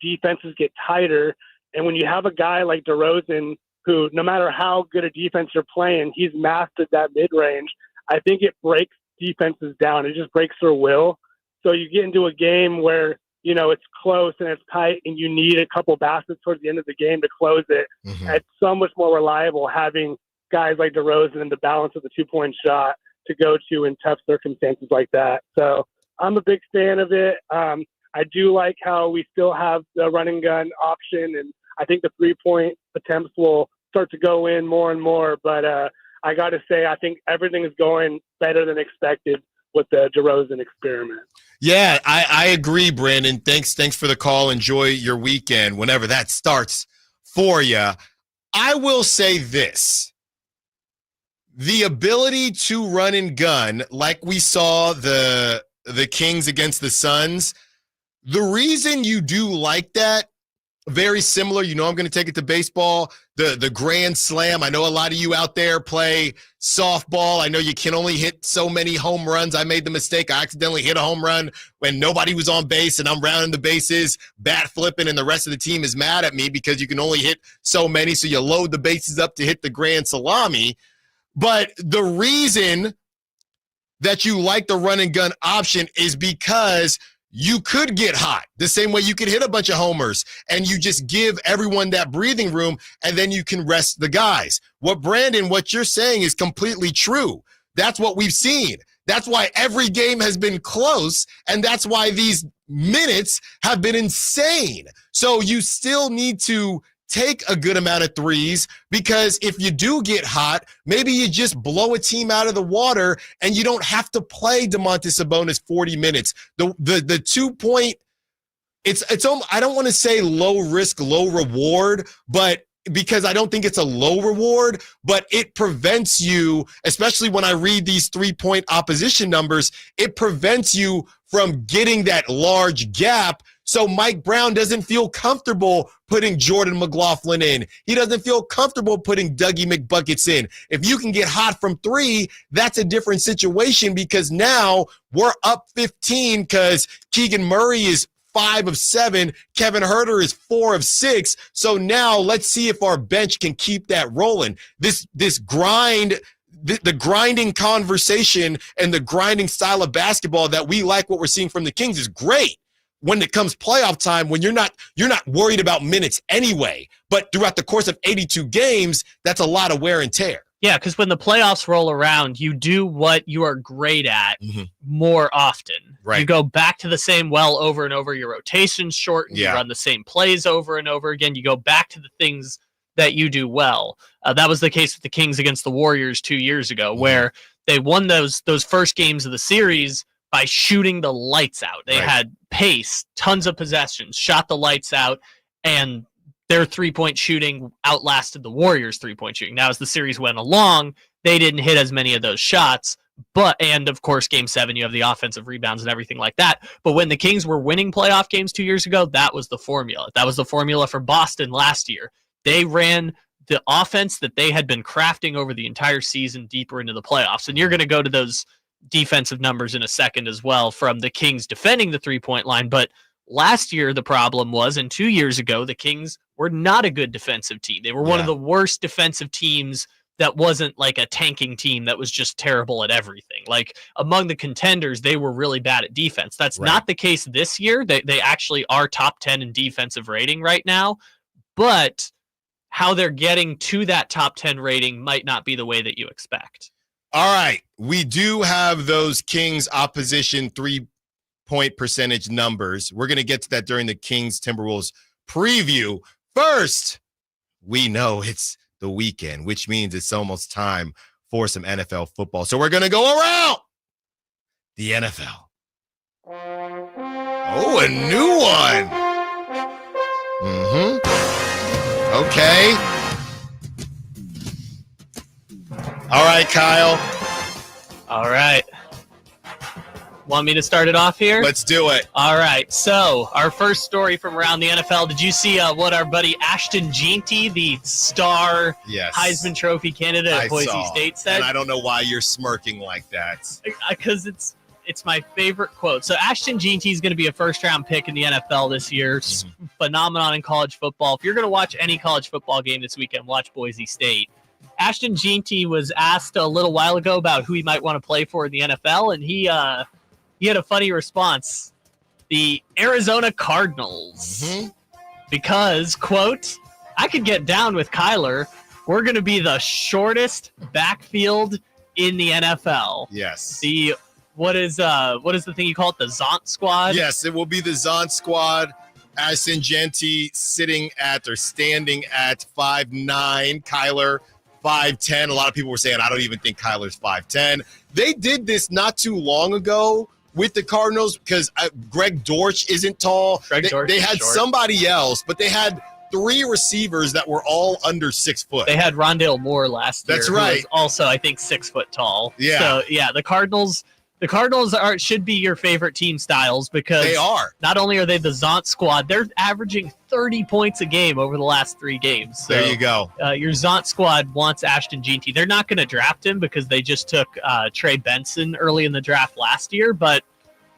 defenses get tighter. And when you have a guy like DeRozan, who no matter how good a defense you're playing, he's mastered that mid-range, I think it breaks defenses down. It just breaks their will. So you get into a game where, you know, it's close and it's tight and you need a couple baskets towards the end of the game to close it. It's so much more reliable having guys like DeRozan and the balance of the two-point shot to go to in tough circumstances like that. So I'm a big fan of it. I do like how we still have the run and gun option, and I think the three-point attempts will start to go in more and more. But I got to say, I think everything is going better than expected with the DeRozan experiment. Yeah, I agree, Brandon. Thanks for the call. Enjoy your weekend whenever that starts for you. I will say this. The ability to run and gun, like we saw the Kings against the Suns, the reason you do like that, very similar, you know, I'm going to take it to baseball, the grand slam. I know a lot of you out there play softball. I know you can only hit so many home runs. I made the mistake. I accidentally hit a home run when nobody was on base, and I'm rounding the bases, bat flipping, and the rest of the team is mad at me because you can only hit so many, so you load the bases up to hit the grand salami. But the reason that you like the run and gun option is because you could get hot the same way you could hit a bunch of homers, and you just give everyone that breathing room, and then you can rest the guys. What you're saying is completely true. That's what we've seen. That's why every game has been close, and that's why these minutes have been insane. So you still need to take a good amount of threes, because if you do get hot, maybe you just blow a team out of the water and you don't have to play Domantas Sabonis 40 minutes. The 2-point, I don't want to say low risk, low reward, but because I don't think it's a low reward, but it prevents you, especially when I read these 3-point opposition numbers, it prevents you from getting that large gap. So Mike Brown doesn't feel comfortable putting Jordan McLaughlin in. He doesn't feel comfortable putting Dougie McBuckets in. If you can get hot from 3, that's a different situation, because now we're up 15 because Keegan Murray is 5 of 7. Kevin Huerter is 4 of 6. So now let's see if our bench can keep that rolling. This grind, the grinding conversation and the grinding style of basketball that we like what we're seeing from the Kings is great when it comes playoff time, when you're not worried about minutes anyway. But throughout the course of 82 games, that's a lot of wear and tear. Yeah, because when the playoffs roll around, you do what you are great at more often. Right. You go back to the same well over and over. Your rotations shorten. Yeah. You run the same plays over and over again. You go back to the things that you do well. That was the case with the Kings against the Warriors 2 years ago, where they won those first games of the series by shooting the lights out. They had pace, tons of possessions, shot the lights out, and their three-point shooting outlasted the Warriors' three-point shooting. Now, as the series went along, they didn't hit as many of those shots. And of course, Game 7, you have the offensive rebounds and everything like that. But when the Kings were winning playoff games 2 years ago, that was the formula. That was the formula for Boston last year. They ran the offense that they had been crafting over the entire season deeper into the playoffs. And you're going to go to those defensive numbers in a second as well from the Kings defending the three-point line. But last year, the problem was, and 2 years ago, the Kings were not a good defensive team. They were one of the worst defensive teams that wasn't like a tanking team that was just terrible at everything. Like among the contenders, they were really bad at defense. That's not the case this year. They actually are top 10 in defensive rating right now, but how they're getting to that top 10 rating might not be the way that you expect. All right. We do have those Kings opposition 3-point percentage numbers. We're going to get to that during the Kings Timberwolves preview. First, we know it's the weekend, which means it's almost time for some NFL football. So we're going to go around the NFL. Oh, a new one. Okay. All right, Kyle. All right. Want me to start it off here? Let's do it. All right. So our first story from around the NFL. Did you see what our buddy Ashton Jeanty, the star Heisman Trophy candidate at Boise State, said? And I don't know why you're smirking like that. Because it's my favorite quote. So Ashton Jeanty is going to be a first-round pick in the NFL this year. Phenomenon in college football. If you're going to watch any college football game this weekend, watch Boise State. Ashton Jeanty was asked a little while ago about who he might want to play for in the NFL, and he had a funny response. The Arizona Cardinals. Because, quote, I could get down with Kyler. We're going to be the shortest backfield in the NFL. Yes. What is the thing you call it? The Zont Squad? Yes, it will be the Zont Squad. Ashton Jeanty standing at 5'9", Kyler 5'10". A lot of people were saying, I don't even think Kyler's 5'10". They did this not too long ago with the Cardinals because Greg Dortch isn't tall. They had somebody else, but they had 3 receivers that were all under 6 foot. They had Rondale Moore last year. That's right. Who was also, I think, 6 foot tall. Yeah. So, yeah, the Cardinals should be your favorite team, Styles, because they are. Not only are they the Zont Squad, they're averaging 30 points a game over the last 3 games. So, there you go. Your Zont Squad wants Ashton Jeanty. They're not going to draft him because they just took Trey Benson early in the draft last year, but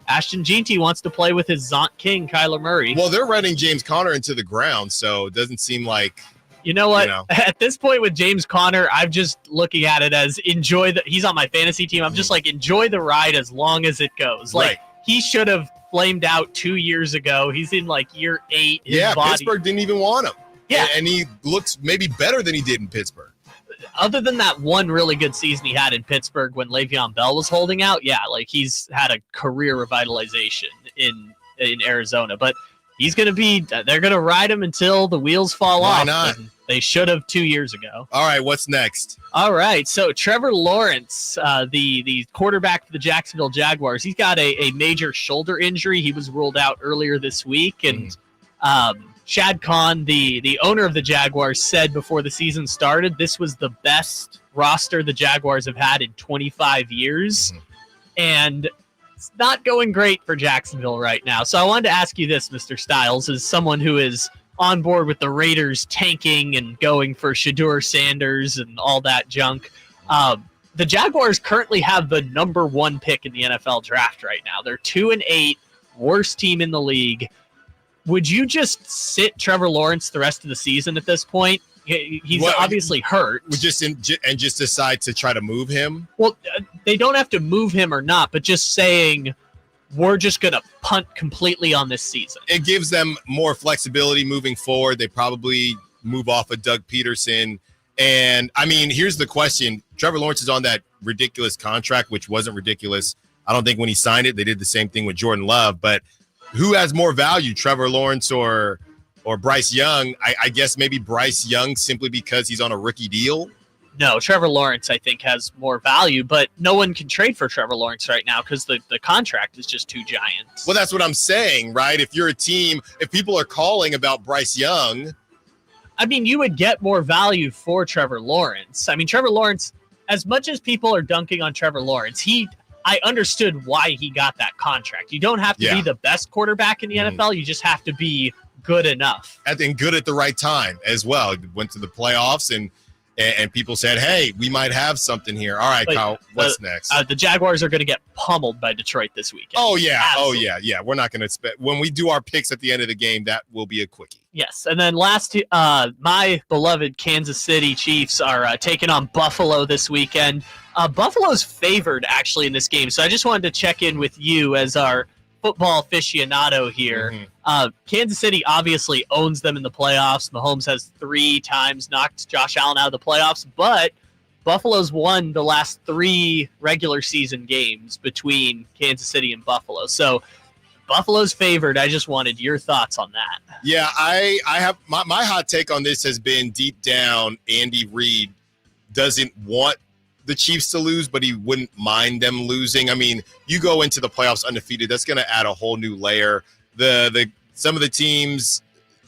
Ashton Jeanty wants to play with his Zont King, Kyler Murray. Well, they're running James Conner into the ground, so it doesn't seem like... You know what? At this point with James Conner, I'm just looking at it as he's on my fantasy team. I'm just like, enjoy the ride as long as it goes. Like, he should have flamed out 2 years ago. He's in like year 8. Pittsburgh didn't even want him. Yeah. And he looks maybe better than he did in Pittsburgh. Other than that one really good season he had in Pittsburgh when Le'Veon Bell was holding out, he's had a career revitalization in Arizona. But they're going to ride him until the wheels fall off. Why not? They should have 2 years ago. All right, what's next? All right, so Trevor Lawrence, the quarterback for the Jacksonville Jaguars, he's got a major shoulder injury. He was ruled out earlier this week, and Shad Khan, the owner of the Jaguars, said before the season started this was the best roster the Jaguars have had in 25 years, and it's not going great for Jacksonville right now. So I wanted to ask you this, Mr. Styles, as someone who is on board with the Raiders tanking and going for Shadur Sanders and all that junk. The Jaguars currently have the number 1 pick in the NFL draft right now. They're 2-8, worst team in the league. would you just sit Trevor Lawrence the rest of the season at this point? He's obviously hurt. Just decide to try to move him? Well, they don't have to move him or not, but just saying we're just going to punt completely on this season. It gives them more flexibility moving forward. They probably move off of Doug Peterson. And, I mean, here's the question. Trevor Lawrence is on that ridiculous contract, which wasn't ridiculous. I don't think when he signed it, they did the same thing with Jordan Love. But who has more value, Trevor Lawrence or Bryce Young? I guess maybe Bryce Young simply because he's on a rookie deal. No, Trevor Lawrence, I think, has more value, but no one can trade for Trevor Lawrence right now because the contract is just too giant. Well, that's what I'm saying, right? If you're a team, if people are calling about Bryce Young. I mean, you would get more value for Trevor Lawrence. I mean, Trevor Lawrence, as much as people are dunking on Trevor Lawrence, I understood why he got that contract. You don't have to be the best quarterback in the NFL. You just have to be good enough. And good at the right time as well. Went to the playoffs and people said, hey, we might have something here. All right, Kyle, what's next? The Jaguars are going to get pummeled by Detroit this weekend. Oh, yeah. Absolutely. Oh, yeah. We're not going to expect – when we do our picks at the end of the game, that will be a quickie. Yes, and then last, my beloved Kansas City Chiefs are taking on Buffalo this weekend. Buffalo's favored, actually, in this game, so I just wanted to check in with you as our football aficionado here. Kansas City obviously owns them in the playoffs. Mahomes has 3 times knocked Josh Allen out of the playoffs, but Buffalo's won the last 3 regular season games between Kansas City and Buffalo. So Buffalo's favored. I just wanted your thoughts on that. Yeah, I have my hot take on this has been deep down Andy Reid doesn't want the Chiefs to lose, but he wouldn't mind them losing. I mean, you go into the playoffs undefeated, that's going to add a whole new layer. Some of the teams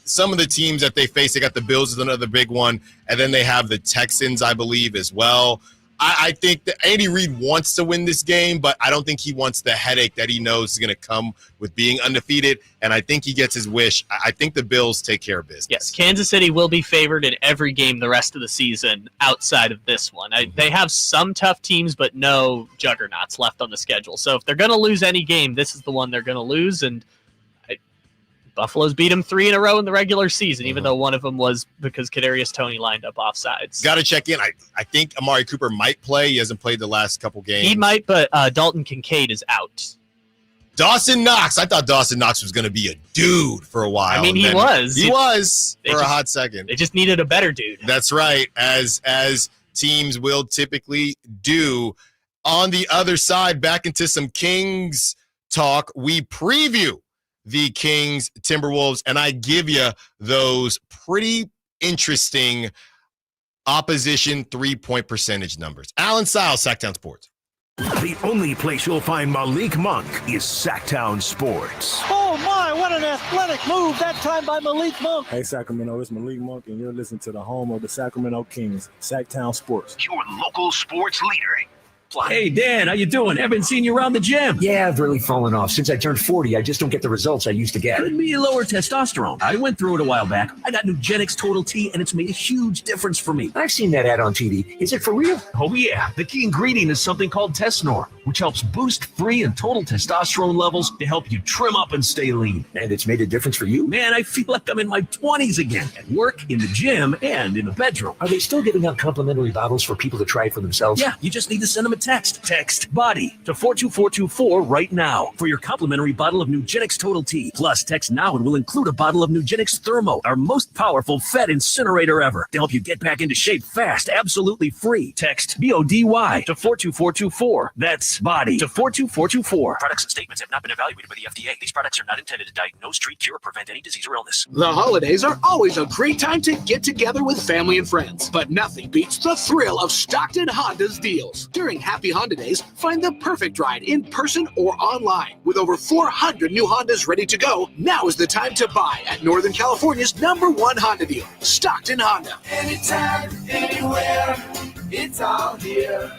that they face, they got the Bills is another big one, and then they have the Texans, I believe, as well. I think that Andy Reid wants to win this game, but I don't think he wants the headache that he knows is going to come with being undefeated, and I think he gets his wish. I think the Bills take care of business. Yes, Kansas City will be favored in every game the rest of the season outside of this one. They have some tough teams, but no juggernauts left on the schedule. So if they're going to lose any game, this is the one they're going to lose, and Buffalo's beat them 3 in a row in the regular season, even though one of them was because Kadarius Toney lined up offsides. Got to check in. I think Amari Cooper might play. He hasn't played the last couple games. He might, but Dalton Kincaid is out. Dawson Knox. I thought Dawson Knox was going to be a dude for a while. I mean, he was. He was for a hot second. They just needed a better dude. That's right, as teams will typically do. On the other side, back into some Kings talk, we preview the Kings, Timberwolves, and I give you those pretty interesting opposition 3-point percentage numbers. Allen Stiles, Sacktown Sports. The only place you'll find Malik Monk is Sacktown Sports. Oh my, what an athletic move that time by Malik Monk. Hey Sacramento, it's Malik Monk and you're listening to the home of the Sacramento Kings, Sacktown Sports. Your local sports leader. Hey, Dan, how you doing? Haven't seen you around the gym. Yeah, I've really fallen off. Since I turned 40, I just don't get the results I used to get. Could be lower testosterone. I went through it a while back. I got Nugenix Total T, and it's made a huge difference for me. I've seen that ad on TV. Is it for real? Oh, yeah. The key ingredient is something called Tesnor, which helps boost free and total testosterone levels to help you trim up and stay lean. And it's made a difference for you? Man, I feel like I'm in my 20s again. At work, in the gym, and in the bedroom. Are they still giving out complimentary bottles for people to try it for themselves? Yeah, you just need to send them a text. Text BODY to 42424 right now for your complimentary bottle of Nugenix Total T. Plus, text now and we'll include a bottle of Nugenix Thermo, our most powerful fat incinerator ever, to help you get back into shape fast, absolutely free. Text BODY to 42424. That's BODY to 42424. Products and statements have not been evaluated by the FDA. These products are not intended to diagnose, treat, cure, or prevent any disease or illness. The holidays are always a great time to get together with family and friends, but nothing beats the thrill of Stockton Honda's deals. During Happy Honda Days, find the perfect ride in person or online. With over 400 new Hondas ready to go, now is the time to buy at Northern California's #1 Honda dealer, Stockton Honda. Anytime, anywhere, it's all here.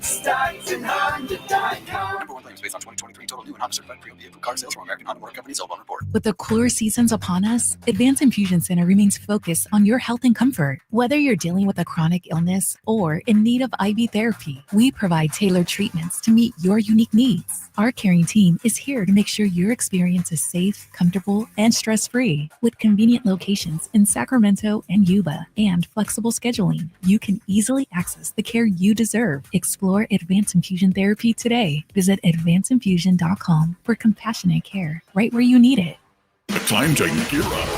StocktonHonda.com. Number one claims based on 2023 total new and Honda certified pre-owned vehicle car sales from American Honda Motor Company's L1 report. With the cooler seasons upon us, Advanced Infusion Center remains focused on your health and comfort. Whether you're dealing with a chronic illness or in need of IV therapy, we provide tailored treatments to meet your unique needs. Our caring team is here to make sure your experience is safe, comfortable, and stress-free. With convenient locations in Sacramento and Yuba and flexible scheduling, you can easily access the care you deserve. Explore Advanced Infusion Therapy today. Visit advancedinfusion.com for compassionate care right where you need it. Time to gear up.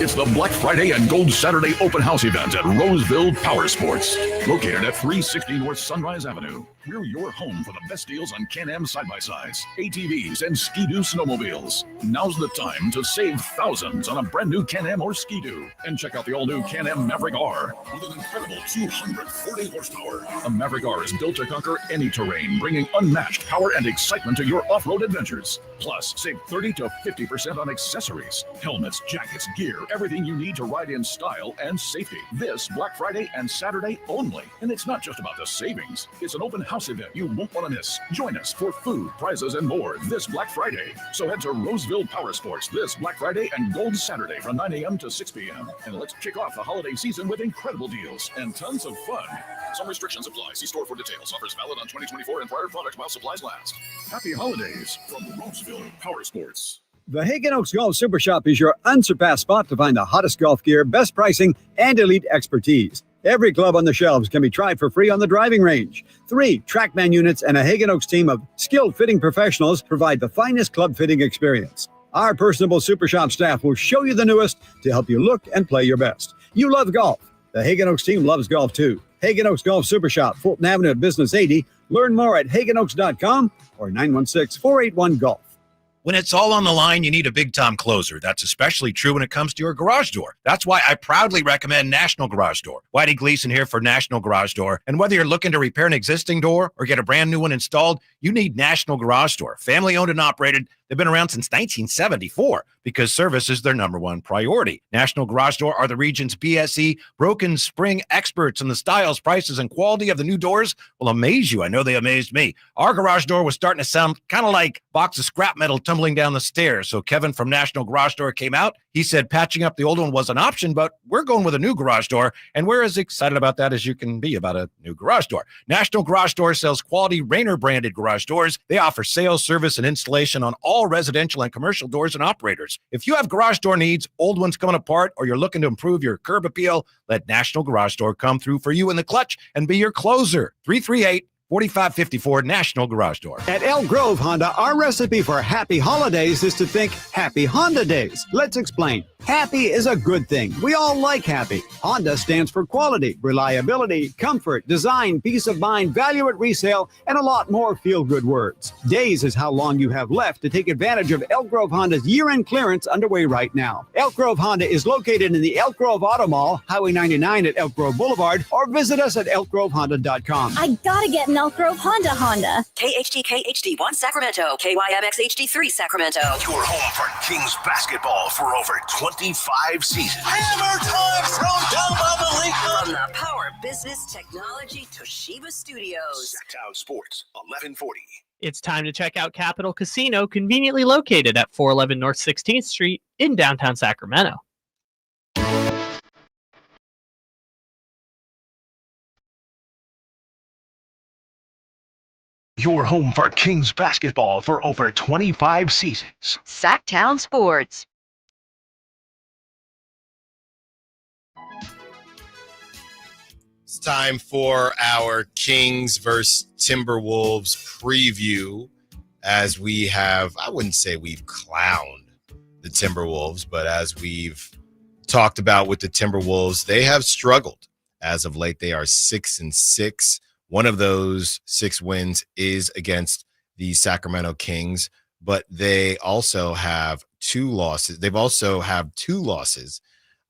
It's the Black Friday and Gold Saturday open house event at Roseville Power Sports, located at 360 North Sunrise Avenue. We're your home for the best deals on Can-Am side-by-sides, ATVs, and Ski-Doo snowmobiles. Now's the time to save thousands on a brand new Can-Am or Ski-Doo. And check out the all-new Can-Am Maverick R with an incredible 240 horsepower. A Maverick R is built to conquer any terrain, bringing unmatched power and excitement to your off-road adventures. Plus, save 30 to 50% on accessories, helmets, jackets, gear, everything you need to ride in style and safety. This Black Friday and Saturday only. And it's not just about the savings. It's an open house event you won't want to miss. Join us for food, prizes, and more this Black Friday. So head to Roseville Power Sports this Black Friday and Gold Saturday from 9 a.m. to 6 p.m. And let's kick off the holiday season with incredible deals and tons of fun. Some restrictions apply. See store for details. Offers valid on 2024 and prior products while supplies last. Happy holidays from Roseville Power Sports. The Hagen Oaks Golf Super Shop is your unsurpassed spot to find the hottest golf gear, best pricing, and elite expertise. Every club on the shelves can be tried for free on the driving range. 3 TrackMan units and a Hagen Oaks team of skilled fitting professionals provide the finest club fitting experience. Our personable Super Shop staff will show you the newest to help you look and play your best. You love golf. The Hagen Oaks team loves golf too. Hagen Oaks Golf Super Shop, Fulton Avenue at Business 80. Learn more at hagenoaks.com or 916-481-GOLF. When it's all on the line, you need a Big Tom closer. That's especially true when it comes to your garage door. That's why I proudly recommend National Garage Door. Whitey Gleason here for National Garage Door. And whether you're looking to repair an existing door or get a brand new one installed, you need National Garage Door. Family owned and operated. They've been around since 1974 because service is their number one priority. National Garage Door are the region's BSE broken spring experts, and the styles, prices, and quality of the new doors will amaze you. I know they amazed me. Our garage door was starting to sound kind of like a box of scrap metal tumbling down the stairs. So Kevin from National Garage Door came out. He said patching up the old one was an option, but we're going with a new garage door, and we're as excited about that as you can be about a new garage door. National Garage Door sells quality Rainer-branded garage doors. They offer sales, service, and installation on all residential and commercial doors and operators. If you have garage door needs, old ones coming apart, or you're looking to improve your curb appeal, let National Garage Door come through for you in the clutch and be your closer. 338-4554 National Garage Door. At Elk Grove Honda, our recipe for happy holidays is to think Happy Honda Days. Let's explain. Happy is a good thing. We all like happy. Honda stands for quality, reliability, comfort, design, peace of mind, value at resale, and a lot more feel-good words. Days is how long you have left to take advantage of Elk Grove Honda's year-end clearance underway right now. Elk Grove Honda is located in the Elk Grove Auto Mall, Highway 99 at Elk Grove Boulevard, or visit us at elkgrovehonda.com. I gotta get an Elk Grove Honda. KHD HD1 Sacramento, KYMX HD3 Sacramento. Your home for Kings basketball for over 25 seasons. Hammer time thrown down by Malika. From the Power Business Technology Toshiba Studios. Sacktown Sports, 1140. It's time to check out Capital Casino, conveniently located at 411 North 16th Street in downtown Sacramento. Your home for Kings basketball for over 25 seasons. Sacktown Sports. It's time for our Kings versus Timberwolves preview, as we have, I wouldn't say we've clowned the Timberwolves, but as we've talked about with the Timberwolves, they have struggled as of late. They are 6-6. One of those 6 wins is against the Sacramento Kings, but they also have 2 losses. They've also have 2 losses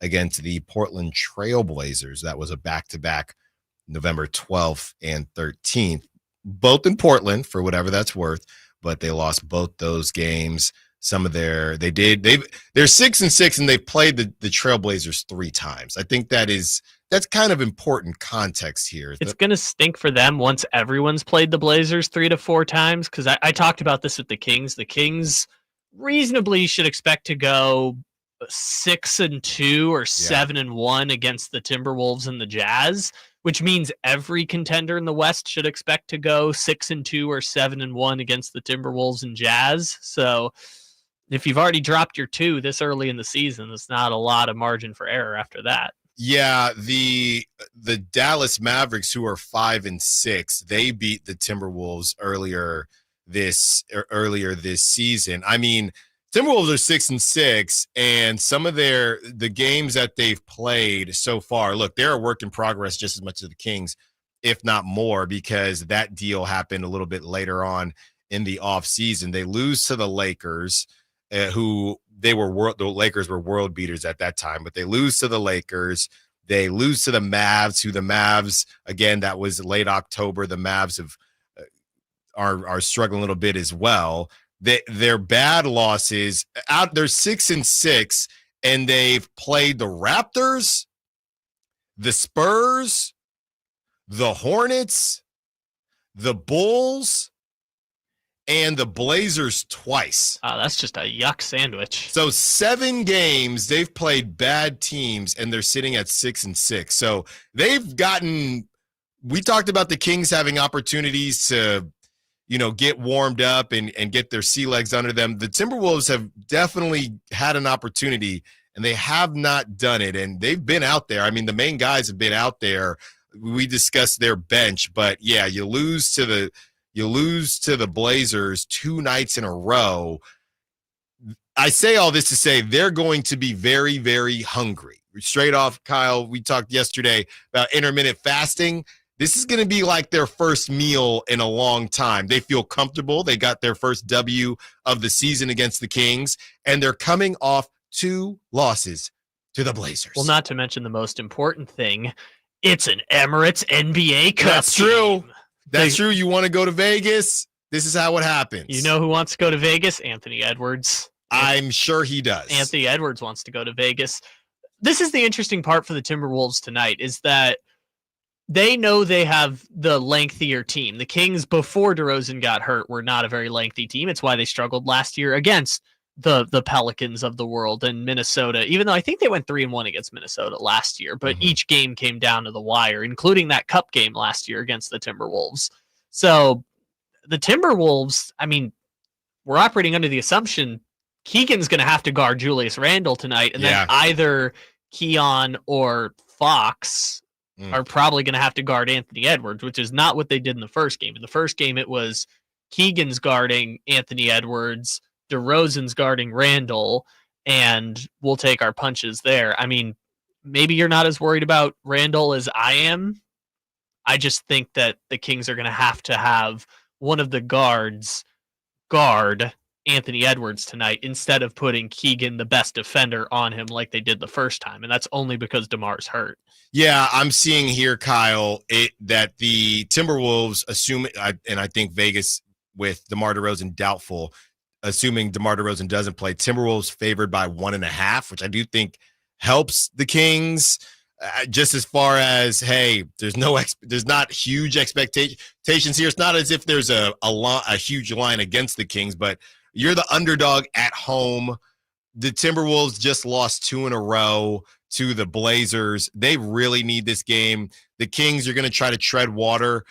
against the Portland Trail Blazers. That was a back-to-back November 12th and 13th, both in Portland for whatever that's worth, but they lost both those games. They're 6-6 and they've played the Trailblazers 3 times. I think that is that's kind of important context here. It's going to stink for them once everyone's played the Blazers 3 to 4 times, because I talked about this with the Kings. The Kings reasonably should expect to go 6-2 or 7-1 against the Timberwolves and the Jazz, which means every contender in the West should expect to go 6-2 or 7-1 against the Timberwolves and Jazz. So if you've already dropped your 2 this early in the season, there's not a lot of margin for error after that. Yeah, the Dallas Mavericks, who are 5-6, they beat the Timberwolves earlier this season. I mean, Timberwolves are 6-6, and some of the games that they've played so far, look, they're a work in progress just as much as the Kings, if not more, because that deal happened a little bit later on in the offseason. They lose to the Lakers, the Lakers were world beaters at that time, but they lose to the Lakers. They lose to the Mavs, who the Mavs, again, that was late October. The Mavs are struggling a little bit as well. Their bad losses they're 6-6, and they've played the Raptors, the Spurs, the Hornets, the Bulls, and the Blazers twice. That's just a yuck sandwich. So 7 games they've played bad teams, and they're sitting at 6-6. So they've gotten. We talked about the Kings having opportunities to, get warmed up and get their sea legs under them. The Timberwolves have definitely had an opportunity, and they have not done it. And they've been out there. I mean, the main guys have been out there. We discussed their bench, but yeah, you lose to the Blazers 2 nights in a row. I say all this to say they're going to be very, very hungry. Straight off, Kyle, we talked yesterday about intermittent fasting. This is going to be like their first meal in a long time. They feel comfortable. They got their first W of the season against the Kings, and they're coming off 2 losses to the Blazers. Well, not to mention the most important thing, it's an Emirates NBA Cup. That's true. That's true. You want to go to Vegas? This is how it happens. You know who wants to go to Vegas? Anthony Edwards. I'm sure he does. Anthony Edwards wants to go to Vegas. This is the interesting part for the Timberwolves tonight, is that they know they have the lengthier team. The Kings, before DeRozan got hurt, were not a very lengthy team. It's why they struggled last year against the Pelicans of the world and Minnesota, even though I think they went 3-1 against Minnesota last year, but each game came down to the wire, including that cup game last year against the Timberwolves. So the Timberwolves, I mean, we're operating under the assumption Keegan's going to have to guard Julius Randle tonight, and then either Keon or Fox are probably going to have to guard Anthony Edwards, which is not what they did in the first game. In the first game, it was Keegan's guarding Anthony Edwards, DeRozan's guarding Randle, and we'll take our punches there. I mean, maybe you're not as worried about Randle as I am. I just think that the Kings are going to have one of the guards guard Anthony Edwards tonight instead of putting Keegan, the best defender, on him like they did the first time. And that's only because DeMar's hurt. Yeah, I'm seeing here, Kyle, that the Timberwolves assume, and I think Vegas with DeMar DeRozan doubtful, assuming DeMar DeRozan doesn't play, Timberwolves favored by 1.5, which I do think helps the Kings. Just as far as, hey, there's not huge expectations here. It's not as if there's a huge line against the Kings, but you're the underdog at home. The Timberwolves just lost 2 in a row to the Blazers. They really need this game. The Kings are going to try to tread water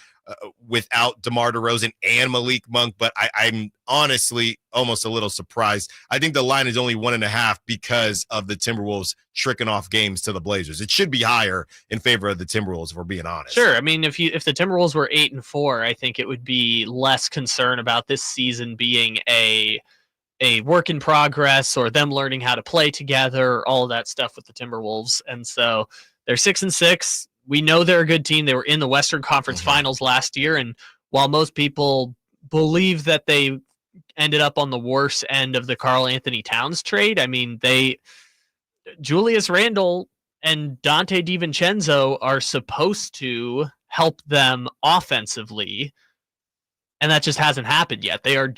without DeMar DeRozan and Malik Monk, but I'm honestly almost a little surprised. I think the line is only 1.5 because of the Timberwolves tricking off games to the Blazers. It should be higher in favor of the Timberwolves, if we're being honest. Sure. I mean, if the Timberwolves were 8-4, I think it would be less concern about this season being a work in progress or them learning how to play together, all of that stuff with the Timberwolves. And so they're 6-6. We know they're a good team. They were in the Western Conference Finals last year, and while most people believe that they ended up on the worst end of the Karl Anthony Towns trade, I mean, Julius Randle and Dante DiVincenzo are supposed to help them offensively. And that just hasn't happened yet. They are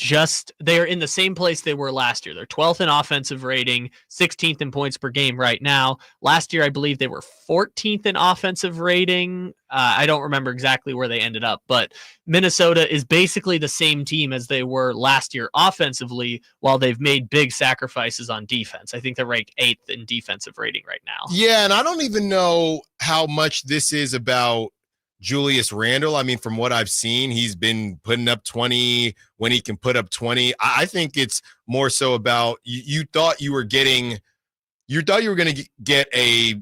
in the same place they were last year. They're 12th in offensive rating, 16th in points per game right now. Last year, I believe they were 14th in offensive rating. I don't remember exactly where they ended up, but Minnesota is basically the same team as they were last year offensively, while they've made big sacrifices on defense. I think they're ranked 8th in defensive rating right now. Yeah, and I don't even know how much this is about Julius Randle. I mean, from what I've seen, he's been putting up 20 when he can put up 20. I think it's more so about you thought you were going to get a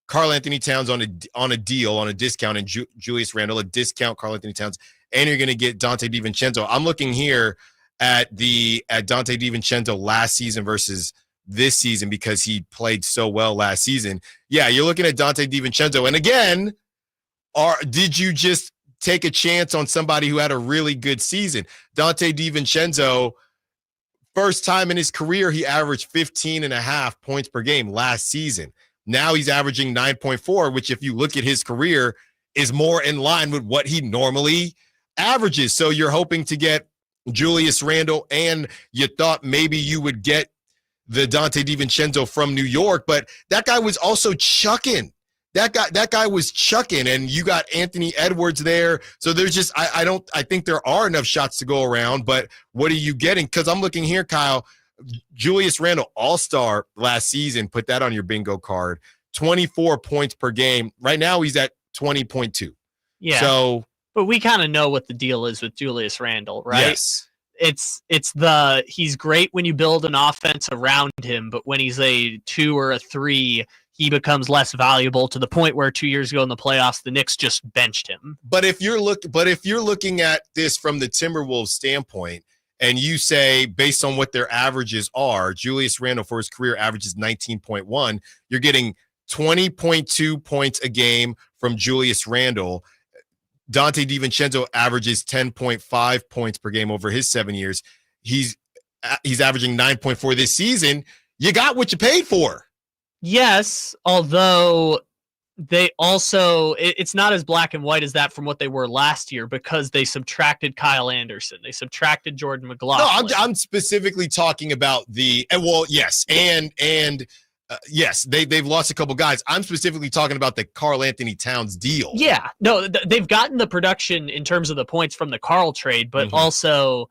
Karl Anthony Towns on a deal, on a discount, and Julius Randle, a discount Karl Anthony Towns, and you're going to get Donte DiVincenzo. I'm looking here at Donte DiVincenzo last season versus this season because he played so well last season. Yeah, you're looking at Donte DiVincenzo, and again, did you just take a chance on somebody who had a really good season? Donte DiVincenzo, first time in his career, he averaged 15.5 points per game last season. Now he's averaging 9.4, which if you look at his career is more in line with what he normally averages. So you're hoping to get Julius Randle, and you thought maybe you would get the Donte DiVincenzo from New York, but that guy was also chucking. That guy was chucking, and you got Anthony Edwards there. So there's just I think there are enough shots to go around, but what are you getting? Because I'm looking here, Kyle, Julius Randle, all-star last season, put that on your bingo card, 24 points per game. Right now he's at 20.2. Yeah. So, but we kind of know what the deal is with Julius Randle, right? Yes. He's great when you build an offense around him, but when he's a 2 or a 3, he becomes less valuable to the point where 2 years ago in the playoffs, the Knicks just benched him. But if you're looking at this from the Timberwolves standpoint, and you say based on what their averages are, Julius Randle for his career averages 19.1, you're getting 20.2 points a game from Julius Randle. Donte DiVincenzo averages 10.5 points per game over his 7 years. He's averaging 9.4 this season. You got what you paid for. Yes, although they also it's not as black and white as that from what they were last year because they subtracted Kyle Anderson. They subtracted Jordan McLaughlin. No, I'm specifically talking about yes, they've lost a couple guys. I'm specifically talking about the Karl Anthony Towns deal. Yeah, no, they've gotten the production in terms of the points from the Karl trade, but also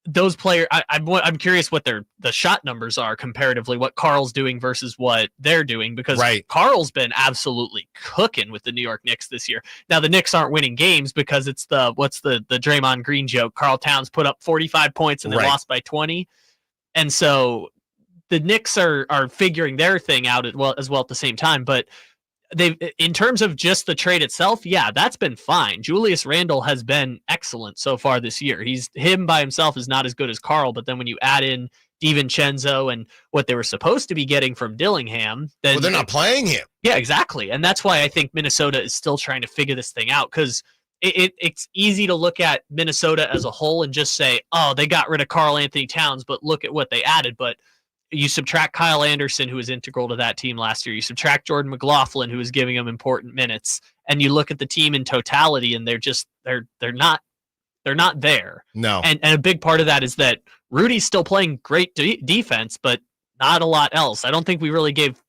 those players. I'm curious what the shot numbers are comparatively, what Karl's doing versus what they're doing, because Karl's been absolutely cooking with the New York Knicks this year. Now the Knicks aren't winning games because it's the Draymond Green joke. Karl Towns put up 45 points and they lost by 20, and so the Knicks are figuring their thing out as well at the same time, but in terms of just the trade itself, yeah, that's been fine. Julius Randle has been excellent so far this year. Him by himself is not as good as Karl, but then when you add in DiVincenzo and what they were supposed to be getting from Dillingham, then they're not playing him. Yeah, exactly. And that's why I think Minnesota is still trying to figure this thing out, because it's easy to look at Minnesota as a whole and just say, oh, they got rid of Karl Anthony Towns, but look at what they added. But you subtract Kyle Anderson, who was integral to that team last year. You subtract Jordan McLaughlin, who was giving them important minutes, and you look at the team in totality, and they're not there. No. And a big part of that is that Rudy's still playing great defense, but not a lot else. I don't think we really gave.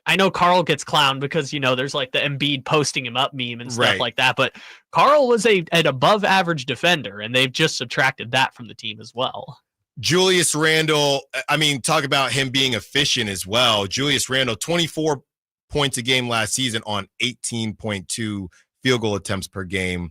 I know Karl gets clowned because there's like the Embiid posting him up meme and stuff like that, but Karl was an above average defender, and they've just subtracted that from the team as well. Julius Randle, I mean, talk about him being efficient as well. Julius Randle, 24 points a game last season on 18.2 field goal attempts per game.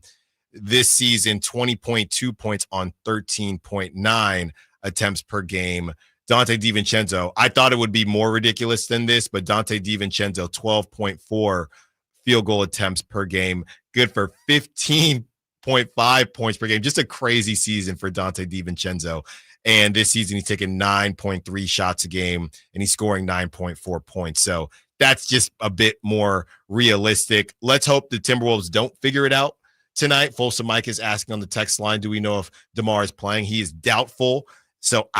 This season, 20.2 points on 13.9 attempts per game. Donte DiVincenzo, I thought it would be more ridiculous than this, but Donte DiVincenzo, 12.4 field goal attempts per game. Good for 15.5 points per game. Just a crazy season for Donte DiVincenzo. And this season, he's taking 9.3 shots a game, and he's scoring 9.4 points. So that's just a bit more realistic. Let's hope the Timberwolves don't figure it out tonight. Folsom Mike is asking on the text line, do we know if DeMar is playing? He is doubtful. So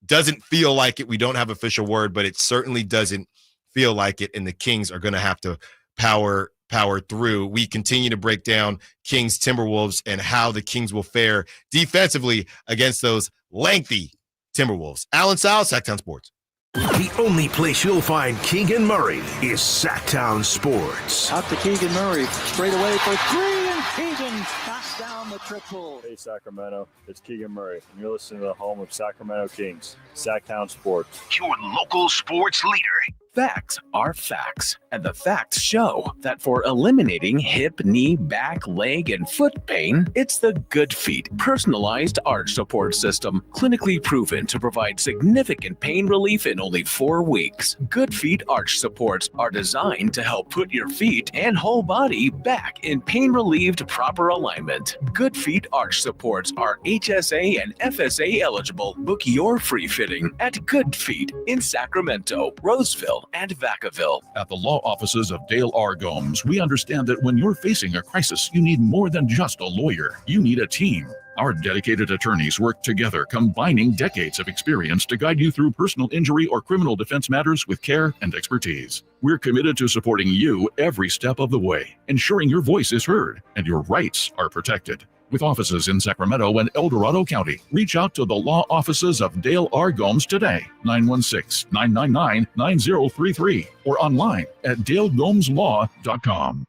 doesn't feel like it. We don't have official word, but it certainly doesn't feel like it. And the Kings are going to have to power power through. We continue to break down Kings Timberwolves and how the Kings will fare defensively against those lengthy Timberwolves. Allen Stiles, Sacktown Sports. The only place you'll find Keegan Murray is Sacktown Sports. Out to Keegan Murray, straight away for three, and Keegan knocks down the triple. Hey, Sacramento, it's Keegan Murray, and you're listening to the home of Sacramento Kings, Sacktown Sports. Your local sports leader. Facts are facts, and the facts show that for eliminating hip, knee, back, leg, and foot pain, it's the Good Feet personalized arch support system, clinically proven to provide significant pain relief in only 4 weeks. Good Feet arch supports are designed to help put your feet and whole body back in pain-relieved proper alignment. Good Feet arch supports are HSA and FSA eligible. Book your free fitting at Good Feet in Sacramento, Roseville, and Vacaville. At the law offices of Dale R. Gomes, we understand that when you're facing a crisis, you need more than just a lawyer. You need a team. Our dedicated attorneys work together, combining decades of experience to guide you through personal injury or criminal defense matters with care and expertise. We're committed to supporting you every step of the way, ensuring your voice is heard and your rights are protected. With offices in Sacramento and El Dorado County, reach out to the law offices of Dale R. Gomes today, 916-999-9033, or online at dalegomslaw.com.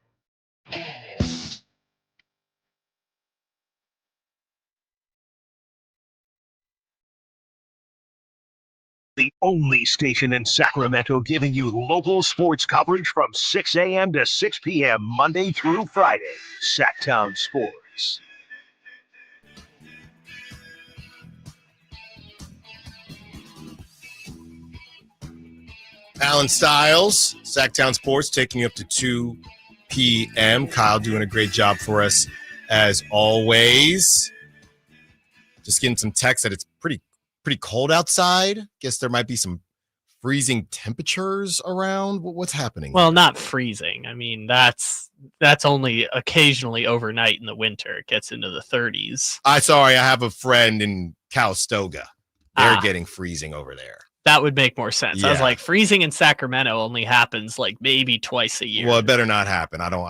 The only station in Sacramento giving you local sports coverage from 6 a.m. to 6 p.m. Monday through Friday. Sacktown Sports. Allen Stiles, Sacktown Sports, taking you up to 2 p.m. Kyle doing a great job for us as always. Just getting some text that it's pretty cold outside. Guess there might be some freezing temperatures around. What's happening? Well, not freezing. I mean, that's only occasionally overnight in the winter. It gets into the 30s. I have a friend in Calistoga. They're getting freezing over there. That would make more sense. Yeah. I was like, freezing in Sacramento only happens like maybe twice a year. Well, it better not happen. I don't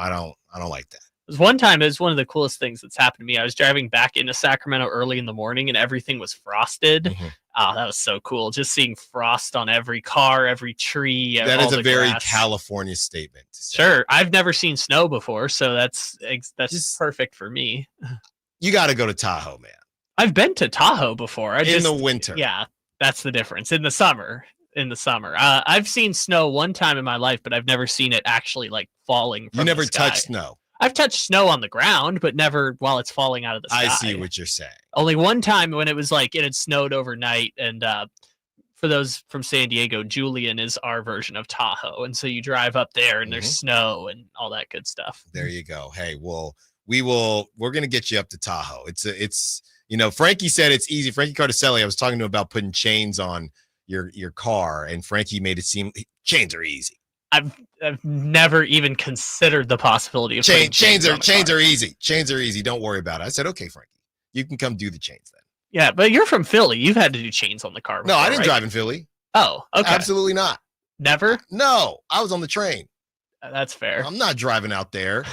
like that. One time, it was one of the coolest things that's happened to me. I was driving back into Sacramento early in the morning, and everything was frosted. Mm-hmm. Oh, that was so cool! Just seeing frost on every car, every tree. That is a very grass. California statement. Sure, I've never seen snow before, so that's just perfect for me. You got to go to Tahoe, man. I've been to Tahoe before. In the winter. Yeah, that's the difference. In the summer. I've seen snow one time in my life, but I've never seen it actually like falling from You never the sky. touched snow. I've touched snow on the ground, but never while it's falling out of the sky. I see what you're saying. Only one time when it was like it had snowed overnight, and for those from San Diego, Julian is our version of Tahoe, and so you drive up there and there's snow and all that good stuff. There you go. Hey, well, we're gonna get you up to Tahoe. It's Frankie said it's easy. Frankie Cardicelli, I was talking to him about putting chains on your car, and Frankie made it seem chains are easy. I've never even considered the possibility of chains are easy. Chains are easy. Don't worry about it. I said, okay, Frankie, you can come do the chains then. Yeah, but you're from Philly. You've had to do chains on the car before, No, I didn't right? drive in Philly. Oh, okay. Absolutely not. Never? No, I was on the train. That's fair. I'm not driving out there.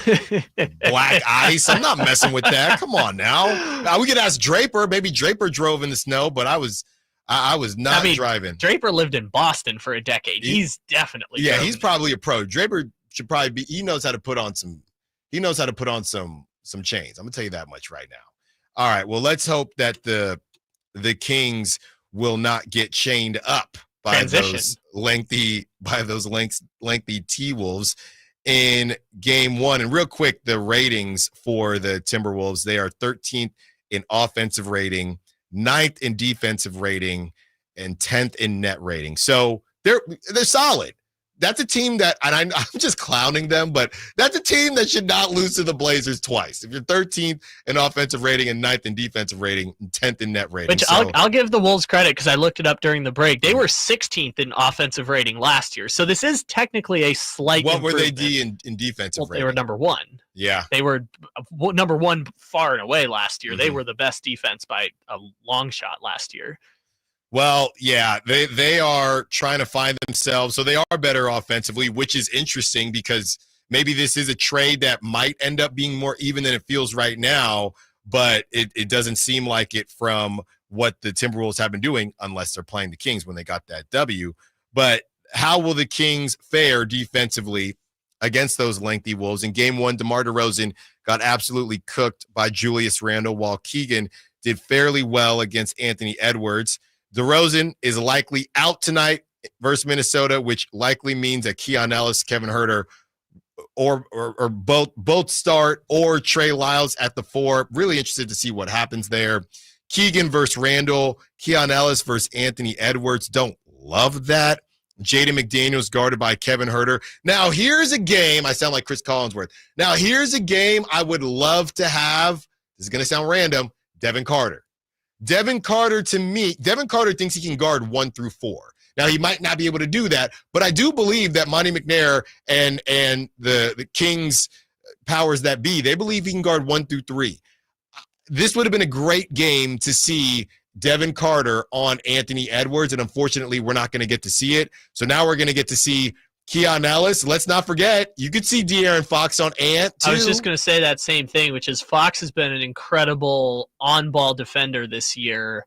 Black ice. I'm not messing with that. Come on now. We could ask Draper. Maybe Draper drove in the snow, but I was not driving. Draper lived in Boston for a decade. He's definitely he's probably a pro. Draper should probably be. He knows how to put on some. He knows how to put on some chains. I'm gonna tell you that much right now. All right. Well, let's hope that the Kings will not get chained up by those lengthy T-Wolves in game one. And real quick, the ratings for the Timberwolves, they are 13th in offensive rating, 9th in defensive rating, and 10th in net rating. So they're solid. That's a team that, and I'm just clowning them, but that's a team that should not lose to the Blazers twice. If you're 13th in offensive rating and 9th in defensive rating and 10th in net rating. Which I'll give the Wolves credit because I looked it up during the break. They were 16th in offensive rating last year. So this is technically a slight improvement. What were they in defensive rating? They were number one. Yeah. They were number one far and away last year. They were the best defense by a long shot last year. Well, yeah, they are trying to find themselves. So they are better offensively, which is interesting because maybe this is a trade that might end up being more even than it feels right now, but it doesn't seem like it from what the Timberwolves have been doing, unless they're playing the Kings when they got that W. But how will the Kings fare defensively against those lengthy Wolves? In game one, DeMar DeRozan got absolutely cooked by Julius Randle, while Keegan did fairly well against Anthony Edwards. DeRozan is likely out tonight versus Minnesota, which likely means that Keon Ellis, Kevin Huerter, or both start, or Trey Lyles at the 4. Really interested to see what happens there. Keegan versus Randall, Keon Ellis versus Anthony Edwards. Don't love that. Jaden McDaniels guarded by Kevin Huerter. Now, here's a game. I sound like Chris Collinsworth. Now, here's a game I would love to have. This is going to sound random. Devin Carter. Devin Carter, to me, Devin Carter thinks he can guard 1 through 4. Now, he might not be able to do that, but I do believe that Monty McNair and the Kings powers that be, they believe he can guard 1 through 3. This would have been a great game to see Devin Carter on Anthony Edwards, and unfortunately, we're not going to get to see it. So now we're going to get to see Keon Ellis. Let's not forget, you could see De'Aaron Fox on Ant, too. I was just going to say that same thing, which is Fox has been an incredible on-ball defender this year.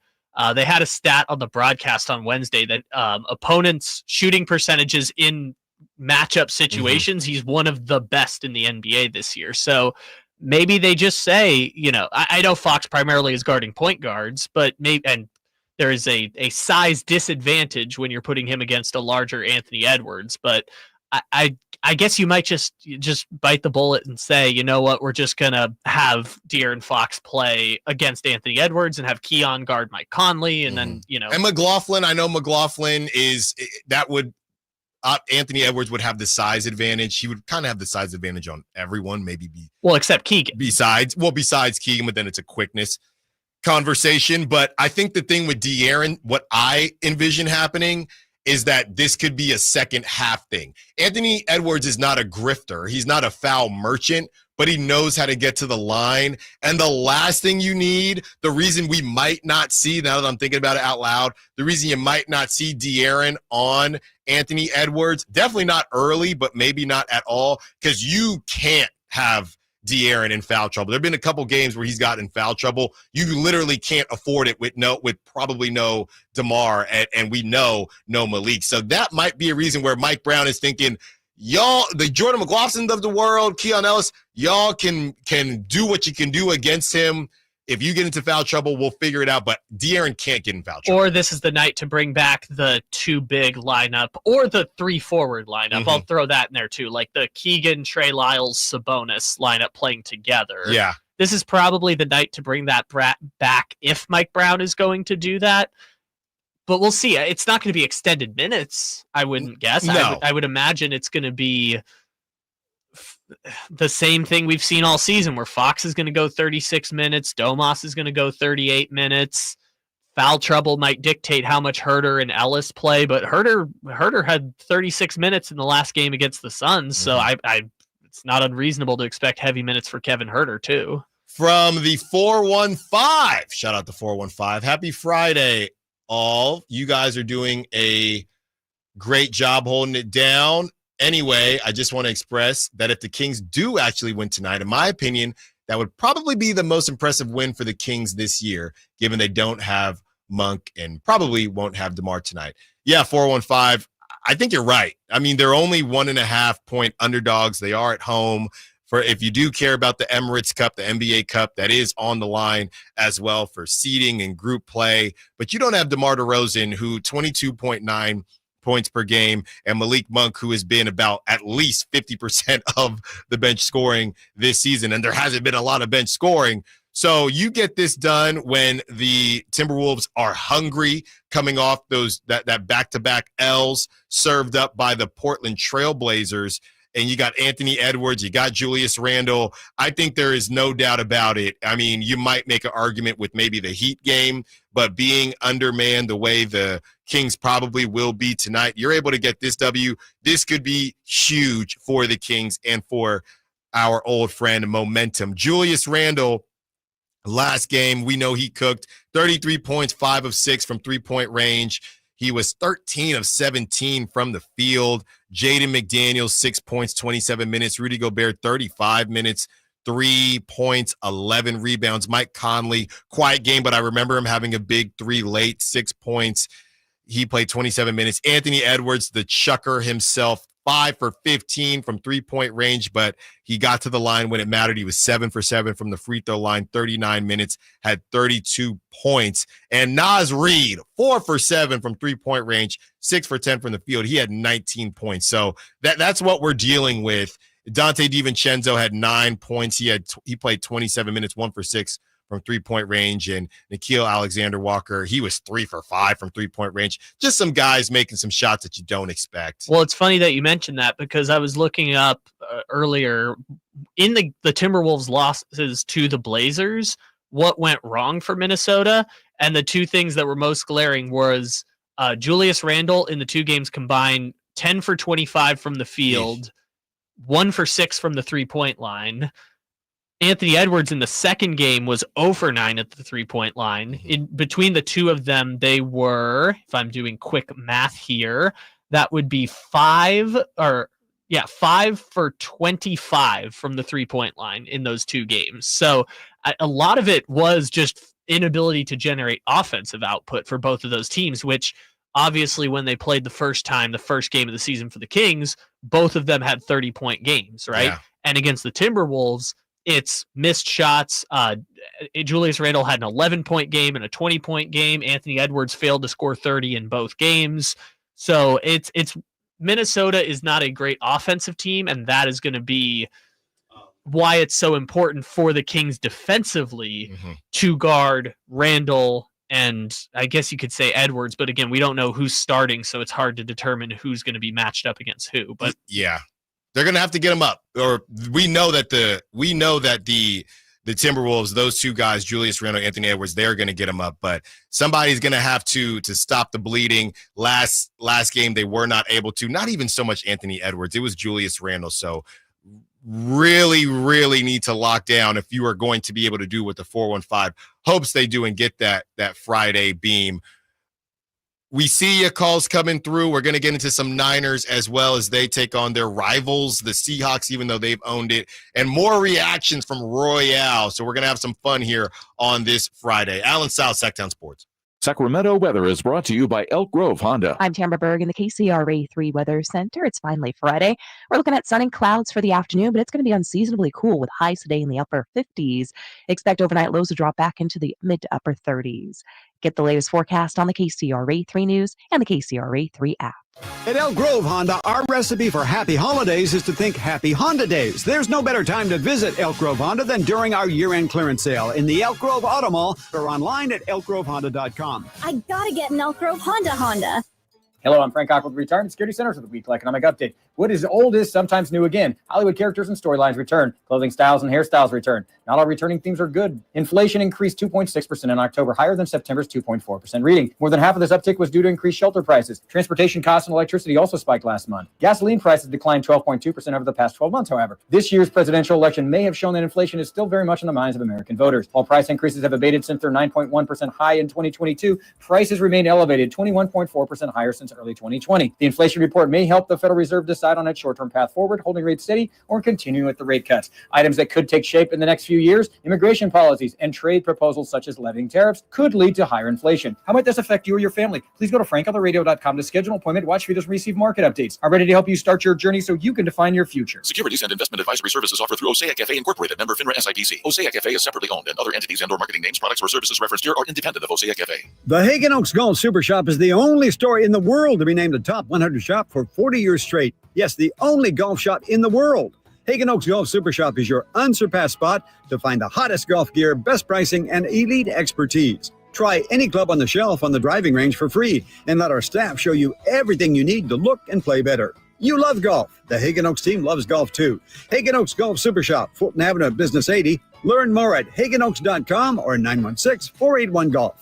They had a stat on the broadcast on Wednesday that opponents' shooting percentages in matchup situations, he's one of the best in the NBA this year. So maybe they just say, I know Fox primarily is guarding point guards, but and there is a size disadvantage when you're putting him against a larger Anthony Edwards. But I guess you might just bite the bullet and say, you know what, we're just going to have De'Aaron Fox play against Anthony Edwards and have Keon guard Mike Conley. And then, And McLaughlin, I know McLaughlin Anthony Edwards would have the size advantage. He would kind of have the size advantage on everyone, except Keegan. Besides Keegan, but then it's a quickness conversation. But I think the thing with De'Aaron, what I envision happening is that this could be a second half thing. Anthony Edwards is not a grifter. He's not a foul merchant, but he knows how to get to the line. And the last thing you need, the reason we might not see, now that I'm thinking about it out loud, the reason you might not see De'Aaron on Anthony Edwards, definitely not early, but maybe not at all, because you can't have De'Aaron in foul trouble. There have been a couple games where he's gotten in foul trouble. You literally can't afford it with probably no DeMar, and we know no Malik. So that might be a reason where Mike Brown is thinking, y'all, the Jordan McLaughlins of the world, Keon Ellis, y'all can do what you can do against him. If you get into foul trouble, we'll figure it out. But De'Aaron can't get in foul trouble. Or this is the night to bring back the 2 big lineup or the 3 forward lineup. I'll throw that in there too, like the Keegan, Trey Lyles, Sabonis lineup playing together. Yeah. This is probably the night to bring that back if Mike Brown is going to do that. But we'll see. It's not going to be extended minutes, I wouldn't guess. No. I would imagine it's going to be the same thing we've seen all season, where Fox is going to go 36 minutes, Domas is going to go 38 minutes. Foul trouble might dictate how much Huerter and Ellis play, but Huerter had 36 minutes in the last game against the Suns, so it's not unreasonable to expect heavy minutes for Kevin Huerter too. From the 415, shout out to 415. Happy Friday, all. You guys are doing a great job holding it down. Anyway, I just want to express that if the Kings do actually win tonight, in my opinion, that would probably be the most impressive win for the Kings this year, given they don't have Monk and probably won't have DeMar tonight. Yeah, 415, I think you're right. I mean, they're only 1.5 point underdogs. They are at home. For if you do care about the Emirates Cup, the NBA Cup, that is on the line as well for seeding and group play. But you don't have DeMar DeRozan, who 22.9 points per game, and Malik Monk, who has been about at least 50% of the bench scoring this season, and there hasn't been a lot of bench scoring. So you get this done when the Timberwolves are hungry, coming off that back-to-back L's served up by the Portland Trailblazers, and you got Anthony Edwards, you got Julius Randle. I think there is no doubt about it. I mean, you might make an argument with maybe the Heat game, but being undermanned the way the Kings probably will be tonight, you're able to get this W. This could be huge for the Kings and for our old friend Momentum. Julius Randle, last game, we know he cooked 33 points, 5 of 6 from three-point range. He was 13 of 17 from the field. Jaden McDaniels, 6 points, 27 minutes. Rudy Gobert, 35 minutes, 3 points, 11 rebounds. Mike Conley, quiet game, but I remember him having a big 3 late, 6 points. He played 27 minutes. Anthony Edwards, the chucker himself, 5 for 15 from three-point range, but he got to the line when it mattered. He was 7 for 7 from the free throw line, 39 minutes, had 32 points. And Naz Reid, 4 for 7 from three-point range, 6 for 10 from the field. He had 19 points. So that's what we're dealing with. Dante DiVincenzo had 9 points. He played 27 minutes, 1 for 6 from three-point range, and Nickeil Alexander-Walker, he was 3 for 5 from three-point range. Just some guys making some shots that you don't expect. Well, it's funny that you mentioned that because I was looking up earlier in the Timberwolves losses to the Blazers, what went wrong for Minnesota, and the two things that were most glaring was Julius Randle in the 2 games combined, 10 for 25 from the field, 1 for 6 from the three-point line. Anthony Edwards in the second game was 0 for 9 at the three-point line. In between the two of them, they were, if I'm doing quick math here, that would be 5 for 25 from the three-point line in those 2 games. So a lot of it was just inability to generate offensive output for both of those teams, which obviously when they played the first game of the season for the Kings, both of them had 30-point games, right? Yeah. And against the Timberwolves, it's missed shots. Julius Randle had an 11-point game and a 20-point game. Anthony Edwards failed to score 30 in both games. So it's Minnesota is not a great offensive team, and that is going to be why it's so important for the Kings defensively to guard Randle and I guess you could say Edwards. But again, we don't know who's starting, so it's hard to determine who's going to be matched up against who. But yeah. They're going to have to get them up, or we know that the Timberwolves, those 2 guys, Julius Randle, Anthony Edwards, they're going to get them up, but somebody's going to have to stop the bleeding. Last game, they were not able to, not even so much Anthony Edwards. It was Julius Randle. So really, really need to lock down if you are going to be able to do what the 415 hopes they do and get that Friday beam. We see your calls coming through. We're going to get into some Niners as well as they take on their rivals, the Seahawks, even though they've owned it, and more reactions from Royale. So we're going to have some fun here on this Friday. Allen Stiles, Sacktown Sports. Sacramento weather is brought to you by Elk Grove Honda. I'm Tamara Berg in the KCRA 3 Weather Center. It's finally Friday. We're looking at sun and clouds for the afternoon, but it's going to be unseasonably cool with highs today in the upper 50s. Expect overnight lows to drop back into the mid to upper 30s. Get the latest forecast on the KCRA 3 News and the KCRA 3 app. At Elk Grove Honda, our recipe for happy holidays is to think Happy Honda Days. There's no better time to visit Elk Grove Honda than during our year-end clearance sale in the Elk Grove Auto Mall or online at elkgrovehonda.com. I gotta get an Elk Grove Honda. Hello, I'm Frank Cock with Retirement Security Centers with the Weekly Economic Update. What is old is sometimes new again. Hollywood characters and storylines return. Clothing styles and hairstyles return. Not all returning themes are good. Inflation increased 2.6% in October, higher than September's 2.4% reading. More than half of this uptick was due to increased shelter prices. Transportation costs and electricity also spiked last month. Gasoline prices declined 12.2% over the past 12 months, however. This year's presidential election may have shown that inflation is still very much in the minds of American voters. While price increases have abated since their 9.1% high in 2022, prices remain elevated, 21.4% higher since early 2020. The inflation report may help the Federal Reserve decide on its short-term path forward, holding rates steady or continuing with the rate cuts. Items that could take shape in the next few years, immigration policies and trade proposals such as levying tariffs could lead to higher inflation. How might this affect you or your family? Please go to frankontherradio.com to schedule an appointment, watch videos, and receive market updates. I'm ready to help you start your journey so you can define your future. Securities and investment advisory services offered through Osaic FA Incorporated, member FINRA SIPC. Osaic FA is separately owned, and other entities and/or marketing names, products, or services referenced here are independent of Osaic FA. The Hagen Oaks Golf Super Shop is the only store in the world to be named the top 100 shop for 40 years straight. Yes, the only golf shop in the world. Hagen Oaks Golf Super Shop is your unsurpassed spot to find the hottest golf gear, best pricing, and elite expertise. Try any club on the shelf on the driving range for free and let our staff show you everything you need to look and play better. You love golf. The Hagen Oaks team loves golf too. Hagen Oaks Golf Super Shop, Fulton Avenue, Business 80. Learn more at hagenoaks.com or 916-481-GOLF.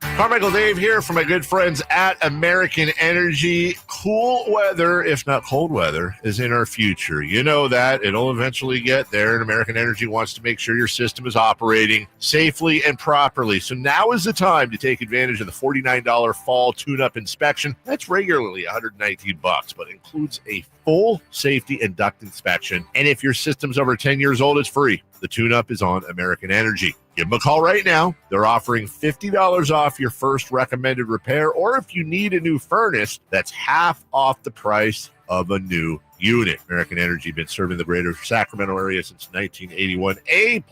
Carmichael Dave here from my good friends at American Energy. Cool weather, if not cold weather, is in our future. You know that. It'll eventually get there, and American Energy wants to make sure your system is operating safely and properly. So now is the time to take advantage of the $49 fall tune-up inspection. That's regularly $119, but includes a full safety and duct inspection. And if your system's over 10 years old, it's free. The tune-up is on American Energy. Give them a call right now. They're offering $50 off your first recommended repair, or if you need a new furnace, that's half off the price of a new unit. American Energy been serving the greater Sacramento area since 1981. A+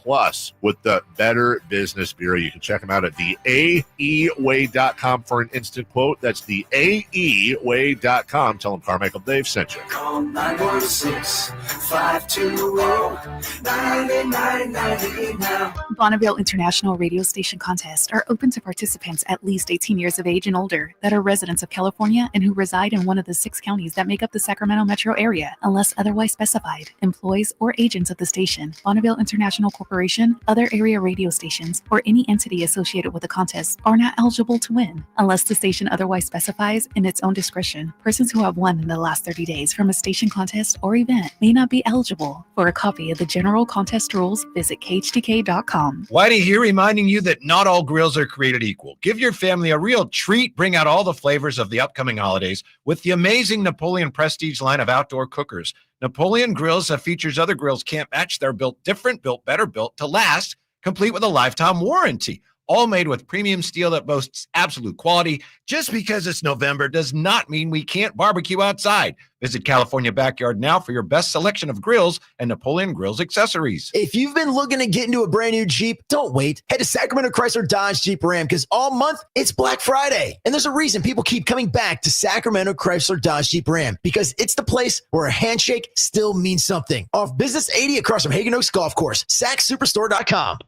with the Better Business Bureau. You can check them out at the AEWay.com for an instant quote. That's the AEWay.com. Tell them Carmichael Dave sent you. Call 916-520-9990 now. Bonneville International Radio Station contests are open to participants at least 18 years of age and older that are residents of California and who reside in one of the 6 counties that make up the Sacramento metro area, unless otherwise specified. Employees or agents of the station, Bonneville International Corporation, other area radio stations, or any entity associated with the contest are not eligible to win, unless the station otherwise specifies in its own discretion. Persons who have won in the last 30 days from a station contest or event may not be eligible. For a copy of the general contest rules, visit khtk.com. Whitey here reminding you that not all grills are created equal. Give your family a real treat. Bring out all the flavors of the upcoming holidays with the amazing Napoleon Prestige line of outdoor cookers. Napoleon grills that features other grills can't match. They're built different, built better, built to last, complete with a lifetime warranty. All made with premium steel that boasts absolute quality. Just because it's November does not mean we can't barbecue outside. Visit California Backyard now for your best selection of grills and Napoleon Grills accessories. If you've been looking to get into a brand new Jeep, don't wait. Head to Sacramento Chrysler Dodge Jeep Ram because all month it's Black Friday. And there's a reason people keep coming back to Sacramento Chrysler Dodge Jeep Ram because it's the place where a handshake still means something. Off Business 80 across from Hagen Oaks Golf Course. SacSuperstore.com.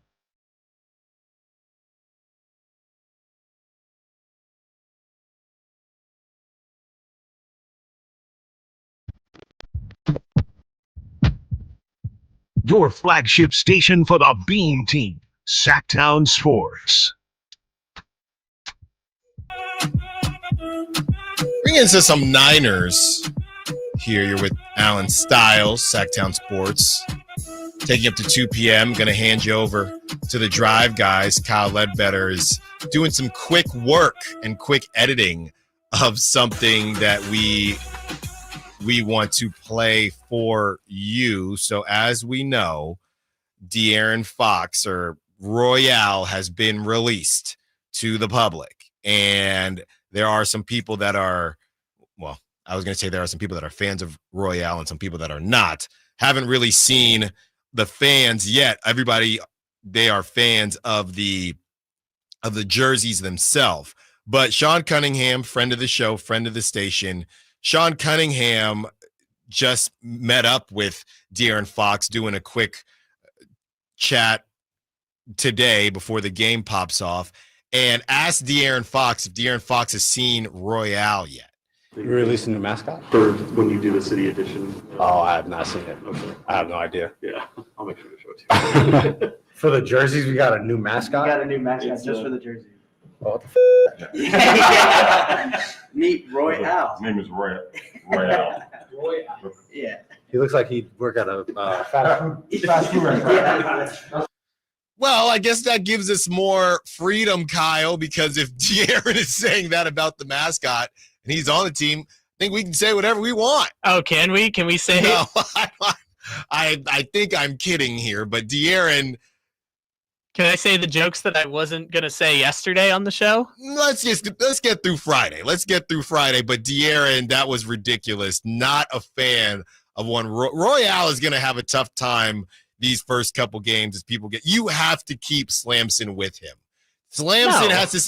Your flagship station for the Beam Team, Sacktown Sports. Bring into some Niners here. You're with Allen Stiles, Sacktown Sports. Taking up to 2 p.m. Going to hand you over to the Drive guys. Kyle Ledbetter is doing some quick work and quick editing of something that we want to play for you. So as we know, De'Aaron Fox or Royale has been released to the public. And there are some people that are, well, I was going to say there are some people that are fans of Royale and some people that are not. Haven't really seen the fans yet. Everybody, they are fans of the jerseys themselves. But Sean Cunningham, friend of the show, friend of the station, Sean Cunningham just met up with De'Aaron Fox doing a quick chat today before the game pops off and asked De'Aaron Fox if De'Aaron Fox has seen Royale yet. You releasing the mascot? For when you do the city edition. Oh, I have not seen it. Okay. I have no idea. Yeah, I'll make sure to show it to you. For the jerseys, we got a new mascot? We got a new mascot It's, just for the jersey. Oh, what the Meet Royale. His name is Royale. Royale. Yeah. He looks like he'd work at a fast food restaurant. Well, I guess that gives us more freedom, Kyle, because if De'Aaron is saying that about the mascot and he's on the team, I think we can say whatever we want. Oh, can we? Can we say? No, I think I'm kidding here, but De'Aaron. Can I say the jokes that I wasn't going to say yesterday on the show? Let's get through Friday. Let's get through Friday. But De'Aaron, that was ridiculous. Not a fan of one. Royale is going to have a tough time these first couple games as people get. You have to keep Slamson with him. Slamson has to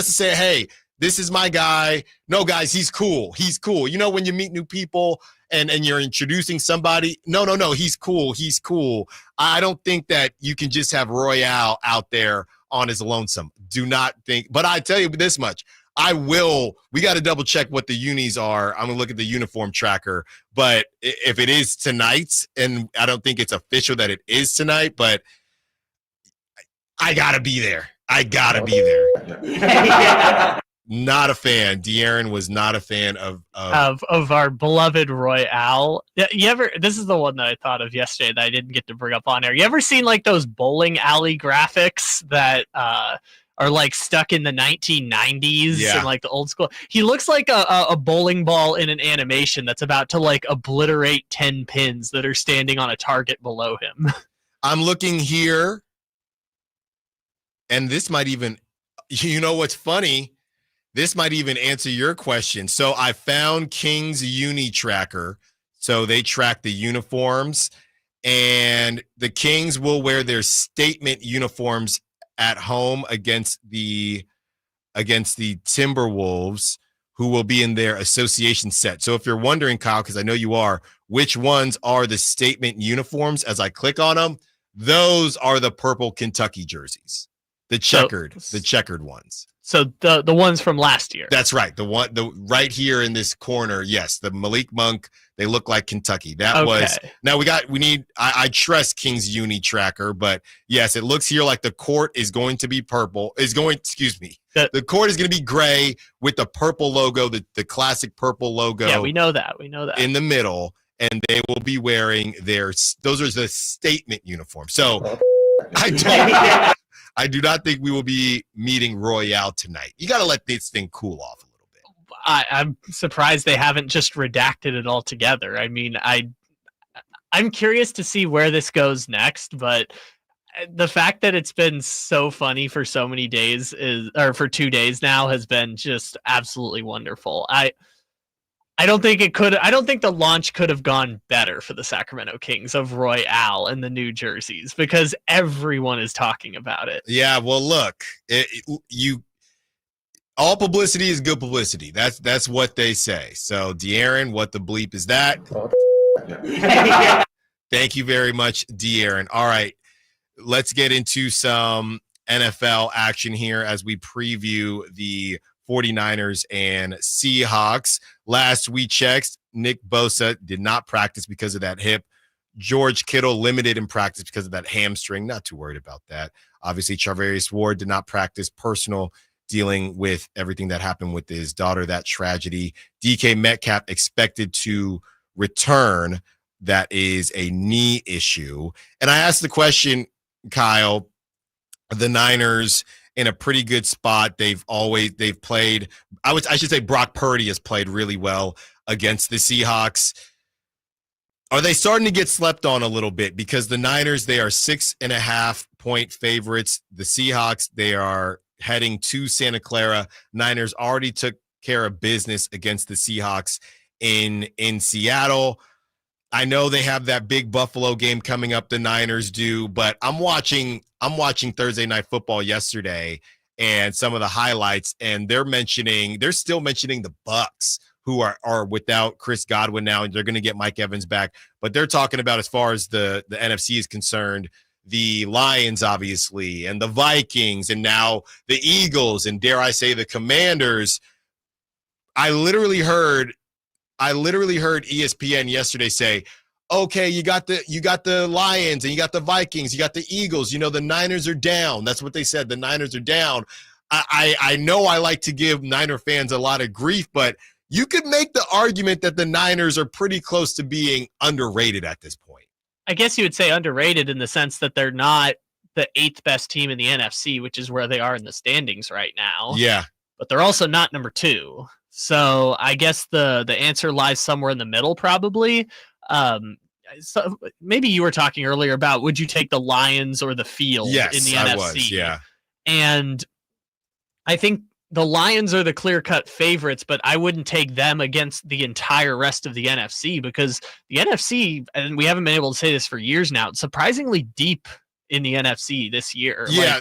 say, hey, this is my guy. No, guys, he's cool. He's cool. You know, when you meet new people and you're introducing somebody, no, he's cool. He's cool. I don't think that you can just have Royale out there on his lonesome. Do not think. But I tell you this much. We got to double check what the unis are. I'm going to look at the uniform tracker. But if it is tonight, and I don't think it's official that it is tonight, but I got to be there. I gotta be there. Not a fan. De'Aaron was not a fan of our beloved Royale. You ever? This is the one that I thought of yesterday that I didn't get to bring up on air. You ever seen like those bowling alley graphics that are like stuck in the 1990s and like the old school? He looks like a bowling ball in an animation that's about to like obliterate 10 pins that are standing on a target below him. I'm looking here, and this might even, you know what's funny? This might even answer your question. So I found Kings Uni Tracker. So they track the uniforms, and the Kings will wear their statement uniforms at home against the Timberwolves, who will be in their association set. So if you're wondering, Kyle, because I know you are, which ones are the statement uniforms, as I click on them, those are the purple Kentucky jerseys, the checkered ones. So the ones from last year. That's right. The right here in this corner. Yes, the Malik Monk. They look like Kentucky. That was. Now we need. I trust Kings Uni Tracker, but yes, it looks here like the court is going to be purple. The court is going to be gray with the purple logo, the classic purple logo. Yeah, we know that. In the middle, and they will be wearing those are the statement uniforms. So I do not think we will be meeting Royale tonight. You got to let this thing cool off a little bit. I'm surprised they haven't just redacted it altogether. I mean, I'm curious to see where this goes next, but the fact that it's been so funny for so many days for 2 days now has been just absolutely wonderful. I don't think the launch could have gone better for the Sacramento Kings of Royale and the new jerseys, because everyone is talking about it. Yeah, well, look, all publicity is good publicity. That's what they say. So, De'Aaron, what the bleep is that? Thank you very much, De'Aaron. All right, let's get into some NFL action here as we preview the 49ers and Seahawks. Last we checked, Nick Bosa did not practice because of that hip. George Kittle limited in practice because of that hamstring. Not too worried about that. Obviously, Charvarius Ward did not practice, personal, dealing with everything that happened with his daughter, that tragedy. DK Metcalf expected to return. That is a knee issue. And I asked the question, Kyle, the Niners in a pretty good spot. They've played, I should say Brock Purdy has played really well against the Seahawks. Are they starting to get slept on a little bit? Because the Niners, they are 6.5 point favorites. The Seahawks, they are heading to Santa Clara. Niners already took care of business against the Seahawks in Seattle. I know they have that big Buffalo game coming up, the Niners do, but I'm watching Thursday Night Football yesterday and some of the highlights, and they're still mentioning the Bucs, who are without Chris Godwin now, and they're going to get Mike Evans back. But they're talking about, as far as the NFC is concerned, the Lions, obviously, and the Vikings, and now the Eagles, and dare I say the Commanders. I literally heard ESPN yesterday say, okay, you got the Lions and you got the Vikings, you got the Eagles, the Niners are down. That's what they said. The Niners are down. I know I like to give Niner fans a lot of grief, but you could make the argument that the Niners are pretty close to being underrated at this point. I guess you would say underrated in the sense that they're not the 8th best team in the NFC, which is where they are in the standings right now. Yeah. But they're also not number 2. So I guess the answer lies somewhere in the middle, probably. So maybe you were talking earlier about, would you take the Lions or the field in the NFC? I was, yeah. And I think the Lions are the clear-cut favorites, but I wouldn't take them against the entire rest of the NFC, because the NFC, and we haven't been able to say this for years now, it's surprisingly deep in the NFC this year. Yeah.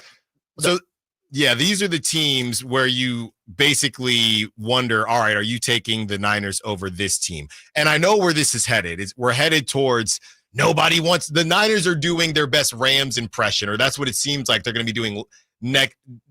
These are the teams where you basically wonder, all right, are you taking the Niners over this team? And I know where this is headed. We're headed towards the Niners are doing their best Rams impression, or that's what it seems like they're going to be doing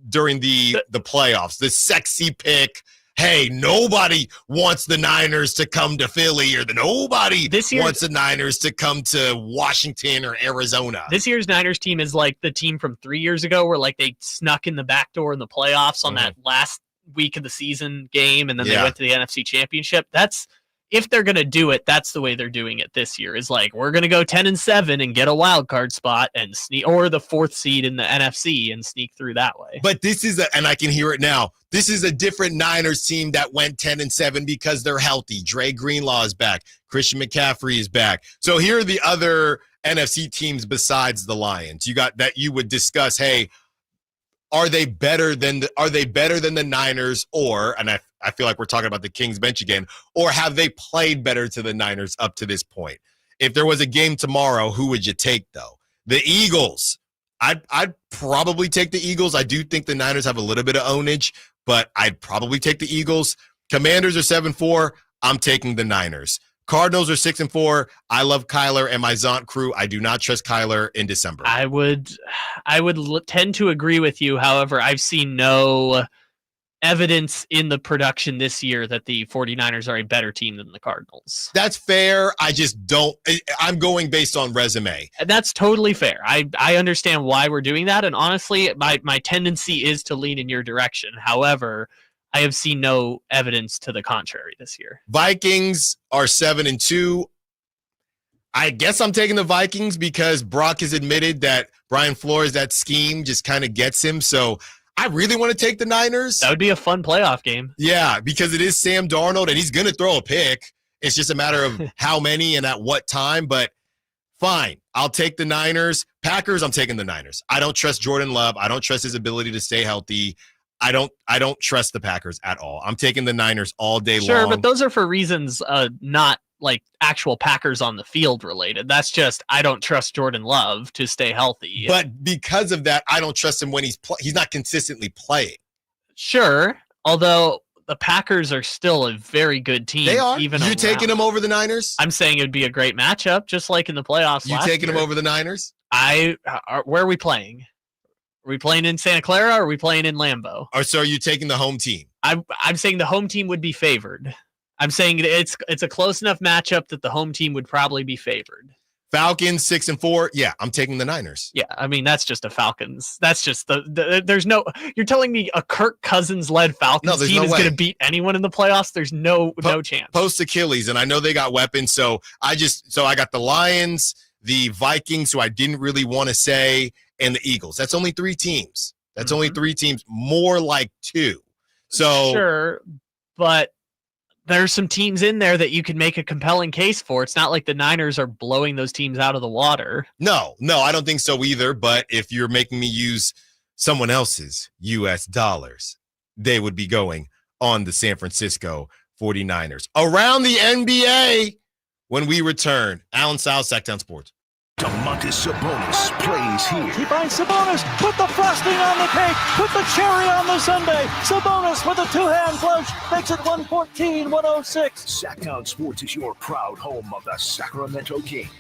during the playoffs. The sexy pick, hey, nobody wants the Niners to come to Philly, or nobody wants the Niners to come to Washington or Arizona. This year's Niners team is like the team from 3 years ago where like they snuck in the back door in the playoffs on that last week of the season game, and then they went to the NFC Championship. That's if they're going to do it, that's the way they're doing it this year. Is like, we're going to go 10-7 and get a wild card spot and sneak, or the 4th seed in the NFC and sneak through that way. But this is and I can hear it now. This is a different Niners team that went 10-7 because they're healthy. Dre Greenlaw is back. Christian McCaffrey is back. So here are the other NFC teams besides the Lions. You got that you would discuss, hey, are they better than the Niners, or, and I feel like we're talking about the Kings bench again, or have they played better to the Niners up to this point? If there was a game tomorrow, who would you take though? The Eagles. I'd probably take the Eagles. I do think the Niners have a little bit of ownage, but I'd probably take the Eagles. Commanders are 7-4. I'm taking the Niners. Cardinals are 6-4. I love Kyler and my Zont crew. I do not trust Kyler in December. I would tend to agree with you. However, I've seen no evidence in the production this year that the 49ers are a better team than the Cardinals. That's fair. I just don't. I'm going based on resume. That's totally fair. I understand why we're doing that. And honestly, my tendency is to lean in your direction. However, I have seen no evidence to the contrary this year. Vikings are 7-2. I guess I'm taking the Vikings because Brock has admitted that Brian Flores, that scheme just kind of gets him. So I really want to take the Niners. That would be a fun playoff game. Yeah, because it is Sam Darnold, and he's going to throw a pick. It's just a matter of how many and at what time. But fine, I'll take the Niners. Packers, I'm taking the Niners. I don't trust Jordan Love. I don't trust his ability to stay healthy. I don't trust the Packers at all. I'm taking the Niners all day long. Sure, but those are for reasons not like actual Packers on the field related. That's just I don't trust Jordan Love to stay healthy. But because of that, I don't trust him when he's not consistently playing. Sure, although the Packers are still a very good team. They are. Even you taking them over the Niners? I'm saying it'd be a great matchup, just like in the playoffs. You taking them over the Niners? Where are we playing? Are we playing in Santa Clara or are we playing in Lambeau? So are you taking the home team? I'm saying the home team would be favored. I'm saying it's a close enough matchup that the home team would probably be favored. Falcons 6-4. Yeah, I'm taking the Niners. Yeah, I mean that's just a Falcons. That's just there's no. You're telling me a Kirk Cousins led Falcons team is going to beat anyone in the playoffs? There's no chance. Post Achilles, and I know they got weapons. So I got the Lions, the Vikings, who I didn't really want to say, and the Eagles. That's only 3 teams. That's only 3 teams, more like 2. So sure, but there's some teams in there that you can make a compelling case for. It's not like the Niners are blowing those teams out of the water. No, I don't think so either. But if you're making me use someone else's U.S. dollars, they would be going on the San Francisco 49ers. Around the NBA, when we return, Allen Stiles, Sacktown Sports. Domantas Sabonis plays here. He finds Sabonis, put the frosting on the cake, put the cherry on the sundae. Sabonis with a 2-hand flush makes it 114-106. Sacktown Sports is your proud home of the Sacramento Kings.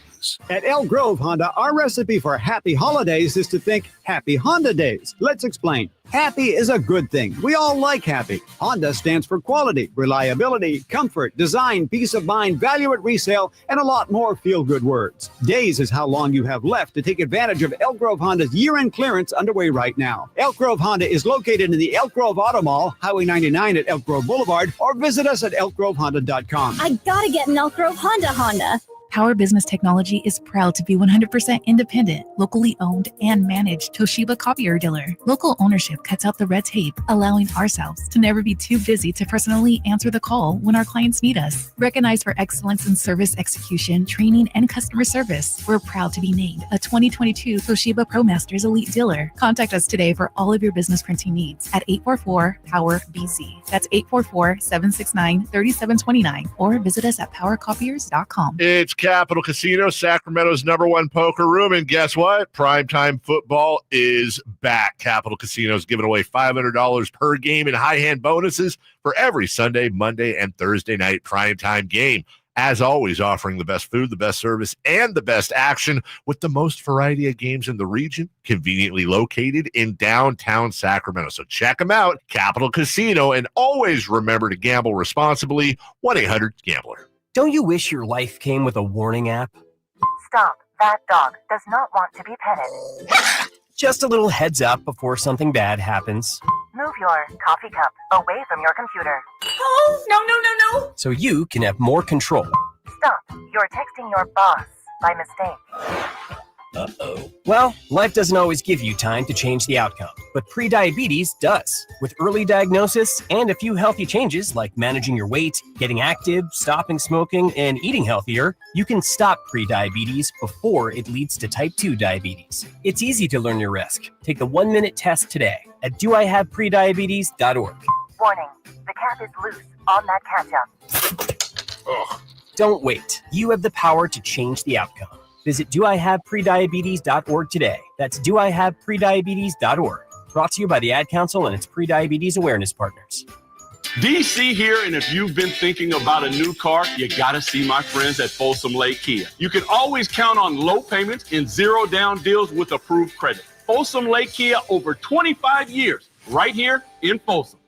At Elk Grove Honda, our recipe for happy holidays is to think happy Honda days. Let's explain. Happy is a good thing. We all like happy. Honda stands for quality, reliability, comfort, design, peace of mind, value at resale, and a lot more feel-good words. Days is how long you have left to take advantage of Elk Grove Honda's year-end clearance underway right now. Elk Grove Honda is located in the Elk Grove Auto Mall, Highway 99 at Elk Grove Boulevard, or visit us at elkgrovehonda.com. I gotta get an Elk Grove Honda. Power Business Technology is proud to be 100% independent, locally owned, and managed Toshiba copier dealer. Local ownership cuts out the red tape, allowing ourselves to never be too busy to personally answer the call when our clients need us. Recognized for excellence in service execution, training, and customer service, we're proud to be named a 2022 Toshiba ProMasters Elite Dealer. Contact us today for all of your business printing needs at 844-POWER-BZ. That's 844-769-3729, or visit us at powercopiers.com. It's Capital Casino, Sacramento's #1 poker room. And guess what? Primetime football is back. Capital Casino is giving away $500 per game in high hand bonuses for every Sunday, Monday, and Thursday night primetime game. As always, offering the best food, the best service, and the best action with the most variety of games in the region, conveniently located in downtown Sacramento. So check them out, Capital Casino, and always remember to gamble responsibly. 1-800-GAMBLER. Don't you wish your life came with a warning app? Stop. That dog does not want to be petted. Just a little heads up before something bad happens. Move your coffee cup away from your computer. Oh, no. So you can have more control. Stop. You're texting your boss by mistake. Uh-oh. Well, life doesn't always give you time to change the outcome, but prediabetes does. With early diagnosis and a few healthy changes like managing your weight, getting active, stopping smoking, and eating healthier, you can stop prediabetes before it leads to type 2 diabetes. It's easy to learn your risk. Take the 1-minute test today at doihaveprediabetes.org. Warning. The cap is loose on that ketchup. Ugh. Don't wait. You have the power to change the outcome. Visit doihaveprediabetes.org today. That's doihaveprediabetes.org. Brought to you by the Ad Council and its pre-diabetes awareness partners. DC here, and if you've been thinking about a new car, you gotta see my friends at Folsom Lake Kia. You can always count on low payments and zero down deals with approved credit. Folsom Lake Kia, over 25 years, right here in Folsom.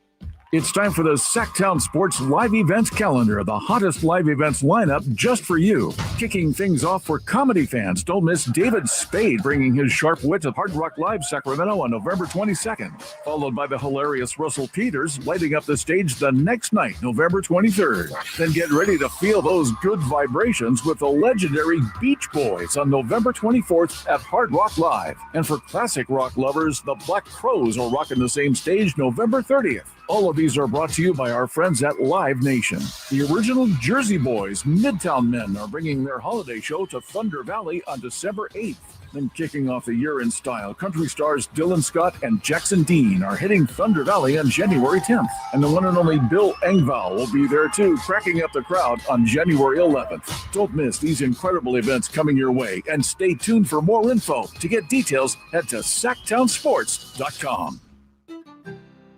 It's time for the Sacktown Sports live events calendar, the hottest live events lineup just for you. Kicking things off for comedy fans, don't miss David Spade bringing his sharp wit to Hard Rock Live Sacramento on November 22nd, followed by the hilarious Russell Peters lighting up the stage the next night, November 23rd. Then get ready to feel those good vibrations with the legendary Beach Boys on November 24th at Hard Rock Live. And for classic rock lovers, the Black Crowes are rocking the same stage November 30th. All of these are brought to you by our friends at Live Nation. The original Jersey Boys, Midtown Men, are bringing their holiday show to Thunder Valley on December 8th. Then kicking off the year in style, country stars Dylan Scott and Jackson Dean are hitting Thunder Valley on January 10th. And the one and only Bill Engvall will be there too, cracking up the crowd on January 11th. Don't miss these incredible events coming your way, and stay tuned for more info. To get details, head to sacktownsports.com.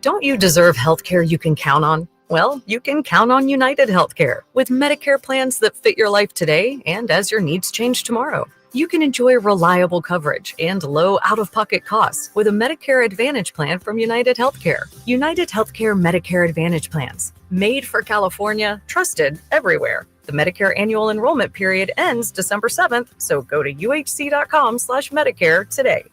Don't you deserve healthcare you can count on? Well, you can count on United Healthcare with Medicare plans that fit your life today and as your needs change tomorrow. You can enjoy reliable coverage and low out-of-pocket costs with a Medicare Advantage plan from United Healthcare. United Healthcare Medicare Advantage plans, made for California, trusted everywhere. The Medicare annual enrollment period ends December 7th, so go to uhc.com/Medicare today.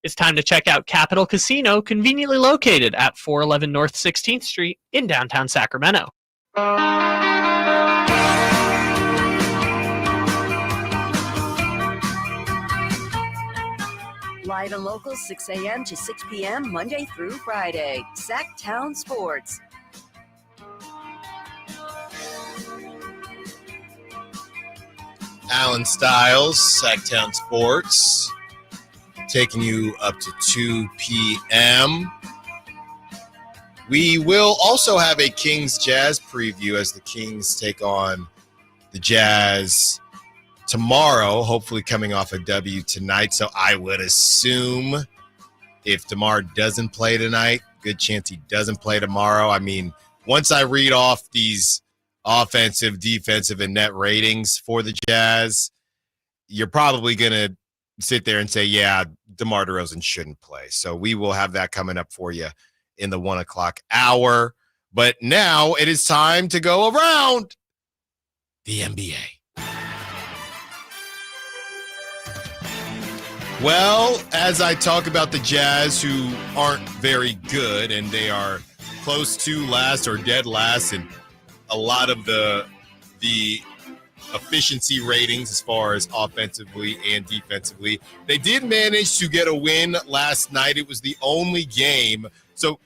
It's time to check out Capital Casino, conveniently located at 411 North 16th Street in downtown Sacramento. Live and local, 6 a.m. to 6 p.m., Monday through Friday. Sacktown Sports. Allen Stiles, Sacramento Sports, taking you up to 2 p.m. We will also have a Kings Jazz preview as the Kings take on the Jazz tomorrow, hopefully coming off a W tonight. So I would assume if DeMar doesn't play tonight, good chance he doesn't play tomorrow. I mean, once I read off these offensive, defensive, and net ratings for the Jazz, you're probably going to sit there and say, yeah, DeMar DeRozan shouldn't play. So we will have that coming up for you in the 1 o'clock hour. But now it is time to go around the NBA. Well, as I talk about the Jazz, who aren't very good, and they are close to last or dead last in a lot of the efficiency ratings as far as offensively and defensively, they did manage to get a win last night. It was the only game. So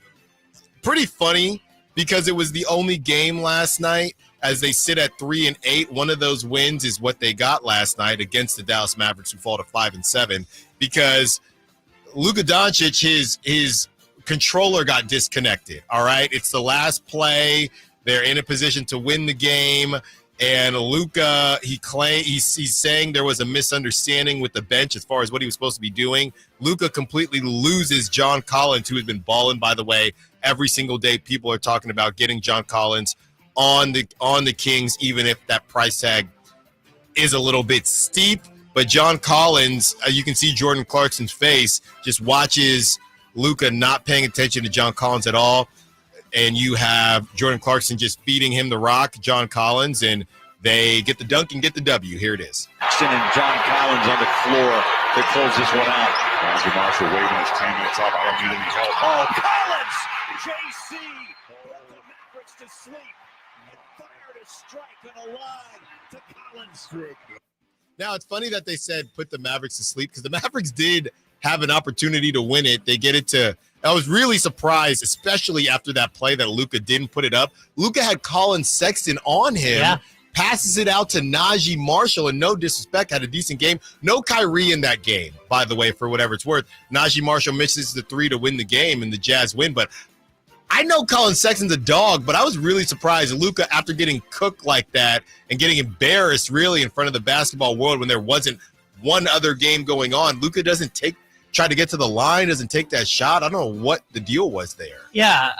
pretty funny because it was the only game last night as they sit at 3-8. One of those wins is what they got last night against the Dallas Mavericks, who fall to 5-7, because Luka Doncic, his controller got disconnected. All right. It's the last play. They're in a position to win the game. And Luka, he's saying there was a misunderstanding with the bench as far as what he was supposed to be doing. Luka completely loses John Collins, who has been balling, by the way, every single day. People are talking about getting John Collins on the Kings, even if that price tag is a little bit steep. But John Collins, you can see Jordan Clarkson's face, just watches Luka not paying attention to John Collins at all. And you have Jordan Clarkson just feeding him the rock, John Collins, and they get the dunk and get the W. Here it is. Sexton and John Collins on the floor to close this one out. Roger Marshall waving his teammates off. I don't need any help. Oh, Collins! JC put the Mavericks to sleep and fired a strike on a line to Collins. Now, it's funny that they said put the Mavericks to sleep because the Mavericks did have an opportunity to win it. They get it to – I was really surprised, especially after that play that Luka didn't put it up. Luka had Colin Sexton on him, passes it out to Najee Marshall, and no disrespect, had a decent game. No Kyrie in that game, by the way, for whatever it's worth. Najee Marshall misses the three to win the game, and the Jazz win. But I know Colin Sexton's a dog, but I was really surprised. Luka, after getting cooked like that and getting embarrassed really in front of the basketball world when there wasn't one other game going on, Luka doesn't try to get to the line, doesn't take that shot. I don't know what the deal was there. Yeah,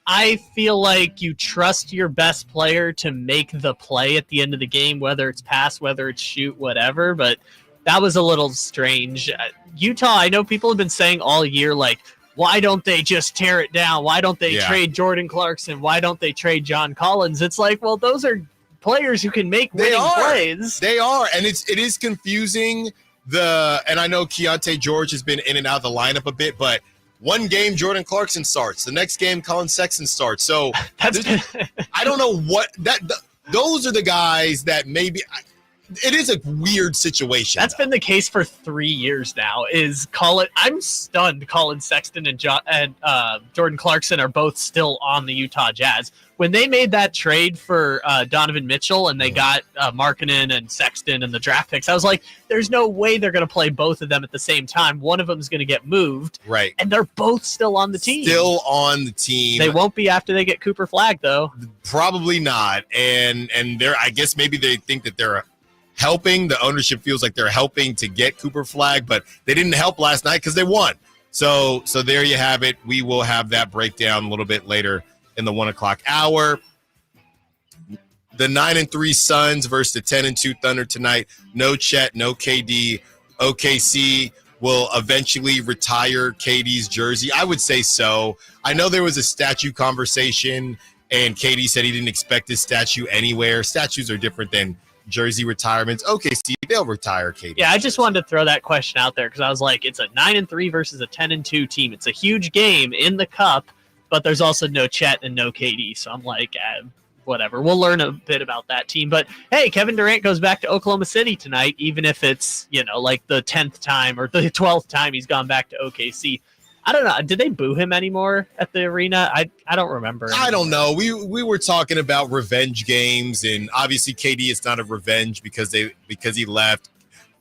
I feel like you trust your best player to make the play at the end of the game, whether it's pass, whether it's shoot, whatever, but that was a little strange. Utah, I know people have been saying all year, like, why don't they just tear it down? Why don't they trade Jordan Clarkson? Why don't they trade John Collins? It's like, well, those are players who can make winning plays. They are, and it is confusing. And I know Keontae George has been in and out of the lineup a bit, but one game Jordan Clarkson starts, the next game Colin Sexton starts. So I don't know what those are the guys that maybe it is a weird situation. That's been the case for 3 years now. I'm stunned. Colin Sexton and Jordan Clarkson are both still on the Utah Jazz. When they made that trade for Donovan Mitchell and they got Markkanen and Sexton and the draft picks, I was like, there's no way they're going to play both of them at the same time. One of them is going to get moved. Right. And they're both still on the team. Still on the team. They won't be after they get Cooper Flagg, though. Probably not. And I guess maybe they think that they're helping. The ownership feels like they're helping to get Cooper Flagg, but they didn't help last night because they won. So there you have it. We will have that breakdown a little bit later in the 1 o'clock hour. The 9-3 Suns versus the 10-2 Thunder tonight. No Chet, no KD. OKC will eventually retire KD's jersey. I would say so. I know there was a statue conversation, and KD said he didn't expect his statue anywhere. Statues are different than jersey retirements. OKC, they'll retire KD. Yeah, I just wanted to throw that question out there because I was like, it's a 9-3 versus a 10-2 team. It's a huge game in the cup, but there's also no Chet and no KD. So I'm like, whatever. We'll learn a bit about that team. But hey, Kevin Durant goes back to Oklahoma City tonight, even if it's, like the 10th time or the 12th time he's gone back to OKC. I don't know. Did they boo him anymore at the arena? I don't remember. I don't know. We were talking about revenge games, and obviously KD is not a revenge because he left.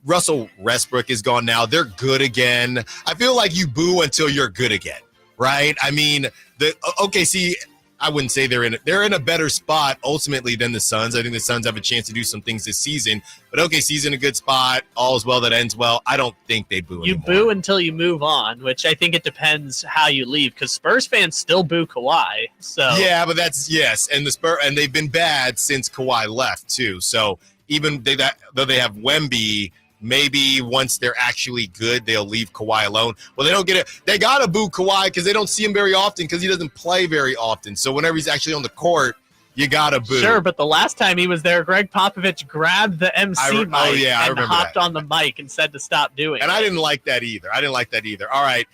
Russell Westbrook is gone now. They're good again. I feel like you boo until you're good again, right? I mean, the OKC, I wouldn't say they're in a better spot ultimately than the Suns. I think the Suns have a chance to do some things this season, but OKC's in a good spot. All is well that ends well. I don't think they boo You anymore. boo until you move on, which I think it depends how you leave, because Spurs fans still boo Kawhi. So yeah, but and they've been bad since Kawhi left too. So even though they have Wemby, maybe once they're actually good, they'll leave Kawhi alone. Well, they don't get it. They got to boo Kawhi because they don't see him very often because he doesn't play very often. So whenever he's actually on the court, you got to boo. Sure, but the last time he was there, Greg Popovich grabbed the MC mic and hopped on the mic and said to stop doing it. And I didn't like that either. All right.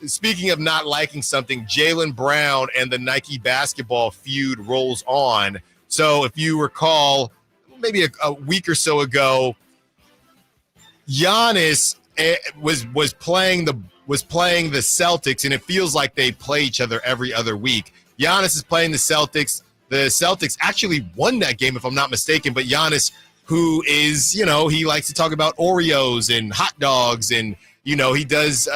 Speaking of not liking something, Jaylen Brown and the Nike basketball feud rolls on. So if you recall, maybe a week or so ago, Giannis was playing the Celtics, and it feels like they play each other every other week. Giannis is playing the Celtics. The Celtics actually won that game, if I'm not mistaken. But Giannis, who is, he likes to talk about Oreos and hot dogs, and he does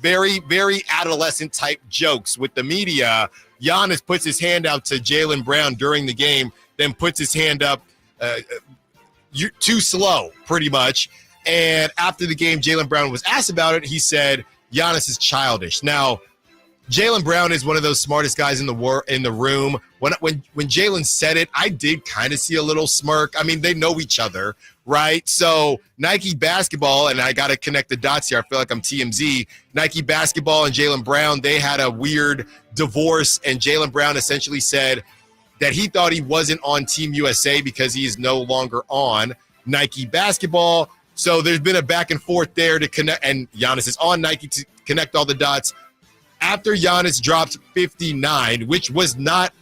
very, very adolescent type jokes with the media. Giannis puts his hand out to Jaylen Brown during the game, then puts his hand up you're too slow, pretty much. And after the game, Jaylen Brown was asked about it. He said, Giannis is childish. Now, Jaylen Brown is one of those smartest guys in the room. When Jaylen said it, I did kind of see a little smirk. I mean, they know each other, right? So Nike basketball, and I got to connect the dots here. I feel like I'm TMZ. Nike basketball and Jaylen Brown, they had a weird divorce, and Jaylen Brown essentially said that he thought he wasn't on Team USA because he is no longer on Nike basketball. So there's been a back and forth there to connect, and Giannis is on Nike to connect all the dots. After Giannis dropped 59, which was not,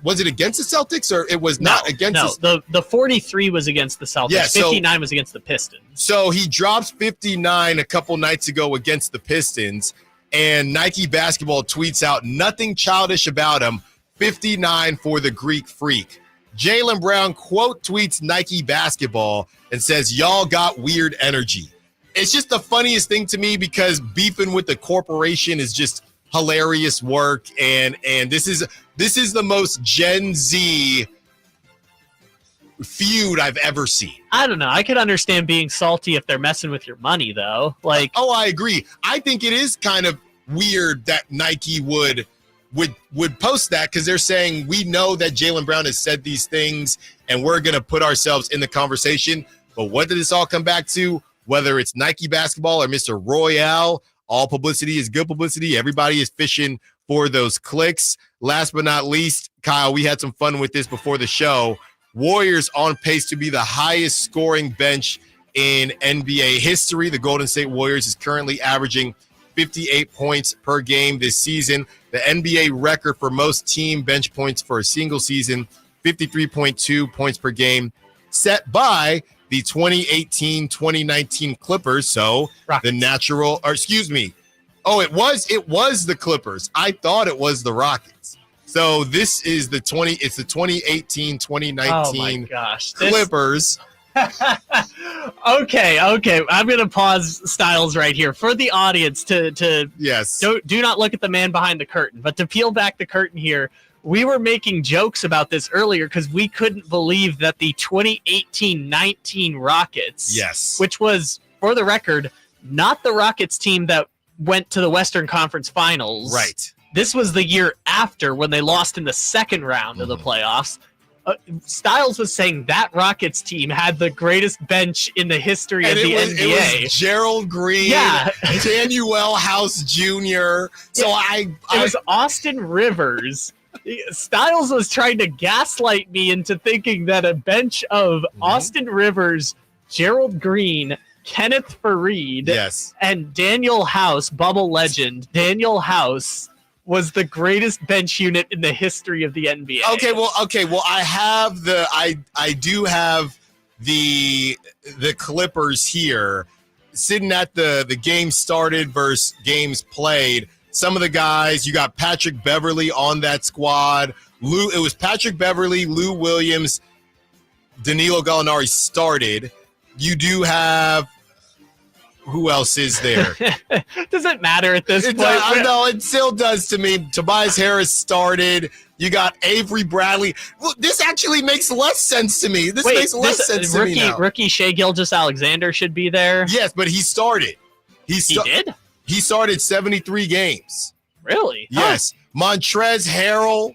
was it against the Celtics or it was not against? No, the 43 was against the Celtics. Yeah, 59 was against the Pistons. So he drops 59 a couple nights ago against the Pistons, and Nike basketball tweets out nothing childish about him, 59 for the Greek Freak. Jaylen Brown quote tweets Nike basketball and says, "Y'all got weird energy." It's just the funniest thing to me because beefing with the corporation is just hilarious work, and this is the most Gen Z feud I've ever seen. I don't know. I could understand being salty if they're messing with your money, though. Like, oh, I agree. I think it is kind of weird that Nike would post that because they're saying we know that Jaylen Brown has said these things and we're going to put ourselves in the conversation. But what did this all come back to? Whether it's Nike basketball or Mr. Royale, all publicity is good publicity. Everybody is fishing for those clicks. Last but not least, Kyle, we had some fun with this before the show. Warriors on pace to be the highest scoring bench in NBA history. The Golden State Warriors is currently averaging 58 points per game this season. The NBA record for most team bench points for a single season, 53.2 points per game, set by the 2018-2019 Clippers. So Rockets. It was the Clippers. I thought it was the Rockets. So this is the 2018-2019 Clippers. Okay. I'm going to pause Styles right here for the audience to yes. Do not look at the man behind the curtain, but to peel back the curtain here. We were making jokes about this earlier because we couldn't believe that the 2018-19 Rockets, yes, which was, for the record, not the Rockets team that went to the Western Conference Finals. Right. This was the year after when they lost in the second round of the playoffs. Styles was saying that Rockets team had the greatest bench in the history of the NBA. It was Gerald Green, Daniel House Jr. So it was Austin Rivers. Styles was trying to gaslight me into thinking that a bench of Austin Rivers, Gerald Green, Kenneth Faried, and Daniel House, bubble legend, Daniel House, was the greatest bench unit in the history of the NBA. Okay. Well, I do have the Clippers here, sitting at the game started versus games played. Some of the guys, you got Patrick Beverley on that squad. It was Patrick Beverley, Lou Williams, Danilo Gallinari started. You do have, who else is there? Does it matter at this point? No, it still does to me. Tobias Harris started. You got Avery Bradley. Well, this actually makes less sense to me. Makes less sense to me now. Rookie Shai Gilgeous-Alexander should be there. Yes, but he started. He did? He started 73 games. Really? Yes. Montrezl Harrell,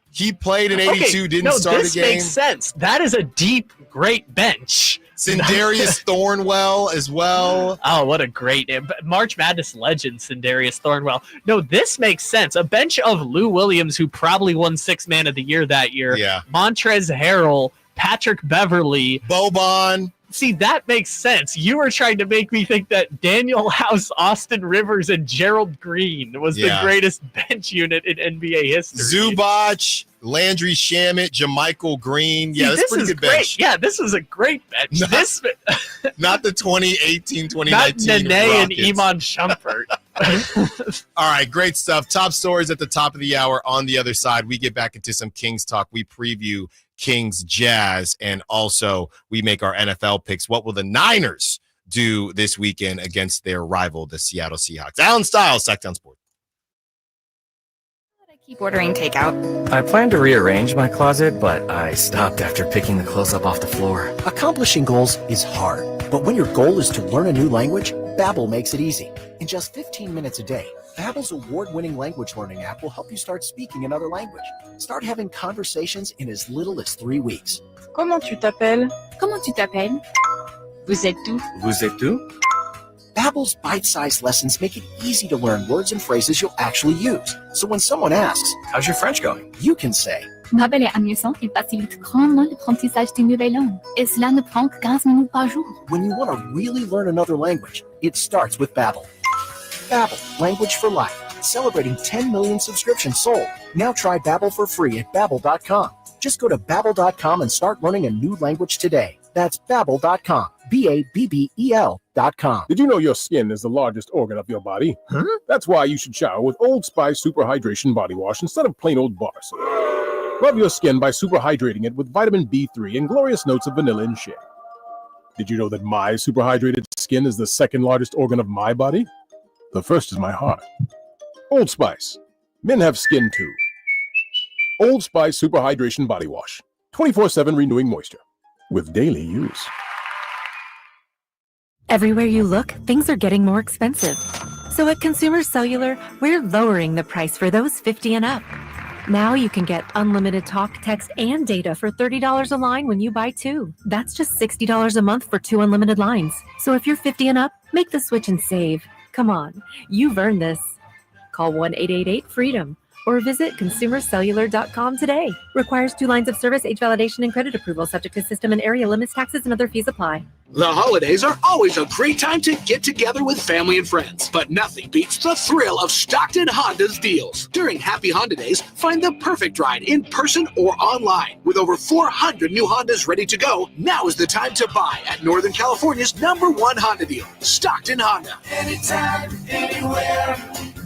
he played in 82, didn't start a game. This makes sense. That is a deep, great bench. Sindarius Thornwell as well. Oh, what a great March Madness legend, Sindarius Thornwell. No, this makes sense. A bench of Lou Williams, who probably won Sixth Man of the Year that year. Yeah. Montrezl Harrell, Patrick Beverley, Boban. See, that makes sense. You were trying to make me think that Daniel House, Austin Rivers, and Gerald Green was the greatest bench unit in NBA history. Zubac, Landry Shamet, JaMychal Green. Yeah, that's a pretty good bench. Yeah, this was a great bench. Not the 2018-2019 Not Nene and Rockets. Iman Shumpert. All right, great stuff. Top stories at the top of the hour. On the other side, we get back into some Kings talk. We preview Kings Jazz, and also we make our NFL picks. What will the Niners do this weekend against their rival, the Seattle Seahawks? Allen Stiles, Sacktown Sports. Keep ordering takeout. I plan to rearrange my closet, but I stopped after picking the clothes up off the floor. Accomplishing goals is hard, but when your goal is to learn a new language, Babbel makes it easy. In just 15 minutes a day, Babbel's award-winning language learning app will help you start speaking another language. Start having conversations in as little as 3 weeks. Comment tu t'appelles? Comment tu t'appelles? Vous êtes où? Vous êtes où? Babbel's bite-sized lessons make it easy to learn words and phrases you'll actually use. So when someone asks, "How's your French going?" you can say, Babbel est amusant et facilite grandement l'apprentissage des nouvelles langues. Et cela ne prend que 15 minutes par jour. when you want to really learn another language, it starts with Babbel. Babbel, language for life. Celebrating 10 million subscriptions sold. Now try Babbel for free at Babbel.com. Just go to Babbel.com and start learning a new language today. That's Babbel.com. Babbel.com. Did you know your skin is the largest organ of your body? Huh? That's why you should shower with Old Spice Super Hydration Body Wash instead of plain old bar soap. Love your skin by super hydrating it with vitamin B3 and glorious notes of vanilla and shea. Did you know that my super hydrated skin is the second largest organ of my body? The first is my heart. Old Spice. Men have skin too. Old Spice Super Hydration Body Wash. 24/7 renewing moisture. With daily use. Everywhere you look, things are getting more expensive. So at Consumer Cellular, we're lowering the price for those 50 and up. Now you can get unlimited talk, text, and data for $30 a line when you buy 2. That's just $60 a month for 2 unlimited lines. So if you're 50 and up, make the switch and save. Come on, you've earned this. Call 1-888-FREEDOM or visit consumercellular.com today. Requires 2 lines of service, age validation, and credit approval, subject to system and area limits, taxes, and other fees apply. The holidays are always a great time to get together with family and friends, but nothing beats the thrill of Stockton Honda's deals. During Happy Honda Days, find the perfect ride in person or online. With over 400 new Hondas ready to go, now is the time to buy at Northern California's #1 Honda deal, Stockton Honda. Anytime, anywhere,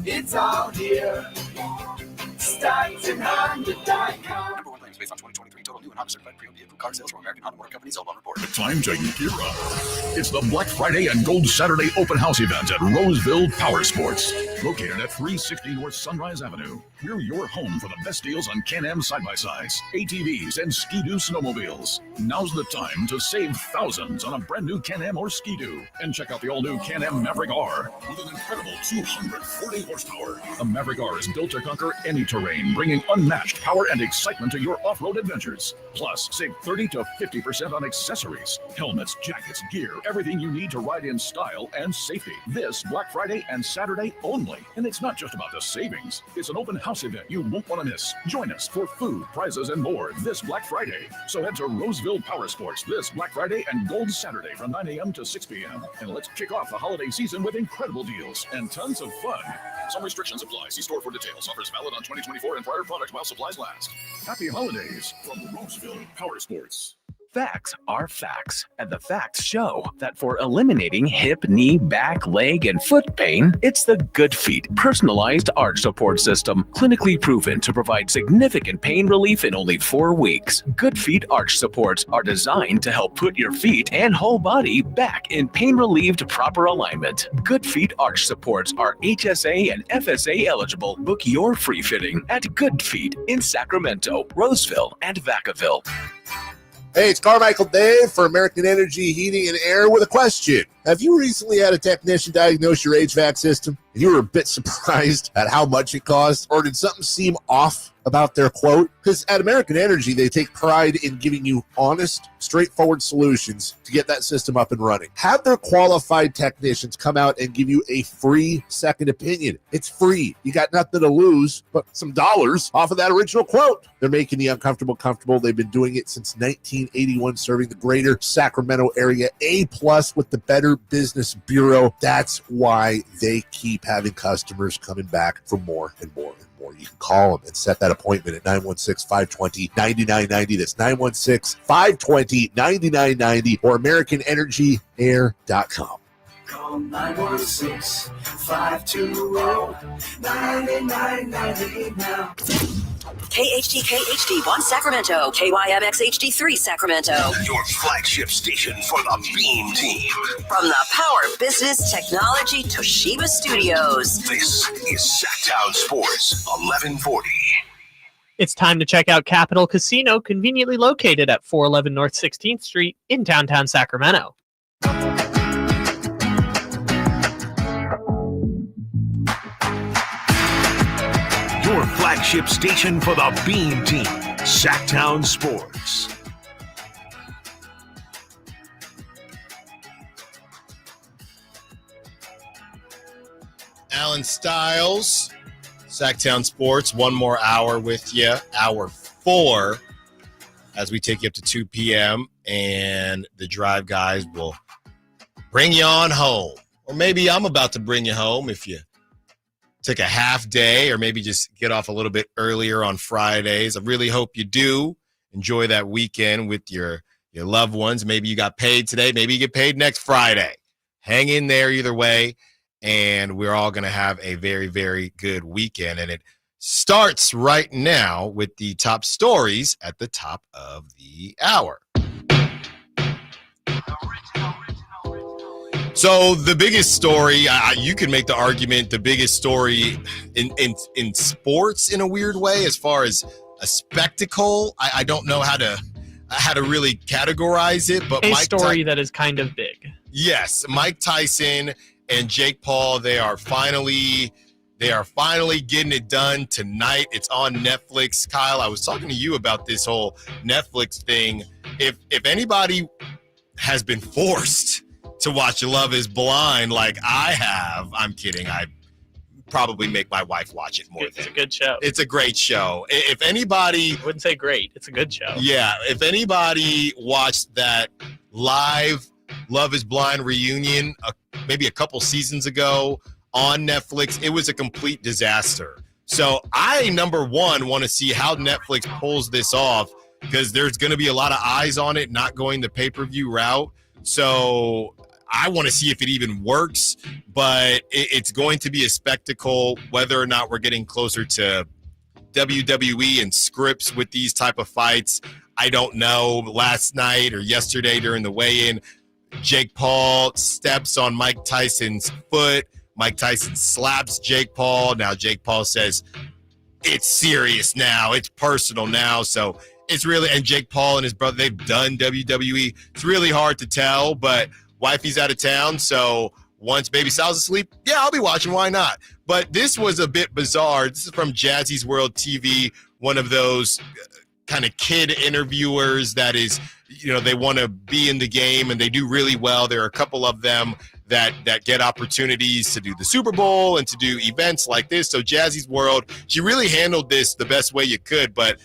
it's all here. StocktonHonda.com. Based on 2023 total new and Honda certified pre-owned vehicle car sales from American Honda Motor Company, Zellbon report. Time to gear up. It's the Black Friday and Gold Saturday open house event at Roseville Power Sports. Located at 360 North Sunrise Avenue. We're your home for the best deals on Can-Am side-by-sides, ATVs, and Ski-Doo snowmobiles. Now's the time to save thousands on a brand new Can-Am or Ski-Doo. And check out the all-new Can-Am Maverick R with an incredible 240 horsepower. The Maverick R is built to conquer any terrain, bringing unmatched power and excitement to your off-road adventures. Plus, save 30 to 50% on accessories, helmets, jackets, gear, everything you need to ride in style and safety. This Black Friday and Saturday only. And it's not just about the savings. It's an open house event you won't want to miss. Join us for food, prizes, and more this Black Friday. So head to Roseville Power Sports this Black Friday and Gold Saturday from 9 a.m. to 6 p.m. And let's kick off the holiday season with incredible deals and tons of fun. Some restrictions apply. See store for details. Offers valid on 2024 and prior products while supplies last. Happy holidays from Roseville Power Sports. Facts are facts, and the facts show that for eliminating hip, knee, back, leg, and foot pain, it's the Good Feet personalized arch support system, clinically proven to provide significant pain relief in only 4 weeks. Good Feet arch supports are designed to help put your feet and whole body back in pain-relieved proper alignment. Good Feet arch supports are HSA and FSA eligible. Book your free fitting at Good Feet in Sacramento, Roseville, and Vacaville. Hey, it's Carmichael Dave for American Energy Heating and Air with a question. Have you recently had a technician diagnose your HVAC system and you were a bit surprised at how much it cost? Or did something seem off about their quote? Because at American Energy, they take pride in giving you honest, straightforward solutions to get that system up and running. Have their qualified technicians come out and give you a free second opinion. It's free. You got nothing to lose but some dollars off of that original quote. They're making the uncomfortable comfortable. They've been doing it since 1981, serving the greater Sacramento area. A+ with the Better Business Bureau. That's why they keep having customers coming back for more and more and more. You can call them and set that appointment at 916-520-9990. That's 916-520-9990 or AmericanEnergyAir.com. Call 916-520-9990 now. KHD 1 Sacramento, KYMX HD3 Sacramento. Your flagship station for the Beam Team. From the Power Business Technology Toshiba Studios. This is Sacktown Sports 1140. It's time to check out Capital Casino, conveniently located at 411 North 16th Street in downtown Sacramento. your flagship station for the Beam Team, Sacktown Sports. Allen Stiles, Sacktown Sports, one more hour with you, hour 4, as we take you up to 2 p.m., and the Drive guys will bring you on home. Or maybe I'm about to bring you home if you took a half day, or maybe just get off a little bit earlier on Fridays. I really hope you do enjoy that weekend with your loved ones. Maybe you got paid today. Maybe you get paid next Friday. Hang in there either way, and we're all going to have a very, very good weekend. And it starts right now with the top stories at the top of the hour. So the biggest story, you can make the argument, the biggest story in sports in a weird way, as far as a spectacle. I don't know how to really categorize it, but a story that is kind of big. Yes, Mike Tyson and Jake Paul, they are finally getting it done tonight. It's on Netflix. Kyle, I was talking to you about this whole Netflix thing. If anybody has been forced to watch Love is Blind like I have, I'm kidding. I probably make my wife watch it more. It's a good show. It's a great show. If anybody... I wouldn't say great. It's a good show. Yeah. If anybody watched that live Love is Blind reunion maybe a couple seasons ago on Netflix, it was a complete disaster. So I, number one, want to see how Netflix pulls this off, because there's going to be a lot of eyes on it, not going the pay-per-view route. So I want to see if it even works, but it's going to be a spectacle. Whether or not we're getting closer to WWE and scripts with these type of fights, I don't know. Last night or yesterday during the weigh-in, Jake Paul steps on Mike Tyson's foot. Mike Tyson slaps Jake Paul. Now Jake Paul says, it's serious now. It's personal now. So it's really, and Jake Paul and his brother, they've done WWE. It's really hard to tell, but wifey's out of town. So once baby Sal's asleep, yeah, I'll be watching. Why not? But this was a bit bizarre. This is from Jazzy's World TV, one of those kind of kid interviewers that is, they want to be in the game and they do really well. There are a couple of them that get opportunities to do the Super Bowl and to do events like this. So Jazzy's World, she really handled this the best way you could. But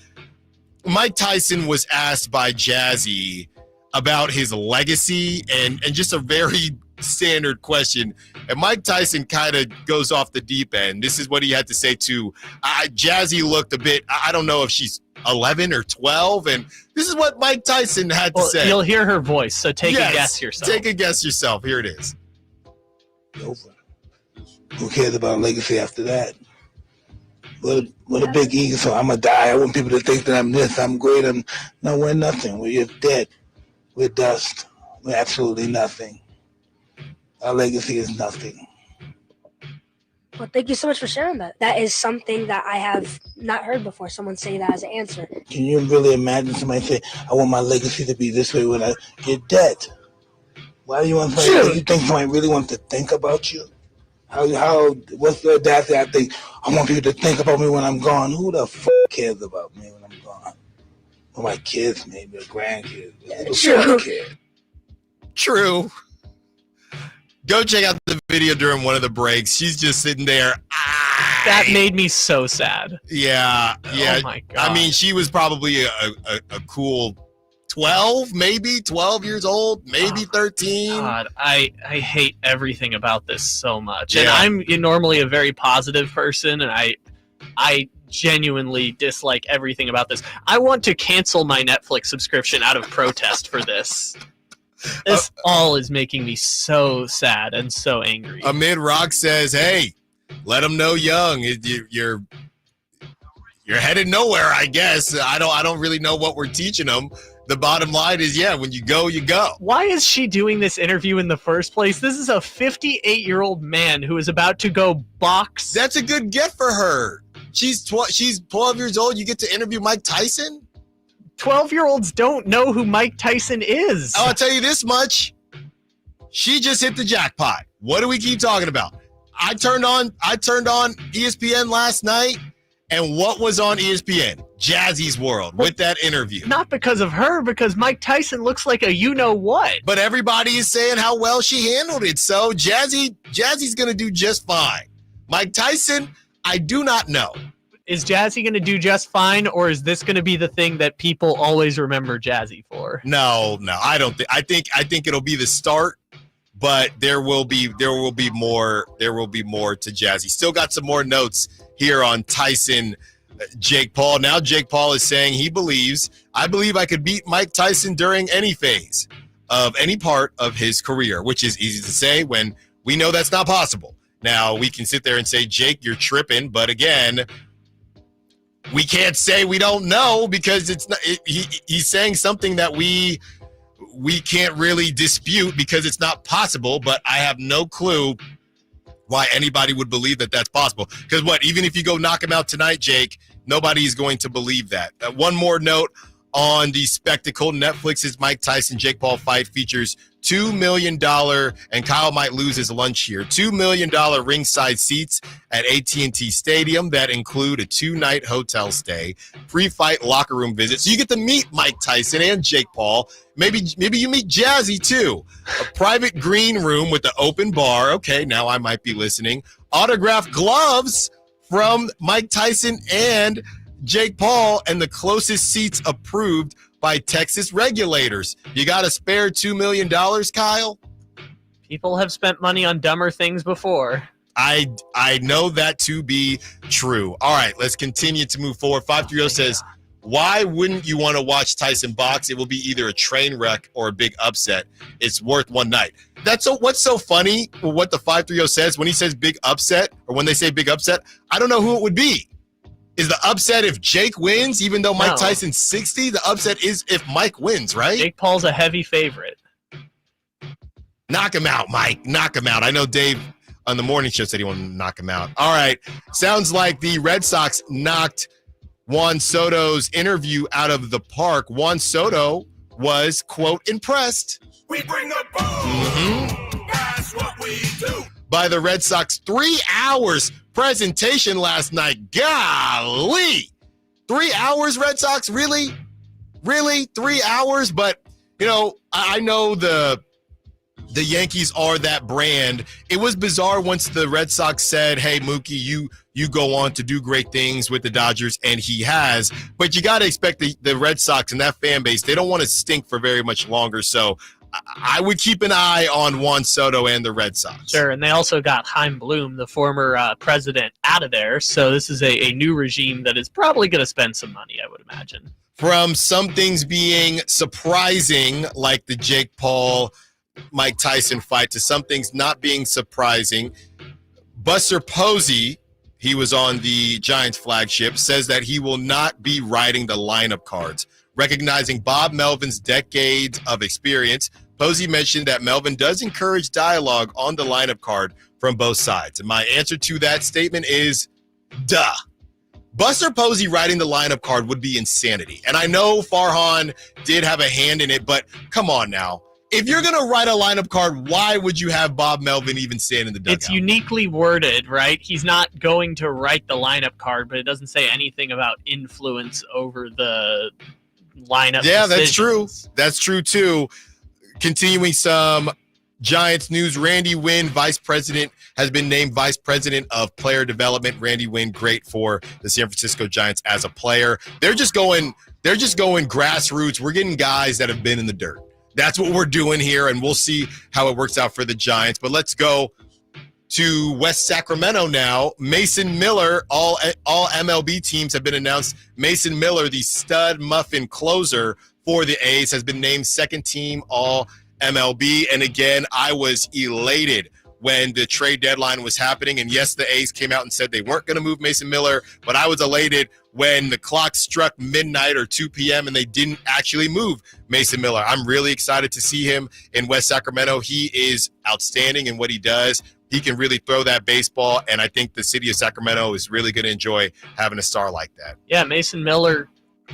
Mike Tyson was asked by Jazzy about his legacy and just a very standard question. And Mike Tyson kind of goes off the deep end. This is what he had to say to Jazzy. Looked a bit, I don't know if she's 11 or 12. And this is what Mike Tyson had to say. You'll hear her voice, so take a guess yourself. Take a guess yourself. Here it is. Over. Who cares about legacy after that? What a big ego. So I'm going to die. I want people to think that I'm this, I'm great. No, we're nothing. We're just dead. We're dust. We're absolutely nothing. Our legacy is nothing. Well, thank you so much for sharing that. That is something that I have not heard before, someone say that as an answer. Can you really imagine somebody say, I want my legacy to be this way when I get dead? Why do you want somebody, you think somebody really wants to think about you? What's the audacity? I think, I want people to think about me when I'm gone. Who the f*** cares about me when I'm gone? Well, my kids, maybe, or grandkids. True. Go check out the video during one of the breaks. She's just sitting there. That made me so sad. Yeah. Oh my God. I mean, she was probably a cool 12 years old, maybe 13. God, I hate everything about this so much. Yeah. And I'm normally a very positive person, and I genuinely dislike everything about this. I want to cancel my Netflix subscription out of protest for this. This all is making me so sad and so angry. Amid Rock says, hey, let them know young. You're headed nowhere, I guess. I don't really know what we're teaching them. The bottom line is, when you go, you go. Why is she doing this interview in the first place? This is a 58-year-old man who is about to go box. That's a good get for her. She's 12 years old. You get to interview Mike Tyson? 12-year-olds don't know who Mike Tyson is. I'll tell you this much. She just hit the jackpot. What do we keep talking about? I turned on ESPN last night, And what was on ESPN? Jazzy's World with that interview. Not because of her, because Mike Tyson looks like a you-know-what. But everybody is saying how well she handled it. So Jazzy's going to do just fine. Mike Tyson, I do not know. Is Jazzy going to do just fine, or is this going to be the thing that people always remember Jazzy for? No, I don't think. I think it'll be the start, but there will be more to Jazzy. Still got some more notes here on Tyson, Jake Paul. Now Jake Paul is saying I believe I could beat Mike Tyson during any phase of any part of his career, which is easy to say when we know that's not possible. Now we can sit there and say, Jake, you're tripping, but again, we can't say we don't know because it's not. He's saying something that we can't really dispute because it's not possible. But I have no clue why anybody would believe that that's possible. Because even if you go knock him out tonight, Jake, nobody is going to believe that. One more note on the spectacle: Netflix's Mike Tyson Jake Paul fight features $2 million, and Kyle might lose his lunch here, $2 million ringside seats at AT&T Stadium that include a 2-night hotel stay, pre-fight locker room visit. So you get to meet Mike Tyson and Jake Paul. Maybe you meet Jazzy too. A private green room with the open bar. Okay, now I might be listening. Autographed gloves from Mike Tyson and Jake Paul, and the closest seats approved by Texas regulators. You got a spare $2 million, Kyle? People have spent money on dumber things before. I know that to be true. All right, let's continue to move forward. 530 says, why wouldn't you want to watch Tyson box? It will be either a train wreck or a big upset. It's worth one night. What's so funny, what the 530 says, when he says big upset, or when they say big upset, I don't know who it would be. Is the upset if Jake wins, even though Mike Tyson's 60? The upset is if Mike wins, right? Jake Paul's a heavy favorite. Knock him out, Mike. Knock him out. I know Dave on the morning show said he wanted to knock him out. All right. Sounds like the Red Sox knocked Juan Soto's interview out of the park. Juan Soto was, quote, impressed. We bring the boom. That's what we do. By the Red Sox 3 hours presentation last night. Golly. 3 hours, Red Sox? Really? 3 hours? But, I know the Yankees are that brand. It was bizarre once the Red Sox said, hey, Mookie, you go on to do great things with the Dodgers, and he has. But you got to expect the Red Sox and that fan base, they don't want to stink for very much longer. So I would keep an eye on Juan Soto and the Red Sox. Sure, and they also got Chaim Bloom, the former president, out of there. So this is a new regime that is probably going to spend some money, I would imagine. From some things being surprising, like the Jake Paul, Mike Tyson fight, to some things not being surprising, Buster Posey, he was on the Giants flagship, says that he will not be writing the lineup cards. Recognizing Bob Melvin's decades of experience, Posey mentioned that Melvin does encourage dialogue on the lineup card from both sides. And my answer to that statement is, duh. Buster Posey writing the lineup card would be insanity. And I know Farhan did have a hand in it, but come on now. If you're going to write a lineup card, why would you have Bob Melvin even stand in the dugout? It's uniquely worded, right? He's not going to write the lineup card, but it doesn't say anything about influence over the lineup. Yeah, decisions. That's true. That's true too. Continuing some Giants news, Randy Wynn, has been named vice president of player development. Randy Wynn, great for the San Francisco Giants as a player. They're just going grassroots. We're getting guys that have been in the dirt. That's what we're doing here, and we'll see how it works out for the Giants. But let's go to West Sacramento now. Mason Miller, all MLB teams have been announced. Mason Miller, the stud muffin closer for the A's, has been named second team all MLB. And again, I was elated when the trade deadline was happening. And yes, the A's came out and said they weren't going to move Mason Miller, but I was elated when the clock struck midnight or 2 p.m. and they didn't actually move Mason Miller. I'm really excited to see him in West Sacramento. He is outstanding in what he does. He can really throw that baseball, and I think the city of Sacramento is really going to enjoy having a star like that. Yeah, Mason Miller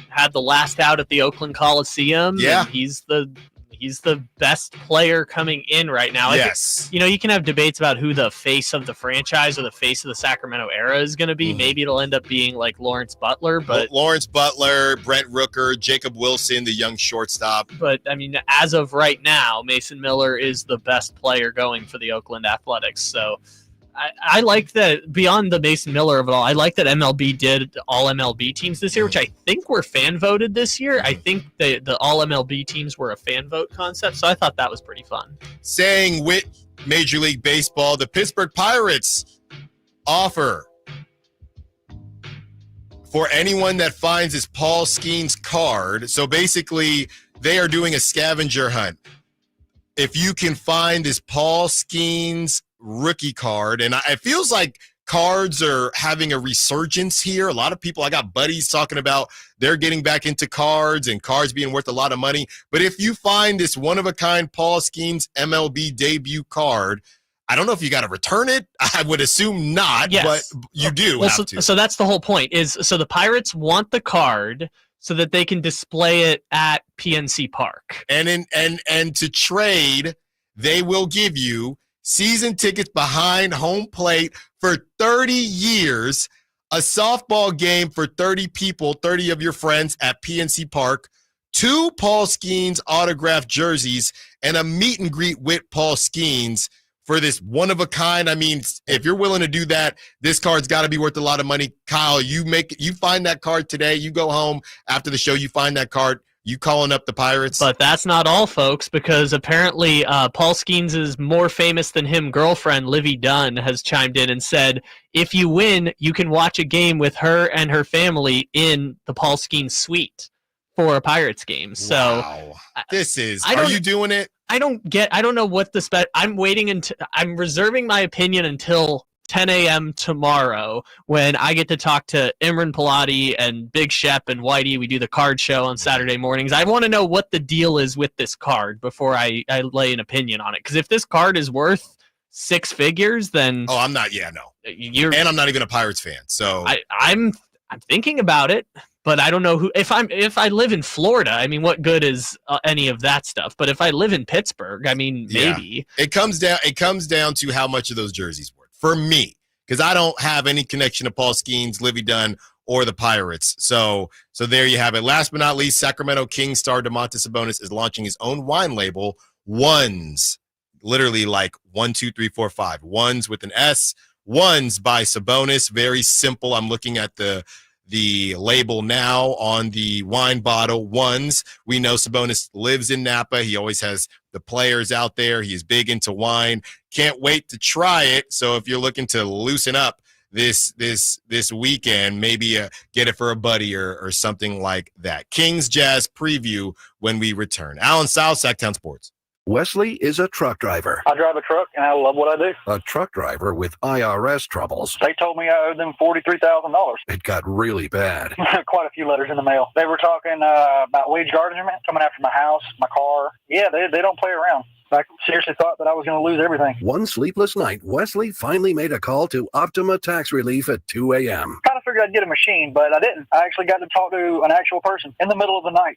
had the last out at the Oakland Coliseum. Yeah. And he's the He's the best player coming in right now. Yes. You can have debates about who the face of the franchise or the face of the Sacramento era is going to be. Maybe it'll end up being like Lawrence Butler, but Lawrence Butler, Brent Rooker, Jacob Wilson, the young shortstop. But I mean, as of right now, Mason Miller is the best player going for the Oakland Athletics. So I like that. Beyond the Mason Miller of it all, I like that MLB did all MLB teams this year, which I think were fan voted this year. I think the all MLB teams were a fan vote concept, so I thought that was pretty fun. Saying with Major League Baseball, the Pittsburgh Pirates offer for anyone that finds this Paul Skeens card. So basically, they are doing a scavenger hunt. If you can find this Paul Skeens rookie card, and it feels like cards are having a resurgence here. A lot of people, I got buddies talking about they're getting back into cards and cards being worth a lot of money. But if you find this one-of-a-kind Paul Skeens MLB debut card, I don't know if you got to return it. I would assume not, yes. But you do have to. So that's the whole point. So the Pirates want the card so that they can display it at PNC Park. And to trade, they will give you season tickets behind home plate for 30 years, a softball game for 30 people, 30 of your friends at PNC Park, 2 Paul Skeens autographed jerseys, and a meet and greet with Paul Skeens for this one-of-a-kind. I mean, if you're willing to do that, this card's got to be worth a lot of money. Kyle, you find that card today. You go home after the show, you find that card. You calling up the Pirates? But that's not all, folks, because apparently Paul Skeens' more famous than him girlfriend, Livy Dunn, has chimed in and said, if you win, you can watch a game with her and her family in the Paul Skeens suite for a Pirates game. So wow. Are you doing it? I don't know what I'm reserving my opinion until 10 a.m. tomorrow when I get to talk to Imran Pilati and Big Shep and Whitey. We do the card show on Saturday mornings. I want to know what the deal is with this card before I lay an opinion on it. Because if this card is worth 6 figures, then... Oh, I'm not. Yeah, no. And I'm not even a Pirates fan. So I'm thinking about it. But I don't know who. If I live in Florida, I mean, what good is any of that stuff? But if I live in Pittsburgh, I mean, maybe. It comes down to how much of those jerseys worth for me, because I don't have any connection to Paul Skeens, Livy Dunn, or the Pirates. So there you have it. Last but not least, Sacramento Kings star Domantas Sabonis is launching his own wine label, Ones, literally like 1, 2, 3, 4, 5. Ones with an S. Ones by Sabonis. Very simple. I'm looking at the label now on the wine bottle. Ones. We know Sabonis lives in Napa. He always has the players out there. He is big into wine. Can't wait to try it. So if you're looking to loosen up this weekend, maybe get it for a buddy or something like that. Kings Jazz preview when we return. Allen Stiles, Sacktown Sports. Wesley is a truck driver. I drive a truck, and I love what I do. A truck driver with IRS troubles. They told me I owed them $43,000. It got really bad. Quite a few letters in the mail. They were talking about wage garnishment, coming after my house, my car. Yeah, they don't play around. I seriously thought that I was going to lose everything. One sleepless night, Wesley finally made a call to Optima Tax Relief at 2 a.m. Kind of figured I'd get a machine, but I didn't. I actually got to talk to an actual person in the middle of the night.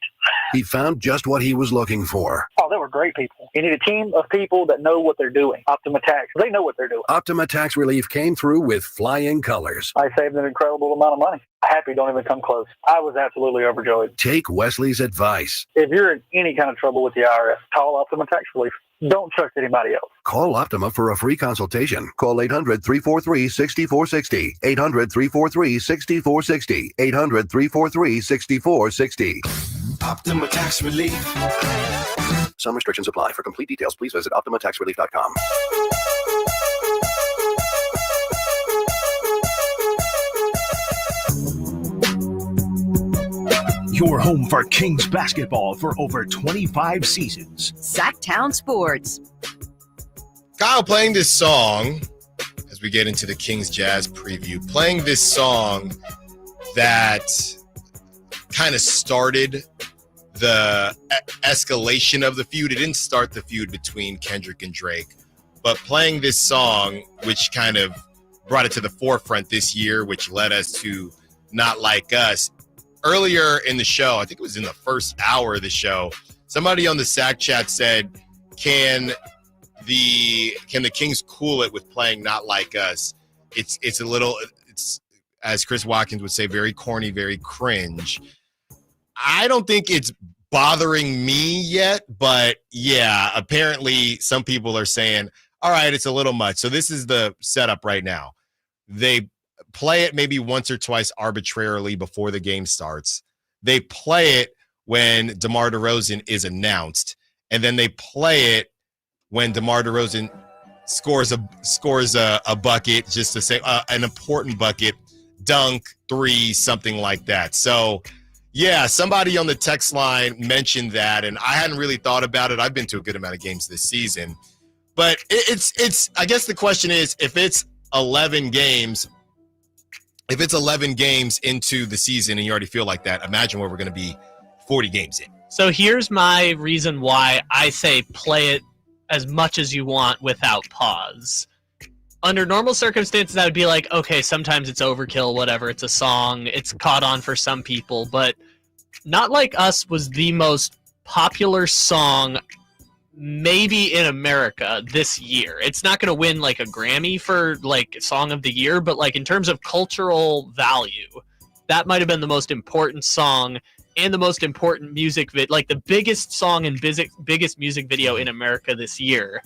He found just what he was looking for. Oh, they were great people. You need a team of people that know what they're doing. Optima Tax, they know what they're doing. Optima Tax Relief came through with flying colors. I saved an incredible amount of money. Happy don't even come close. I was absolutely overjoyed. Take Wesley's advice. If you're in any kind of trouble with the IRS, call Optima Tax Relief. Don't trust anybody else. Call Optima for a free consultation. Call 800-343-6460. 800-343-6460. 800-343-6460. Optima Tax Relief. Some restrictions apply. For complete details, please visit OptimaTaxRelief.com. Your home for Kings basketball for over 25 seasons. Sacktown Sports. Kyle playing this song as we get into the Kings Jazz preview, playing this song that kind of started the escalation of the feud. It didn't start the feud between Kendrick and Drake, but playing this song, which kind of brought it to the forefront this year, which led us to Not Like Us. Earlier in the show, I think it was in the first hour of the show, Somebody on the SAC chat said, can the Kings cool it with playing Not Like Us? It's a little, it's, as Chris Watkins would say, very corny, very cringe. I don't think it's bothering me yet, but yeah, apparently some people are saying, all right, it's a little much. So this is the setup right now. They play it maybe once or twice arbitrarily before the game starts. They play it when DeMar DeRozan is announced, and then they play it when DeMar DeRozan scores a bucket, just to say an important bucket, dunk, three, something like that. So yeah, somebody on the text line mentioned that, and I hadn't really thought about it. I've been to a good amount of games this season, but it's I guess the question is, if it's 11 games into the season and you already feel like that, imagine where we're going to be 40 games in. So here's my reason why I say play it as much as you want without pause. Under normal circumstances, I would be like, okay, sometimes it's overkill, whatever. It's a song. It's caught on for some people. But Not Like Us was the most popular song maybe in America this year. It's not going to win like a Grammy for like Song of the Year, but like in terms of cultural value, that might have been the most important song and the most important music like the biggest song and biggest music video in America this year.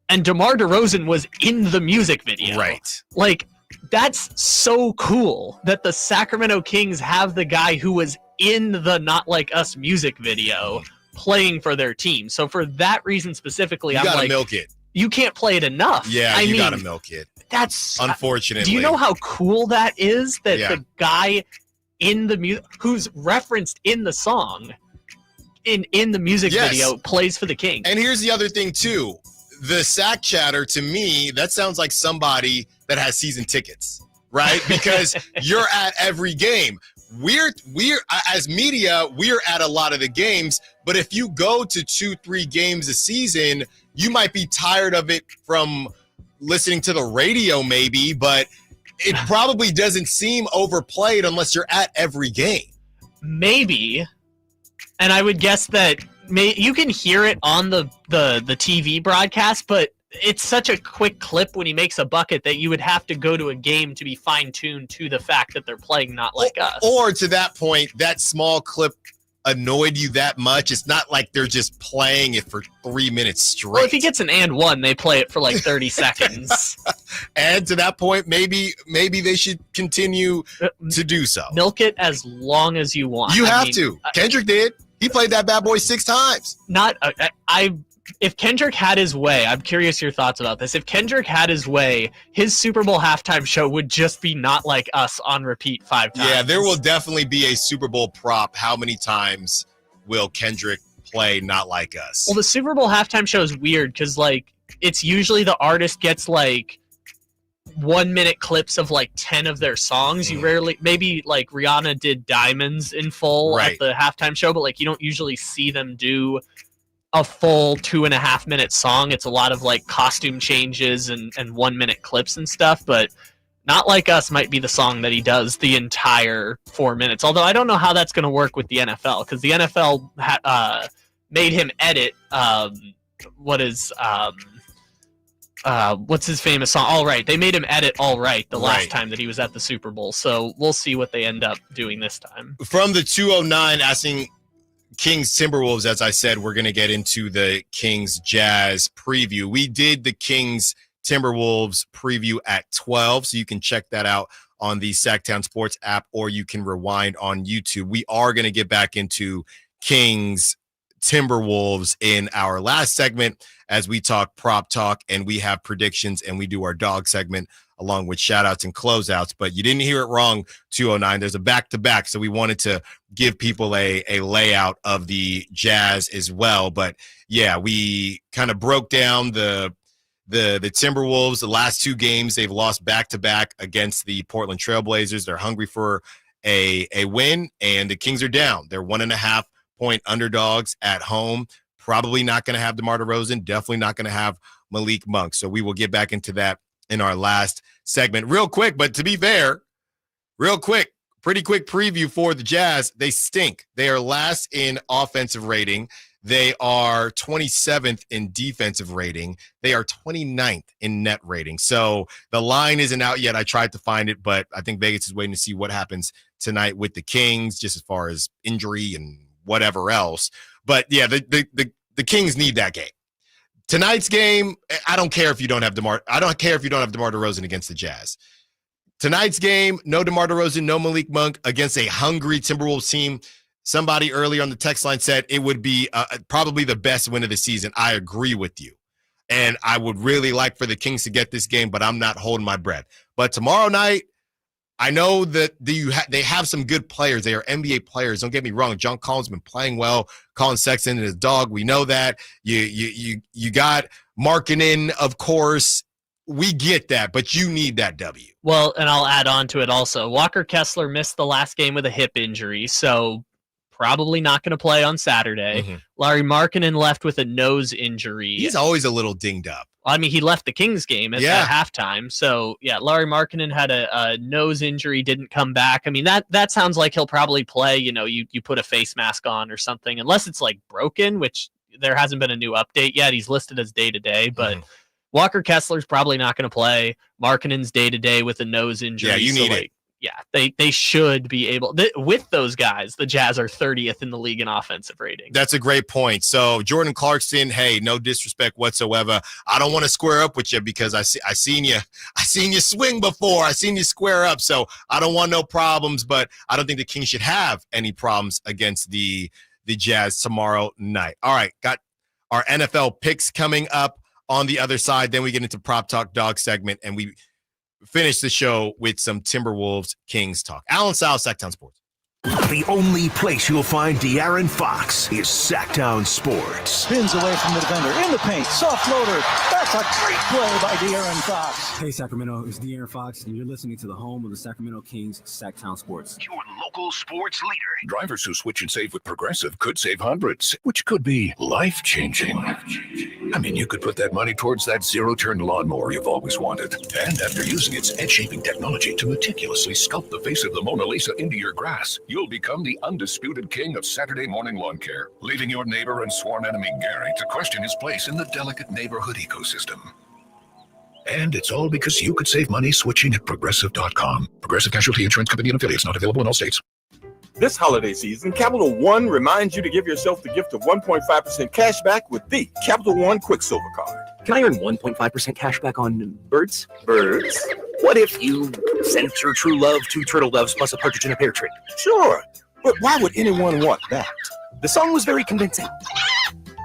And DeMar DeRozan was in the music video. Right. Like, that's so cool that the Sacramento Kings have the guy who was in the Not Like Us music video playing for their team. So for that reason specifically, I'm like, you gotta milk it. You can't play it enough. Yeah, I you mean, gotta milk it. That's unfortunately. Do you know how cool that is? That the guy in the music who's referenced in the song in the music video plays for the Kings. And here's the other thing too. The SAC chatter, to me, that sounds like somebody that has season tickets, right? Because you're at every game. We're as media, we're at a lot of the games, but if you go to 2-3 games a season, you might be tired of it from listening to the radio maybe, but it probably doesn't seem overplayed unless you're at every game. Maybe. And I would guess that you can hear it on the TV broadcast, but it's such a quick clip when he makes a bucket that you would have to go to a game to be fine-tuned to the fact that they're playing Not Like Us. Or to that point, that small clip annoyed you that much. It's not like they're just playing it for 3 minutes straight. Well, if he gets an and one, they play it for like 30 seconds. And to that point, maybe they should continue to do so. Milk it as long as you want. You have to. Kendrick did. He played that bad boy 6 times. If Kendrick had his way, I'm curious your thoughts about this. If Kendrick had his way, his Super Bowl halftime show would just be Not Like Us on repeat 5 times. Yeah, there will definitely be a Super Bowl prop. How many times will Kendrick play Not Like Us? Well, the Super Bowl halftime show is weird because, like, it's usually the artist gets, like, 1-minute clips of, like, 10 of their songs. You rarely, maybe, like, Rihanna did Diamonds in full at the halftime show, but, like, you don't usually see them do a full 2.5-minute song. It's a lot of like costume changes and 1-minute clips and stuff, but Not Like Us might be the song that he does the entire 4 minutes. Although I don't know how that's going to work with the NFL, because the NFL made him edit what's his famous song? All Right. They made him edit All Right the last time that he was at the Super Bowl. So we'll see what they end up doing this time. From the 209 asking Kings Timberwolves, as I said, we're going to get into the Kings Jazz preview. We did the Kings Timberwolves preview at 12, so you can check that out on the Sacktown Sports app, or you can rewind on YouTube. We are going to get back into Kings Timberwolves in our last segment as we talk prop talk and we have predictions and we do our dog segment along with shout outs and closeouts. But you didn't hear it wrong, 209. There's a back-to-back, so we wanted to give people a layout of the Jazz as well. But yeah, we kind of broke down the Timberwolves. The last 2 games they've lost back-to-back against the Portland Trailblazers. They're hungry for a win, and the Kings are down. They're 1.5-point underdogs at home. Probably not going to have DeMar DeRozan. Definitely not going to have Malik Monk. So we will get back into that in our last segment. Real quick, but to be fair, pretty quick preview for the Jazz. They stink. They are last in offensive rating. They are 27th in defensive rating. They are 29th in net rating. So the line isn't out yet. I tried to find it, but I think Vegas is waiting to see what happens tonight with the Kings, just as far as injury and whatever else. But yeah, the Kings need that game. Tonight's game, I don't care if you don't have DeMar DeRozan against the Jazz. Tonight's game, no DeMar DeRozan, no Malik Monk against a hungry Timberwolves team. Somebody earlier on the text line said it would be probably the best win of the season. I agree with you. And I would really like for the Kings to get this game, but I'm not holding my breath. But tomorrow night, I know that they have some good players. They are NBA players. Don't get me wrong. John Collins been playing well. Colin Sexton and his dog, we know that. You got Markkanen, of course. We get that, but you need that W. Well, and I'll add on to it also. Walker Kessler missed the last game with a hip injury, so probably not going to play on Saturday. Mm-hmm. Larry Markkanen left with a nose injury. He's always a little dinged up. I mean, he left the Kings game at halftime. So, yeah, Larry Markkanen had a nose injury, didn't come back. I mean, that sounds like he'll probably play. You know, you put a face mask on or something, unless it's like broken, which there hasn't been a new update yet. He's listed as day-to-day, but Walker Kessler's probably not going to play. Markkanen's day-to-day with a nose injury. Yeah, you need it. Yeah, they should be able with those guys. The Jazz are 30th in the league in offensive rating. That's a great point. So Jordan Clarkson, hey, no disrespect whatsoever. I don't want to square up with you because I seen you swing before. I seen you square up. So I don't want no problems. But I don't think the Kings should have any problems against the Jazz tomorrow night. All right, got our NFL picks coming up on the other side. Then we get into Prop Talk Dog segment and we finish the show with some Timberwolves Kings talk. Allen Stiles, Sacktown Sports. The only place you'll find De'Aaron Fox is Sacktown Sports. Spins away from the defender, in the paint, soft floater. That's a great play by De'Aaron Fox. Hey Sacramento, it's De'Aaron Fox, and you're listening to the home of the Sacramento Kings, Sacktown Sports. Your local sports leader. Drivers who switch and save with Progressive could save hundreds, which could be life-changing. I mean, you could put that money towards that zero-turn lawnmower you've always wanted. And after using its edge-shaping technology to meticulously sculpt the face of the Mona Lisa into your grass, you'll become the undisputed king of Saturday morning lawn care, leaving your neighbor and sworn enemy Gary to question his place in the delicate neighborhood ecosystem. And it's all because you could save money switching at Progressive.com. Progressive Casualty Insurance Company and affiliates, not available in all states. This holiday season, Capital One reminds you to give yourself the gift of 1.5% cash back with the Capital One Quicksilver Card. Can I earn 1.5% cash back on birds? Birds? What if you sent your true love 2 turtle doves plus a partridge in a pear tree? Sure, but why would anyone want that? The song was very convincing.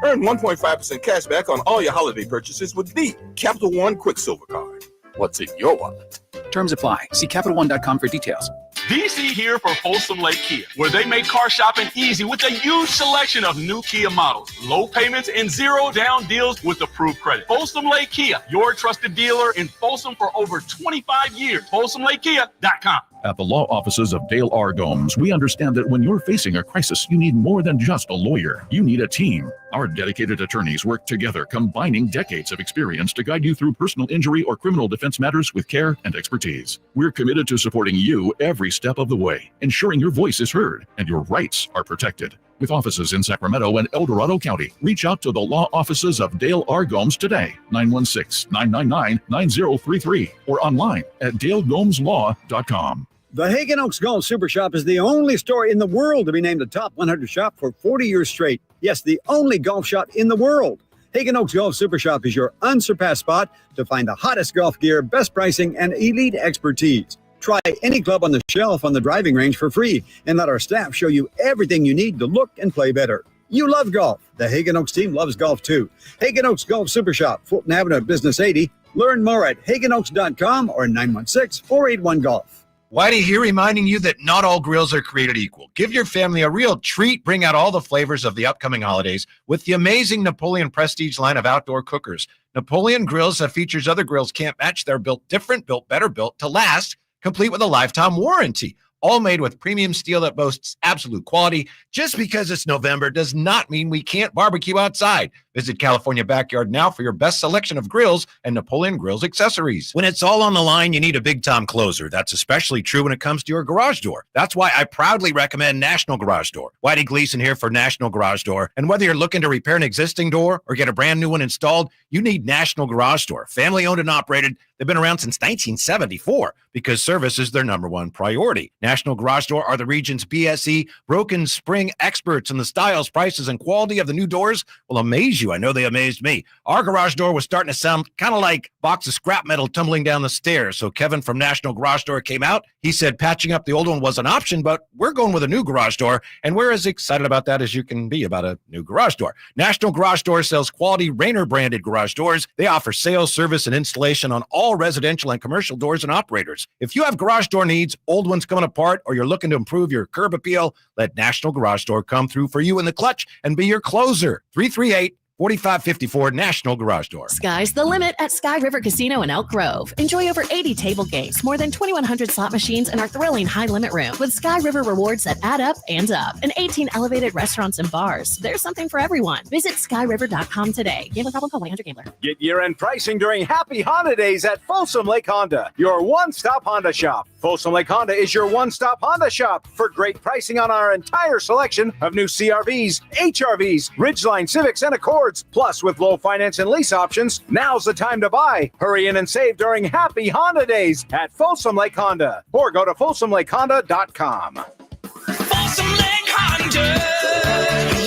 Earn 1.5% cash back on all your holiday purchases with the Capital One Quicksilver Card. What's in your wallet? Terms apply. See CapitalOne.com for details. DC here for Folsom Lake Kia, where they make car shopping easy with a huge selection of new Kia models, low payments, and zero down deals with approved credit. Folsom Lake Kia, your trusted dealer in Folsom for over 25 years. FolsomLakeKia.com. At the law offices of Dale R. Gomes, we understand that when you're facing a crisis, you need more than just a lawyer. You need a team. Our dedicated attorneys work together, combining decades of experience to guide you through personal injury or criminal defense matters with care and expertise. We're committed to supporting you every step of the way, ensuring your voice is heard and your rights are protected. With offices in Sacramento and El Dorado County, reach out to the law offices of Dale R. Gomes today, 916-999-9033, or online at dalegomslaw.com. The Hagen Oaks Golf Super Shop is the only store in the world to be named the top 100 shop for 40 years straight. Yes, the only golf shop in the world. Hagen Oaks Golf Super Shop is your unsurpassed spot to find the hottest golf gear, best pricing, and elite expertise. Try any club on the shelf on the driving range for free and let our staff show you everything you need to look and play better. You love golf. The Hagen Oaks team loves golf too. Hagen Oaks Golf Super Shop, Fulton Avenue, Business 80. Learn more at hagenoaks.com or 916-481-GOLF. Whitey here reminding you that not all grills are created equal. Give your family a real treat. Bring out all the flavors of the upcoming holidays with the amazing Napoleon Prestige line of outdoor cookers. Napoleon grills that features other grills can't match. They're built different, built better, built to last, complete with a lifetime warranty. all made with premium steel that boasts absolute quality. Just because it's November does not mean we can't barbecue outside. Visit California Backyard now for your best selection of grills and Napoleon Grills accessories. When it's all on the line, you need a Big Tom closer. That's especially true when it comes to your garage door. That's why I proudly recommend National Garage Door. Whitey Gleason here for National Garage Door. And whether you're looking to repair an existing door or get a brand new one installed, you need National Garage Door. Family owned and operated. They've been around since 1974 because service is their number one priority. National Garage Door are the region's BSE broken spring experts, and the styles, prices, and quality of the new doors will amaze you. I know they amazed me. Our garage door was starting to sound kind of like a box of scrap metal tumbling down the stairs. So Kevin from National Garage Door came out. He said patching up the old one was an option, but we're going with a new garage door, and we're as excited about that as you can be about a new garage door. National Garage Door sells quality Rainer branded garage doors. They offer sales, service, and installation on all residential and commercial doors and operators. If you have garage door needs, old ones coming apart, or you're looking to improve your curb appeal, let National Garage Door come through for you in the clutch and be your closer. 338-4554 National Garage Door. Sky's the limit at Sky River Casino in Elk Grove. Enjoy over 80 table games, more than 2,100 slot machines, and our thrilling high limit room with Sky River rewards that add up and up, and 18 elevated restaurants and bars. There's something for everyone. Visit skyriver.com today. Gambling problem? Call 1-800-GAMBLER. Get year-end pricing during Happy Honda Days at Folsom Lake Honda, your one-stop Honda shop. Folsom Lake Honda is your one-stop Honda shop for great pricing on our entire selection of new CRVs, HRVs, Ridgeline Civics, and Accords. Plus, with low finance and lease options, now's the time to buy. Hurry in and save during Happy Honda Days at Folsom Lake Honda, or go to folsomlakehonda.com. Folsom Lake Honda,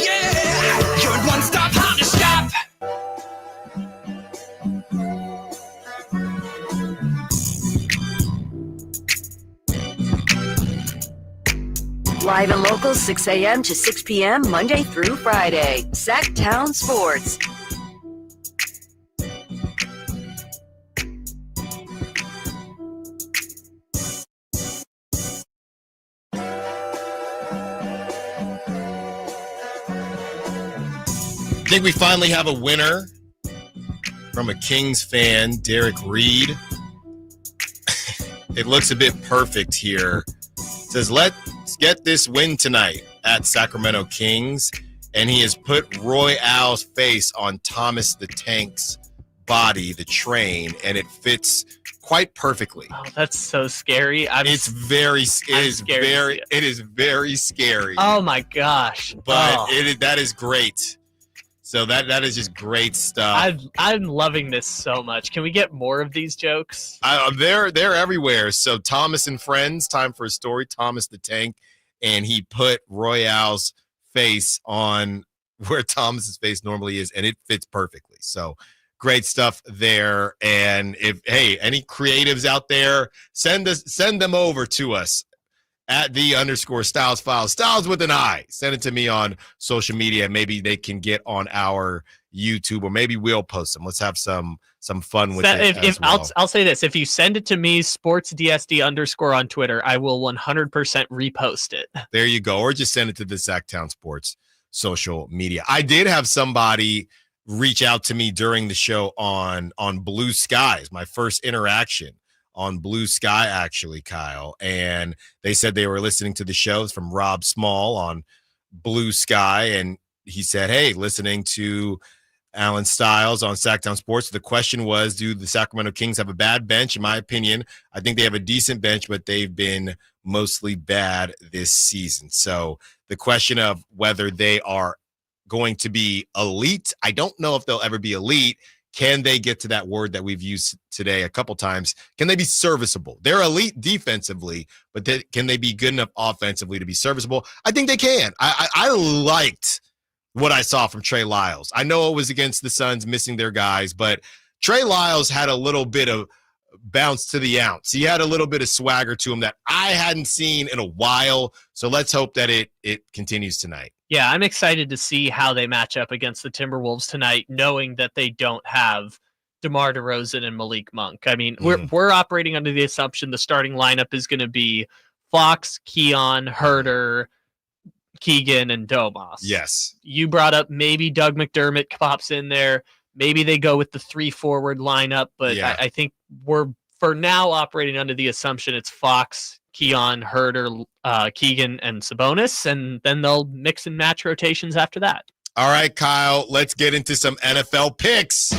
yeah, your one-stop Honda shop. Live and local, 6 a.m. to 6 p.m., Monday through Friday. Sacktown Sports. I think we finally have a winner from a Kings fan, Derek Reed. It looks a bit perfect here. It says, let's get this win tonight at Sacramento Kings. And he has put Royale's face on Thomas the Tank's body, the train, and it fits quite perfectly. Oh, that's so scary. It is very scary. Oh my gosh. But that is great. So that is just great stuff. I'm loving this so much. Can we get more of these jokes? They're everywhere. So Thomas and Friends, time for a story. Thomas the Tank, and he put Royale's face on where Thomas's face normally is, and it fits perfectly. So great stuff there. And if any creatives out there, send them over to us at @the_Stiles Files. Styles with an I. Send it to me on social media. Maybe they can get on our YouTube, or maybe we'll post them. Let's have some fun with it. As well. I'll say this: if you send it to me, sportsdsd_ on Twitter, I will 100% repost it. There you go. Or just send it to the Sacktown Sports social media. I did have somebody reach out to me during the show on Blue Skies, my first interaction on Blue Sky, actually, Kyle. And they said they were listening to the shows from Rob Small on Blue Sky. And he said, hey, listening to Allen Stiles on Sacktown Sports. The question was, do the Sacramento Kings have a bad bench? In my opinion, I think they have a decent bench, but they've been mostly bad this season. So the question of whether they are going to be elite, I don't know if they'll ever be elite. Can they get to that word that we've used today a couple times? Can they be serviceable? They're elite defensively, but can they be good enough offensively to be serviceable? I think they can. I liked what I saw from Trey Lyles. I know it was against the Suns missing their guys, but Trey Lyles had a little bit of bounce to the ounce. He had a little bit of swagger to him that I hadn't seen in a while. So let's hope that it continues tonight. Yeah, I'm excited to see how they match up against the Timberwolves tonight, knowing that they don't have DeMar DeRozan and Malik Monk. I mean, we're operating under the assumption the starting lineup is going to be Fox, Keon, Herter, Keegan, and Domas. Yes. You brought up maybe Doug McDermott pops in there. Maybe they go with the 3 forward lineup, but yeah. I think we're for now operating under the assumption it's Fox, Keon, Herter, Keegan, and Sabonis, and then they'll mix and match rotations after that. All right, Kyle, let's get into some NFL picks.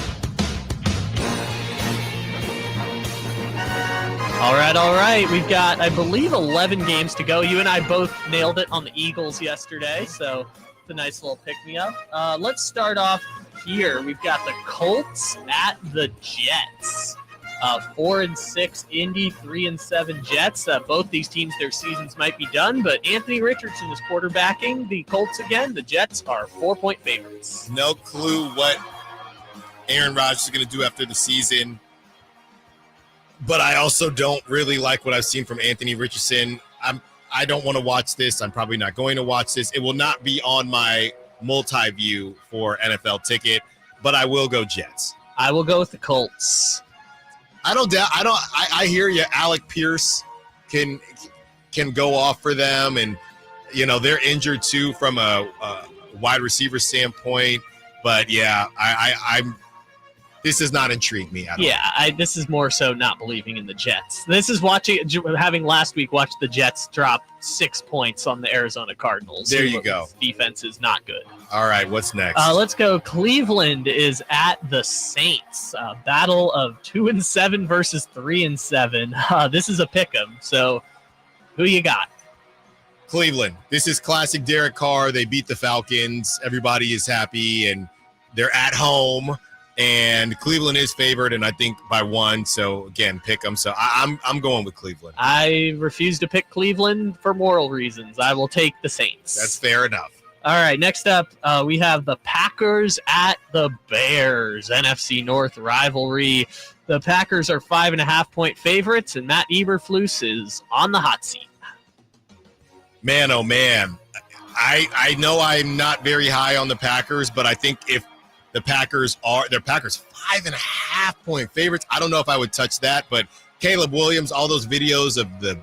All right. We've got, I believe, 11 games to go. You and I both nailed it on the Eagles yesterday, so it's a nice little pick-me-up. Let's start off here. We've got the Colts at the Jets. 4-6 Indy, 3-7 Jets. Both these teams, their seasons might be done, but Anthony Richardson is quarterbacking the Colts again. The Jets are 4-point favorites. No clue what Aaron Rodgers is going to do after the season, but I also don't really like what I've seen from Anthony Richardson. I don't want to watch this. I'm probably not going to watch this. It will not be on my multi-view for NFL ticket, but I will go Jets. I will go with the Colts. I hear you. Alec Pierce can go off for them, and they're injured too from a wide receiver standpoint. But yeah, this does not intrigue me at all. This is more so not believing in the Jets. This is having last week watched the Jets drop 6 points on the Arizona Cardinals. There you go. Defense is not good. All right, what's next? Let's go. Cleveland is at the Saints. Battle of 2-7 versus 3-7. This is a pick'em. So, who you got? Cleveland. This is classic Derek Carr. They beat the Falcons. Everybody is happy, and they're at home. And Cleveland is favored, and I think by 1. So again, pick them. So I'm going with Cleveland. I refuse to pick Cleveland for moral reasons. I will take the Saints. That's fair enough. All right, next up, we have the Packers at the Bears, NFC North rivalry. The Packers are 5.5-point favorites, and Matt Eberflus is on the hot seat. Man, oh man, I know I'm not very high on the Packers, but I think if the Packers 5.5-point favorites, I don't know if I would touch that, but Caleb Williams, all those videos of the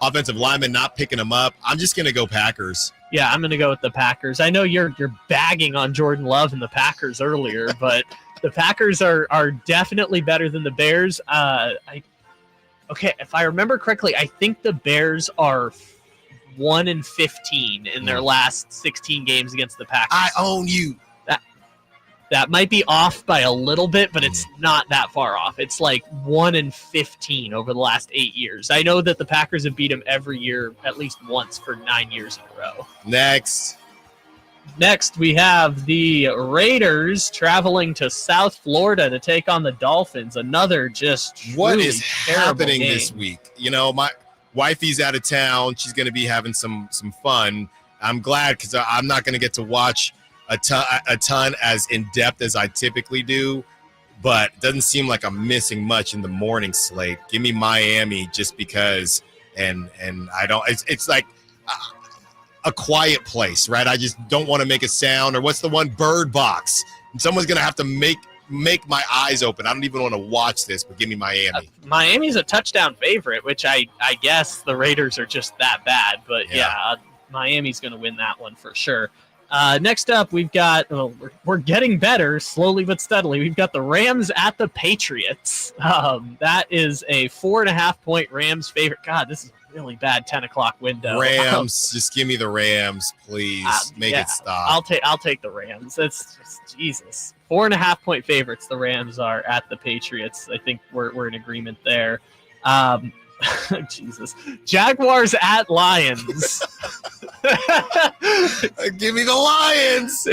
offensive lineman not picking them up, I'm just going to go Packers. Yeah, I'm going to go with the Packers. I know you're bagging on Jordan Love and the Packers earlier, but the Packers are definitely better than the Bears. If I remember correctly, I think the Bears are 1-15 in their last 16 games against the Packers. I own you. That might be off by a little bit, but it's not that far off. It's like 1-15 over the last 8 years. I know that the Packers have beat them every year at least once for 9 years in a row. Next, we have the Raiders traveling to South Florida to take on the Dolphins. Another just what really is happening this week? My wifey's out of town. She's going to be having some fun. I'm glad because I'm not going to get to watch a ton as in-depth as I typically do, but it doesn't seem like I'm missing much in the morning slate. Give me Miami just because, and I don't, it's like a quiet place, right? I just don't want to make a sound, or what's the one? Bird Box. And someone's going to have to make my eyes open. I don't even want to watch this, but give me Miami. Miami's a touchdown favorite, which I guess the Raiders are just that bad, but yeah Miami's going to win that one for sure. Next up, we've got, we're getting better slowly but steadily. We've got the Rams at the Patriots. That is a 4.5-point Rams favorite. God, this is a really bad 10 o'clock window. Rams, just give me the Rams, please. Make it stop. I'll take the Rams. That's just Jesus. 4.5-point favorites. The Rams are at the Patriots. I think we're in agreement there. Jesus. Jaguars at Lions. Give me the Lions.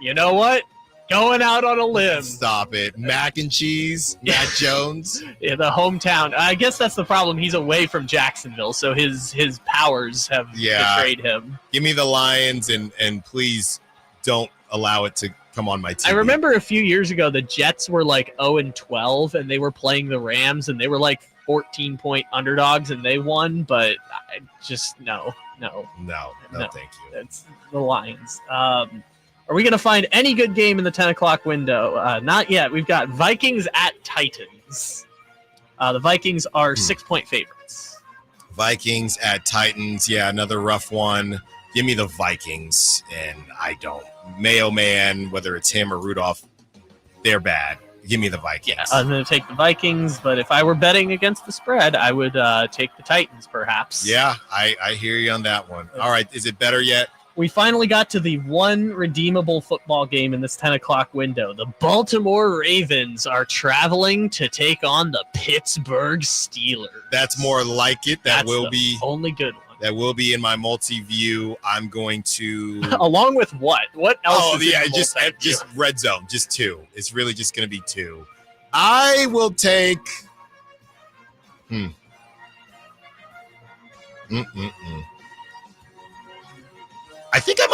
You know what? Going out on a limb. Stop it. Mac and cheese. Matt Jones. Yeah, the hometown. I guess that's the problem. He's away from Jacksonville, so his powers have betrayed him. Give me the Lions, and please don't allow it to come on my TV. I remember a few years ago the Jets were like 0-12, and they were playing the Rams, and they were like 14-point underdogs, and they won, but I just no, thank you. It's the Lions. Are we going to find any good game in the 10 o'clock window? Not yet. We've got Vikings at Titans. The Vikings are 6-point favorites. Vikings at Titans. Yeah, another rough one. Give me the Vikings, and I don't. Mayo Man, whether it's him or Rudolph, they're bad. Give me the Vikings. Yeah, I'm going to take the Vikings, but if I were betting against the spread, I would take the Titans, perhaps. Yeah, I hear you on that one. All right, is it better yet? We finally got to the one redeemable football game in this 10 o'clock window. The Baltimore Ravens are traveling to take on the Pittsburgh Steelers. That's more like it. That That's will the be only good one. That will be in my multi-view. I'm going to Along with what? What else? Oh, is in yeah, the just red zone, just 2. It's really just going to be 2. I will take I think I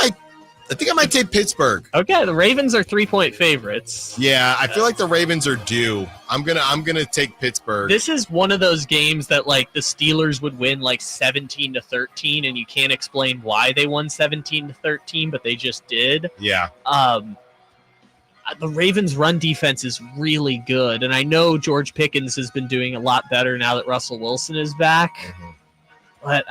might take Pittsburgh. Okay, the Ravens are 3-point favorites. Yeah, I feel like the Ravens are due. I'm gonna take Pittsburgh. This is one of those games that like the Steelers would win like 17-13, and you can't explain why they won 17-13, but they just did. Yeah. The Ravens' run defense is really good, and I know George Pickens has been doing a lot better now that Russell Wilson is back. Mm-hmm. But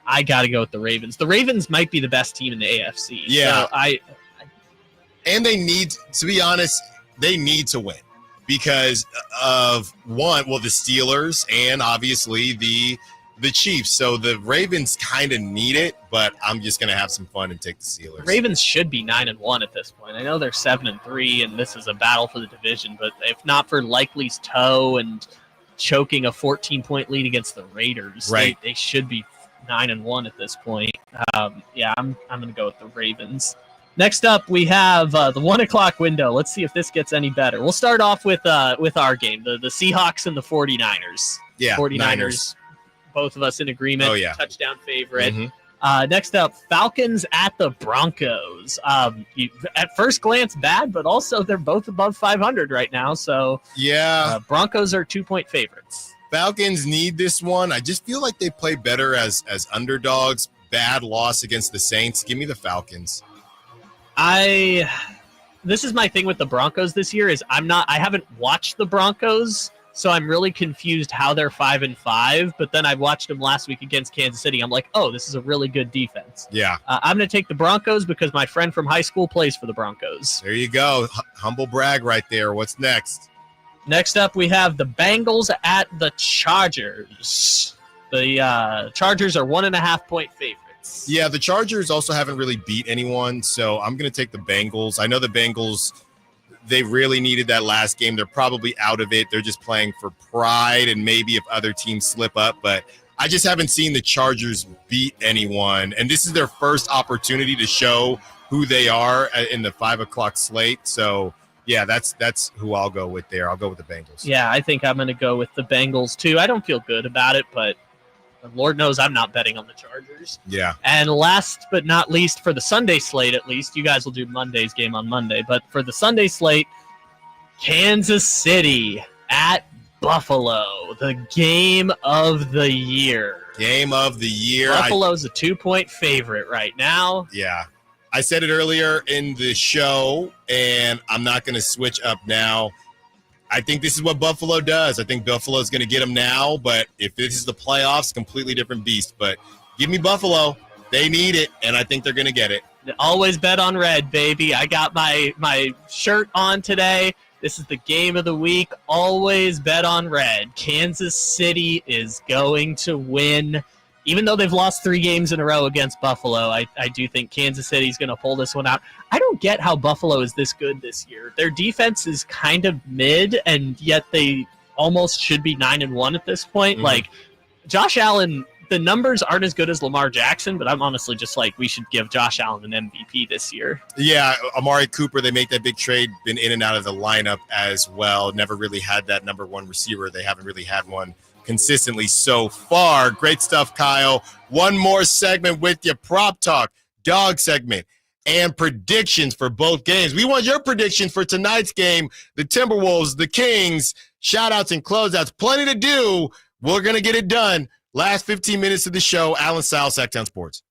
I got to go with the Ravens. The Ravens might be the best team in the AFC. Yeah. So and they need, to be honest, they need to win because of the Steelers and obviously the Chiefs. So the Ravens kind of need it, but I'm just going to have some fun and take the Steelers. The Ravens should be 9-1 at this point. I know they're 7-3, and this is a battle for the division, but if not for Likely's toe and choking a 14-point lead against the Raiders, right, they should be 9-1 at this point. I'm going to go with the Ravens. Next up, we have the 1 o'clock window. Let's see if this gets any better. We'll start off with our game, the Seahawks and the 49ers. Yeah, 49ers. Niners. Both of us in agreement. Oh, yeah. Touchdown favorite. Mm-hmm. Next up, Falcons at the Broncos. At first glance, bad, but also they're both above 500 right now. So yeah, Broncos are 2-point favorites. Falcons need this one. I just feel like they play better as underdogs. Bad loss against the Saints. Give me the Falcons. This is my thing with the Broncos this year is I haven't watched the Broncos, so I'm really confused how they're 5-5. But then I watched them last week against Kansas City. I'm like, oh, this is a really good defense. Yeah. I'm going to take the Broncos because my friend from high school plays for the Broncos. There you go. Humble brag right there. What's next? Next up, we have the Bengals at the Chargers. The Chargers are 1.5-point favorites. Yeah, the Chargers also haven't really beat anyone, so I'm going to take the Bengals. I know the Bengals, they really needed that last game. They're probably out of it. They're just playing for pride and maybe if other teams slip up, but I just haven't seen the Chargers beat anyone, and this is their first opportunity to show who they are in the 5 o'clock slate, so yeah, that's who I'll go with there. I'll go with the Bengals. Yeah, I think I'm going to go with the Bengals, too. I don't feel good about it, but Lord knows I'm not betting on the Chargers. Yeah. And last but not least, for the Sunday slate at least, you guys will do Monday's game on Monday, but for the Sunday slate, Kansas City at Buffalo, the game of the year. Game of the year. Buffalo's a 2-point favorite right now. Yeah. I said it earlier in the show, and I'm not going to switch up now. I think this is what Buffalo does. I think Buffalo's going to get them now, but if this is the playoffs, completely different beast. But give me Buffalo. They need it, and I think they're going to get it. Always bet on red, baby. I got my shirt on today. This is the game of the week. Always bet on red. Kansas City is going to win. Even though they've lost 3 games in a row against Buffalo, I do think Kansas City is going to pull this one out. I don't get how Buffalo is this good this year. Their defense is kind of mid, and yet they almost should be 9-1 at this point. Mm-hmm. Like, Josh Allen, the numbers aren't as good as Lamar Jackson, but I'm honestly just like, we should give Josh Allen an MVP this year. Yeah, Amari Cooper, they make that big trade, been in and out of the lineup as well. Never really had that number 1 receiver. They haven't really had one consistently so far. Great stuff, Kyle. One more segment with you. Prop Talk, dog segment, and predictions for both games. We want your predictions for tonight's game, the Timberwolves, the Kings. Shout-outs and closeouts. Plenty to do. We're going to get it done. Last 15 minutes of the show. Allen Stiles, Sacktown Sports.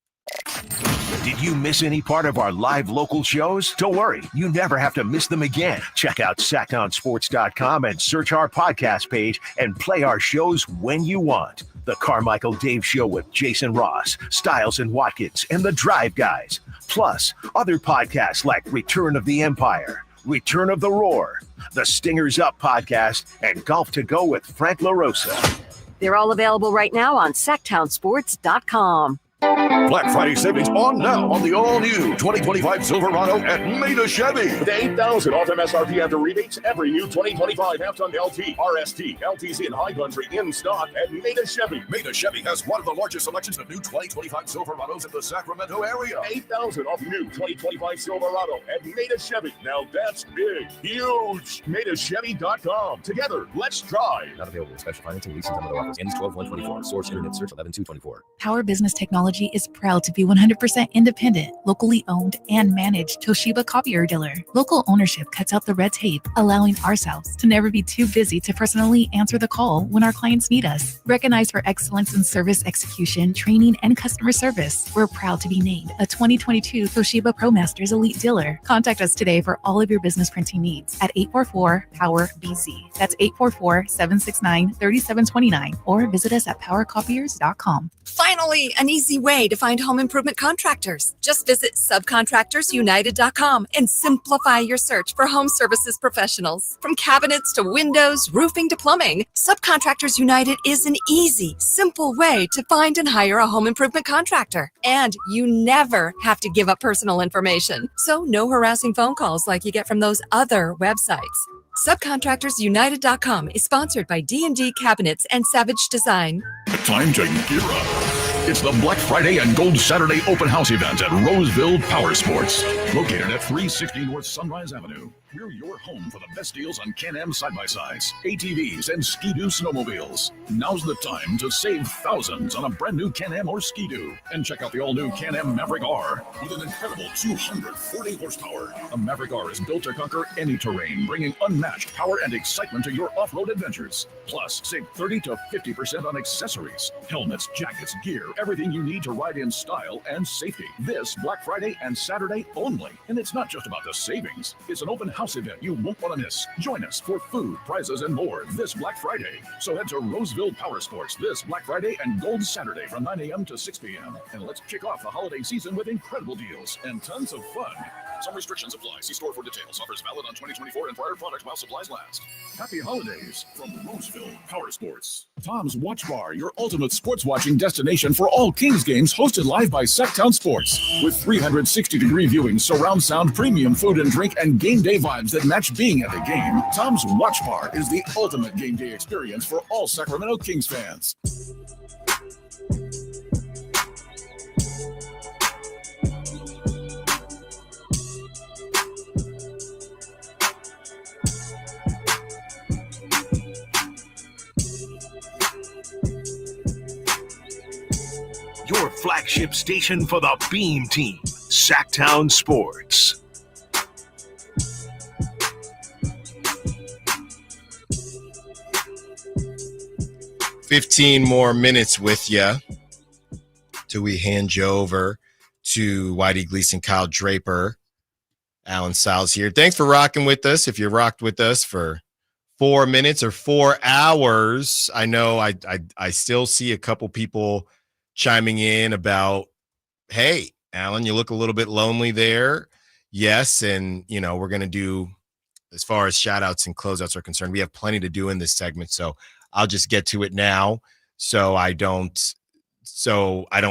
Did you miss any part of our live local shows? Don't worry, you never have to miss them again. Check out sacktownsports.com and search our podcast page and play our shows when you want. The Carmichael Dave Show with Jason Ross, Stiles and Watkins, and The Drive Guys. Plus, other podcasts like Return of the Empire, Return of the Roar, the Stingers Up podcast, and Golf to Go with Frank LaRosa. They're all available right now on SacktownSports.com. Black Friday savings on now on the all-new 2025 Silverado at Maida Chevy. With $8,000 off MSRP after rebates, every new 2025 half-ton LT, RST, LTZ, and High Country in stock at Maida Chevy. Maida Chevy has one of the largest selections of new 2025 Silverados in the Sacramento area. $8,000 off new 2025 Silverado at Maida Chevy. Now that's big, huge. MaidaChevy.com. Together, let's drive. Not available. Special financing, leasing, and other offers. Ends 12/1/24. Source internet search 11/2/24. Power Business Technology is proud to be 100% independent, locally owned, and managed Toshiba copier dealer. Local ownership cuts out the red tape, allowing ourselves to never be too busy to personally answer the call when our clients need us. Recognized for excellence in service execution, training, and customer service, we're proud to be named a 2022 Toshiba ProMasters Elite Dealer. Contact us today for all of your business printing needs at 844-POWER-BZ. That's 844-769-3729, or visit us at powercopiers.com. Finally, an easy way to find home improvement contractors. Just visit subcontractorsunited.com and simplify your search for home services professionals. From cabinets to windows, roofing to plumbing, Subcontractors United is an easy, simple way to find and hire a home improvement contractor. And you never have to give up personal information. So no harassing phone calls like you get from those other websites. Subcontractorsunited.com is sponsored by D&D Cabinets and Savage Design. Time to gear up. It's the Black Friday and Gold Saturday open house event at Roseville Power Sports. Located at 360 North Sunrise Avenue. We're your home for the best deals on Can-Am side-by-sides, ATVs, and Ski-Doo snowmobiles. Now's the time to save thousands on a brand new Can-Am or Ski-Doo. And check out the all-new Can-Am Maverick R with an incredible 240 horsepower. A Maverick R is built to conquer any terrain, bringing unmatched power and excitement to your off-road adventures. Plus, save 30 to 50% on accessories, helmets, jackets, gear, everything you need to ride in style and safety. This Black Friday and Saturday only. And it's not just about the savings. It's an open house event you won't want to miss. Join us for food, prizes, and more this Black Friday. So head to Roseville Power Sports this Black Friday and Gold Saturday from 9 a.m. to 6 p.m. And let's kick off the holiday season with incredible deals and tons of fun. Some restrictions apply. See store for details. Offers valid on 2024 and prior products while supplies last. Happy holidays from Roseville Power Sports. Tom's Watch Bar, your ultimate sports watching destination for all Kings games, hosted live by Sacktown Sports. With 360-degree viewing, surround sound, premium food and drink, and game day vibes that match being at the game, Tom's Watch Bar is the ultimate game day experience for all Sacramento Kings fans. Your flagship station for the Beam Team, Sacktown Sports. "15 more minutes with you till we hand you over to Whitey Gleason, Kyle Draper, Allen Stiles here. Thanks for rocking with us. If you rocked with us for 4 minutes or 4 hours, I know I still see a couple people chiming in about, hey, Allen, you look a little bit lonely there. Yes, and, you know, we're going to do, as far as shout-outs and closeouts are concerned, we have plenty to do in this segment, so I'll just get to it now so I don't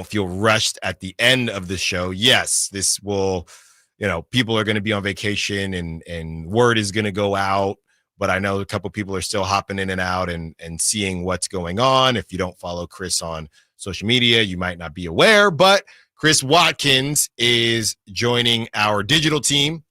feel rushed at the end of the show. Yes, this will, you know, people are going to be on vacation and word is going to go out, but I know a couple people are still hopping in and out and seeing what's going on. If you don't follow Chris on social media, you might not be aware, but Chris Watkins is joining our digital team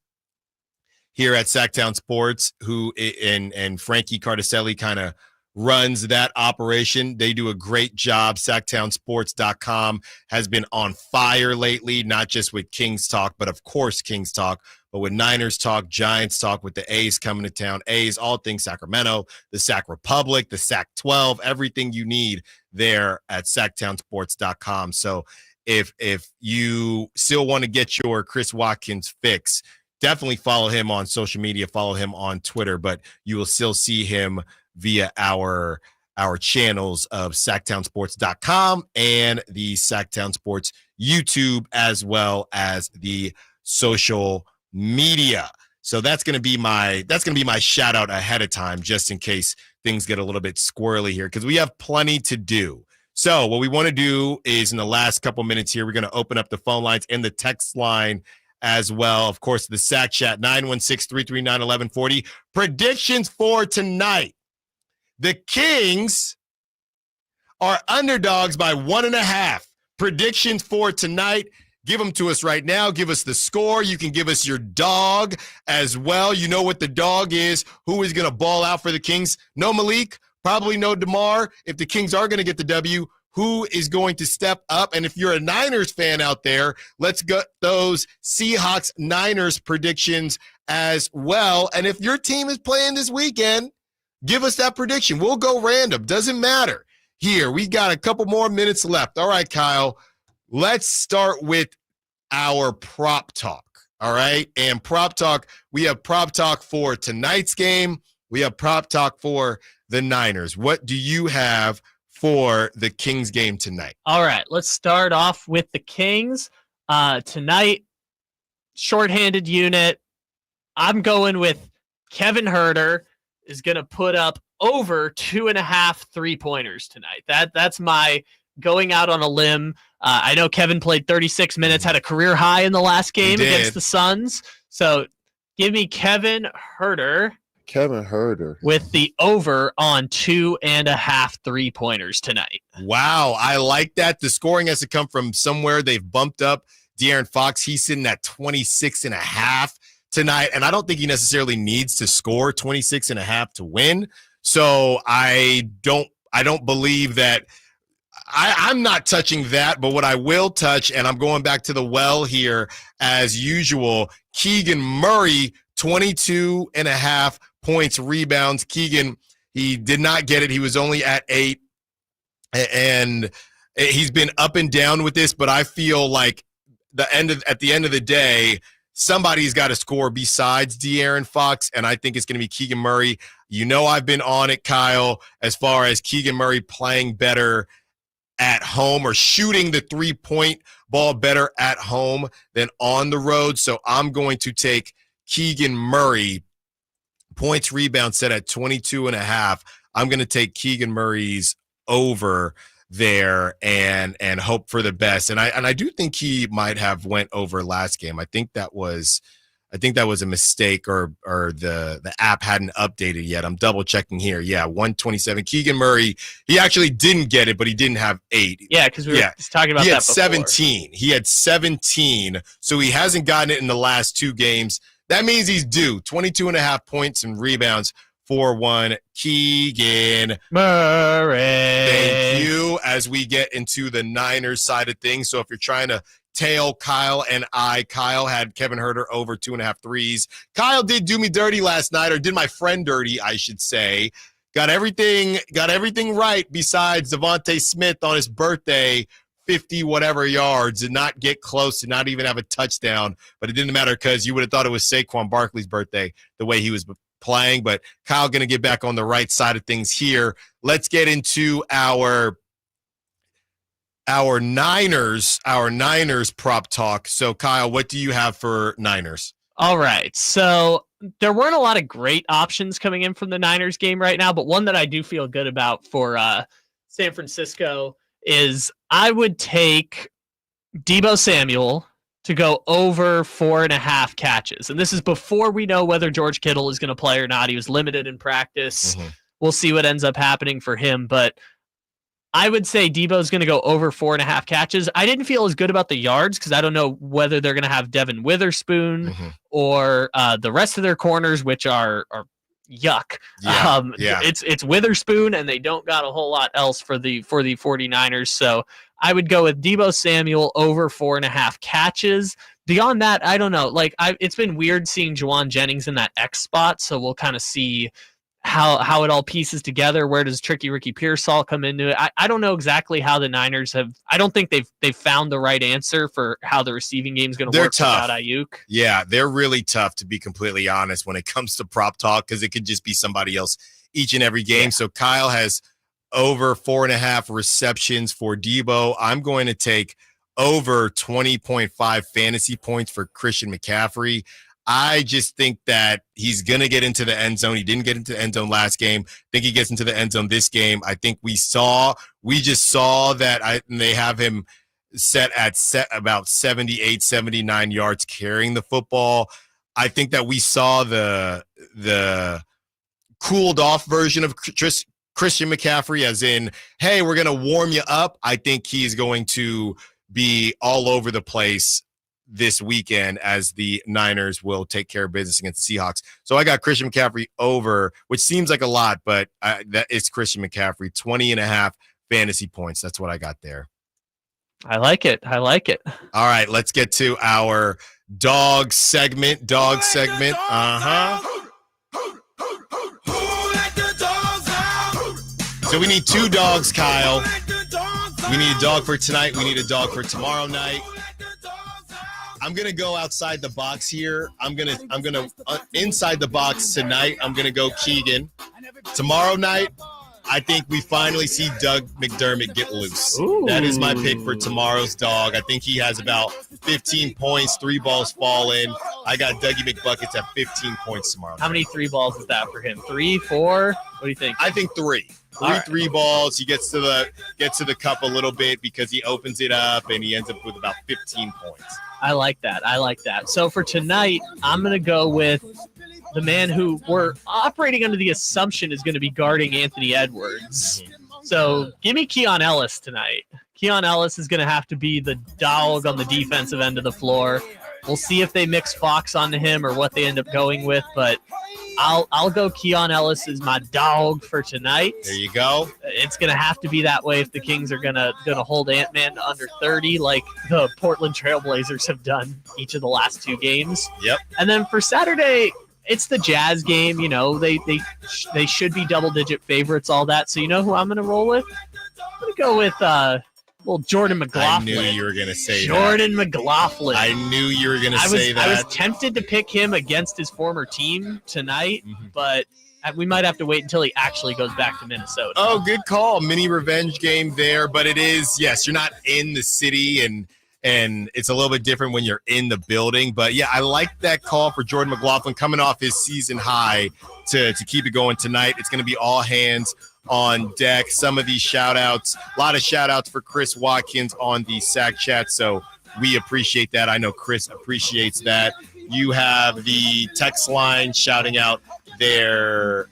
here at Sacktown Sports, who and Frankie Cardicelli kind of runs that operation. They do a great job. SacktownSports.com has been on fire lately, not just with Kings Talk, but of course Kings Talk, but with Niners Talk, Giants Talk, with the A's coming to town. A's, all things Sacramento, the Sac Republic, the Sac 12, everything you need there at SacktownSports.com. So if you still want to get your Chris Watkins fix, definitely follow him on social media, follow him on Twitter, but you will still see him via our channels of SacktownSports.com and the Sacktown Sports YouTube, as well as the social media. So that's going to be my shout out ahead of time, just in case things get a little bit squirrely here, because we have plenty to do. So what we want to do is, in the last couple minutes here, we're going to open up the phone lines and the text line as well. Of course, the Sack Chat, 916-339-1140. Predictions for tonight. The Kings are underdogs by 1.5. Predictions for tonight. Give them to us right now. Give us the score. You can give us your dog as well. You know what the dog is. Who is going to ball out for the Kings? No Malik, probably no DeMar. If the Kings are going to get the W, who is going to step up? And if you're a Niners fan out there, let's get those Seahawks-Niners predictions as well. And if your team is playing this weekend, give us that prediction. We'll go random. Doesn't matter. Here, we got a couple more minutes left. All right, Kyle. Let's start with our prop talk, all right? And prop talk, we have prop talk for tonight's game. We have prop talk for the Niners. What do you have for the Kings game tonight? All right, let's start off with the Kings. Tonight, shorthanded unit. I'm going with Kevin Huerter is going to put up over 2.5 3-pointers tonight. That's my going out on a limb. I know Kevin played 36 minutes, had a career high in the last game against the Suns. So give me Kevin Huerter with the over on 2.5 3-pointers tonight. Wow, I like that. The scoring has to come from somewhere. They've bumped up De'Aaron Fox. He's sitting at 26.5 tonight, and I don't think he necessarily needs to score 26.5 to win. So I don't believe that. I'm not touching that, but what I will touch, and I'm going back to the well here as usual, Keegan Murray, 22.5 points, rebounds. Keegan, he did not get it. He was only at 8, and he's been up and down with this, but I feel like at the end of the day, somebody's got to score besides De'Aaron Fox, and I think it's going to be Keegan Murray. You know I've been on it, Kyle, as far as Keegan Murray playing better at home or shooting the 3-point ball better at home than on the road. So I'm going to take Keegan Murray, points, rebound set at 22.5. I'm going to take Keegan Murray's over there and hope for the best. And I do think he might have went over last game. I think that was a mistake or the app hadn't updated yet. I'm double checking here. Yeah, 127. Keegan Murray, he actually didn't get it, but he didn't have 8. Yeah, because we were just talking about that before. He had 17. He had 17, so he hasn't gotten it in the last 2 games. That means he's due. 22.5 points and rebounds for one. Keegan Murray. Thank you. As we get into the Niners side of things, so if you're trying to tail Kyle and Kyle had Kevin Huerter over 2.5 threes. Kyle did do me dirty last night, or did my friend dirty, I should say. Got everything right besides Devontae Smith on his birthday, 50 whatever yards, did not get close, did not even have a touchdown, but it didn't matter because you would have thought it was Saquon Barkley's birthday the way he was playing. But Kyle going to get back on the right side of things here. Let's get into our Niners prop talk. So Kyle, what do you have for Niners? All right. So there weren't a lot of great options coming in from the Niners game right now, but one that I do feel good about for San Francisco is I would take Deebo Samuel to go over 4.5 catches. And this is before we know whether George Kittle is going to play or not. He was limited in practice. Mm-hmm. We'll see what ends up happening for him, but I would say Deebo's going to go over 4.5 catches. I didn't feel as good about the yards because I don't know whether they're going to have Devin Witherspoon or the rest of their corners, which are yuck. Yeah. It's Witherspoon, and they don't got a whole lot else for the 49ers. So I would go with Deebo Samuel over 4.5 catches. Beyond that, I don't know. Like it's been weird seeing Juwan Jennings in that X spot, so we'll kind of see how it all pieces together. Where does Tricky Ricky Pearsall come into it? I don't know exactly how the Niners have. I don't think they've found the right answer for how the receiving game is going to work without Ayuk. Yeah, they're really tough, to be completely honest, when it comes to prop talk, because it could just be somebody else each and every game. Yeah. So Kyle has over 4.5 receptions for Deebo. I'm going to take over 20.5 fantasy points for Christian McCaffrey. I just think that he's going to get into the end zone. He didn't get into the end zone last game. I think he gets into the end zone this game. I think we just saw that they have him set about 78, 79 yards carrying the football. I think that we saw the cooled off version of Christian McCaffrey, as in, hey, we're going to warm you up. I think he's going to be all over the place this weekend as the Niners will take care of business against the Seahawks. So I got Christian McCaffrey over, which seems like a lot, but that is Christian McCaffrey, 20.5 fantasy points. That's what I got there. I like it. All right, let's get to our dog segment. So we need 2 dogs, Kyle. We need a dog for tonight. We need a dog for tomorrow night. I'm gonna go outside the box here. I'm gonna inside the box tonight. I'm gonna go Keegan. Tomorrow night, I think we finally see Doug McDermott get loose. Ooh. That is my pick for tomorrow's dog. I think he has about 15 points, 3 balls falling. I got Dougie McBuckets at 15 points tomorrow. How many 3 balls is that for him? 3, 4? What do you think? I think 3. Three balls. He gets to the cup a little bit because he opens it up and he ends up with about 15 points. I like that. So for tonight, I'm going to go with the man who we're operating under the assumption is going to be guarding Anthony Edwards. So give me Keon Ellis tonight. Keon Ellis is going to have to be the dog on the defensive end of the floor. We'll see if they mix Fox onto him or what they end up going with, but I'll go Keon Ellis as my dog for tonight. There you go. It's going to have to be that way if the Kings are going to hold Ant-Man to under 30 like the Portland Trailblazers have done each of the last 2 games. Yep. And then for Saturday, it's the Jazz game. You know, they should be double-digit favorites, all that. So you know who I'm going to roll with? I'm going to go with Jordan McLaughlin. I knew you were going to say Jordan McLaughlin. I knew you were going to say that. I was tempted to pick him against his former team tonight, but we might have to wait until he actually goes back to Minnesota. Oh, good call. Mini revenge game there, but it is, yes, you're not in the city, and it's a little bit different when you're in the building. But, yeah, I like that call for Jordan McLaughlin coming off his season high to keep it going tonight. It's going to be all hands on deck. Some of these shout outs, a lot of shout outs for Chris Watkins on the Sack Chat. So we appreciate that. I know Chris appreciates that. You have the text line shouting out their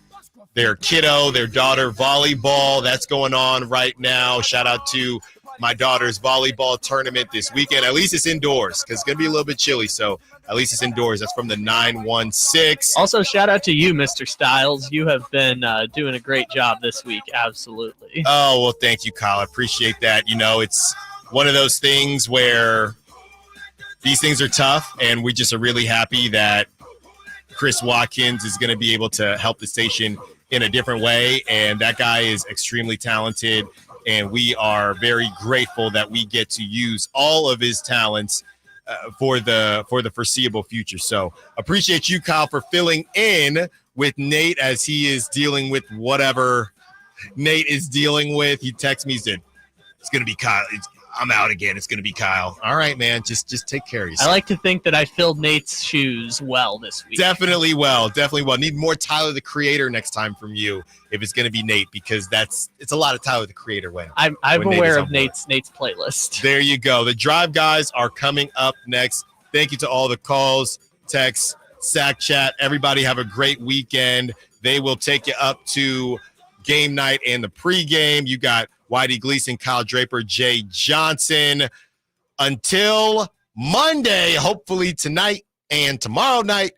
kiddo, their daughter volleyball. That's going on right now. Shout out to my daughter's volleyball tournament this weekend. At least it's indoors because it's going to be a little bit chilly. So at least it's indoors. That's from the 916. Also, shout out to you, Mr. Stiles. You have been doing a great job this week. Absolutely. Oh, well, thank you, Kyle. I appreciate that. You know, it's one of those things where these things are tough, and we just are really happy that Chris Watkins is going to be able to help the station in a different way, and that guy is extremely talented, and we are very grateful that we get to use all of his talents for the foreseeable future. So appreciate you, Kyle, for filling in with Nate as he is dealing with whatever Nate is dealing with. He texts me, he said, it's going to be Kyle. I'm out again. It's going to be Kyle. All right, man. Just take care of yourself. I like to think that I filled Nate's shoes well this week. Definitely well. Need more Tyler, the Creator next time from you if it's going to be Nate, because it's a lot of Tyler, the Creator when I'm aware of Nate's playlist. There you go. The Drive Guys are coming up next. Thank you to all the calls, texts, Sack Chat. Everybody have a great weekend. They will take you up to game night and the pregame. You got Whitey Gleason, Kyle Draper, Jay Johnson. Until Monday, hopefully tonight and tomorrow night,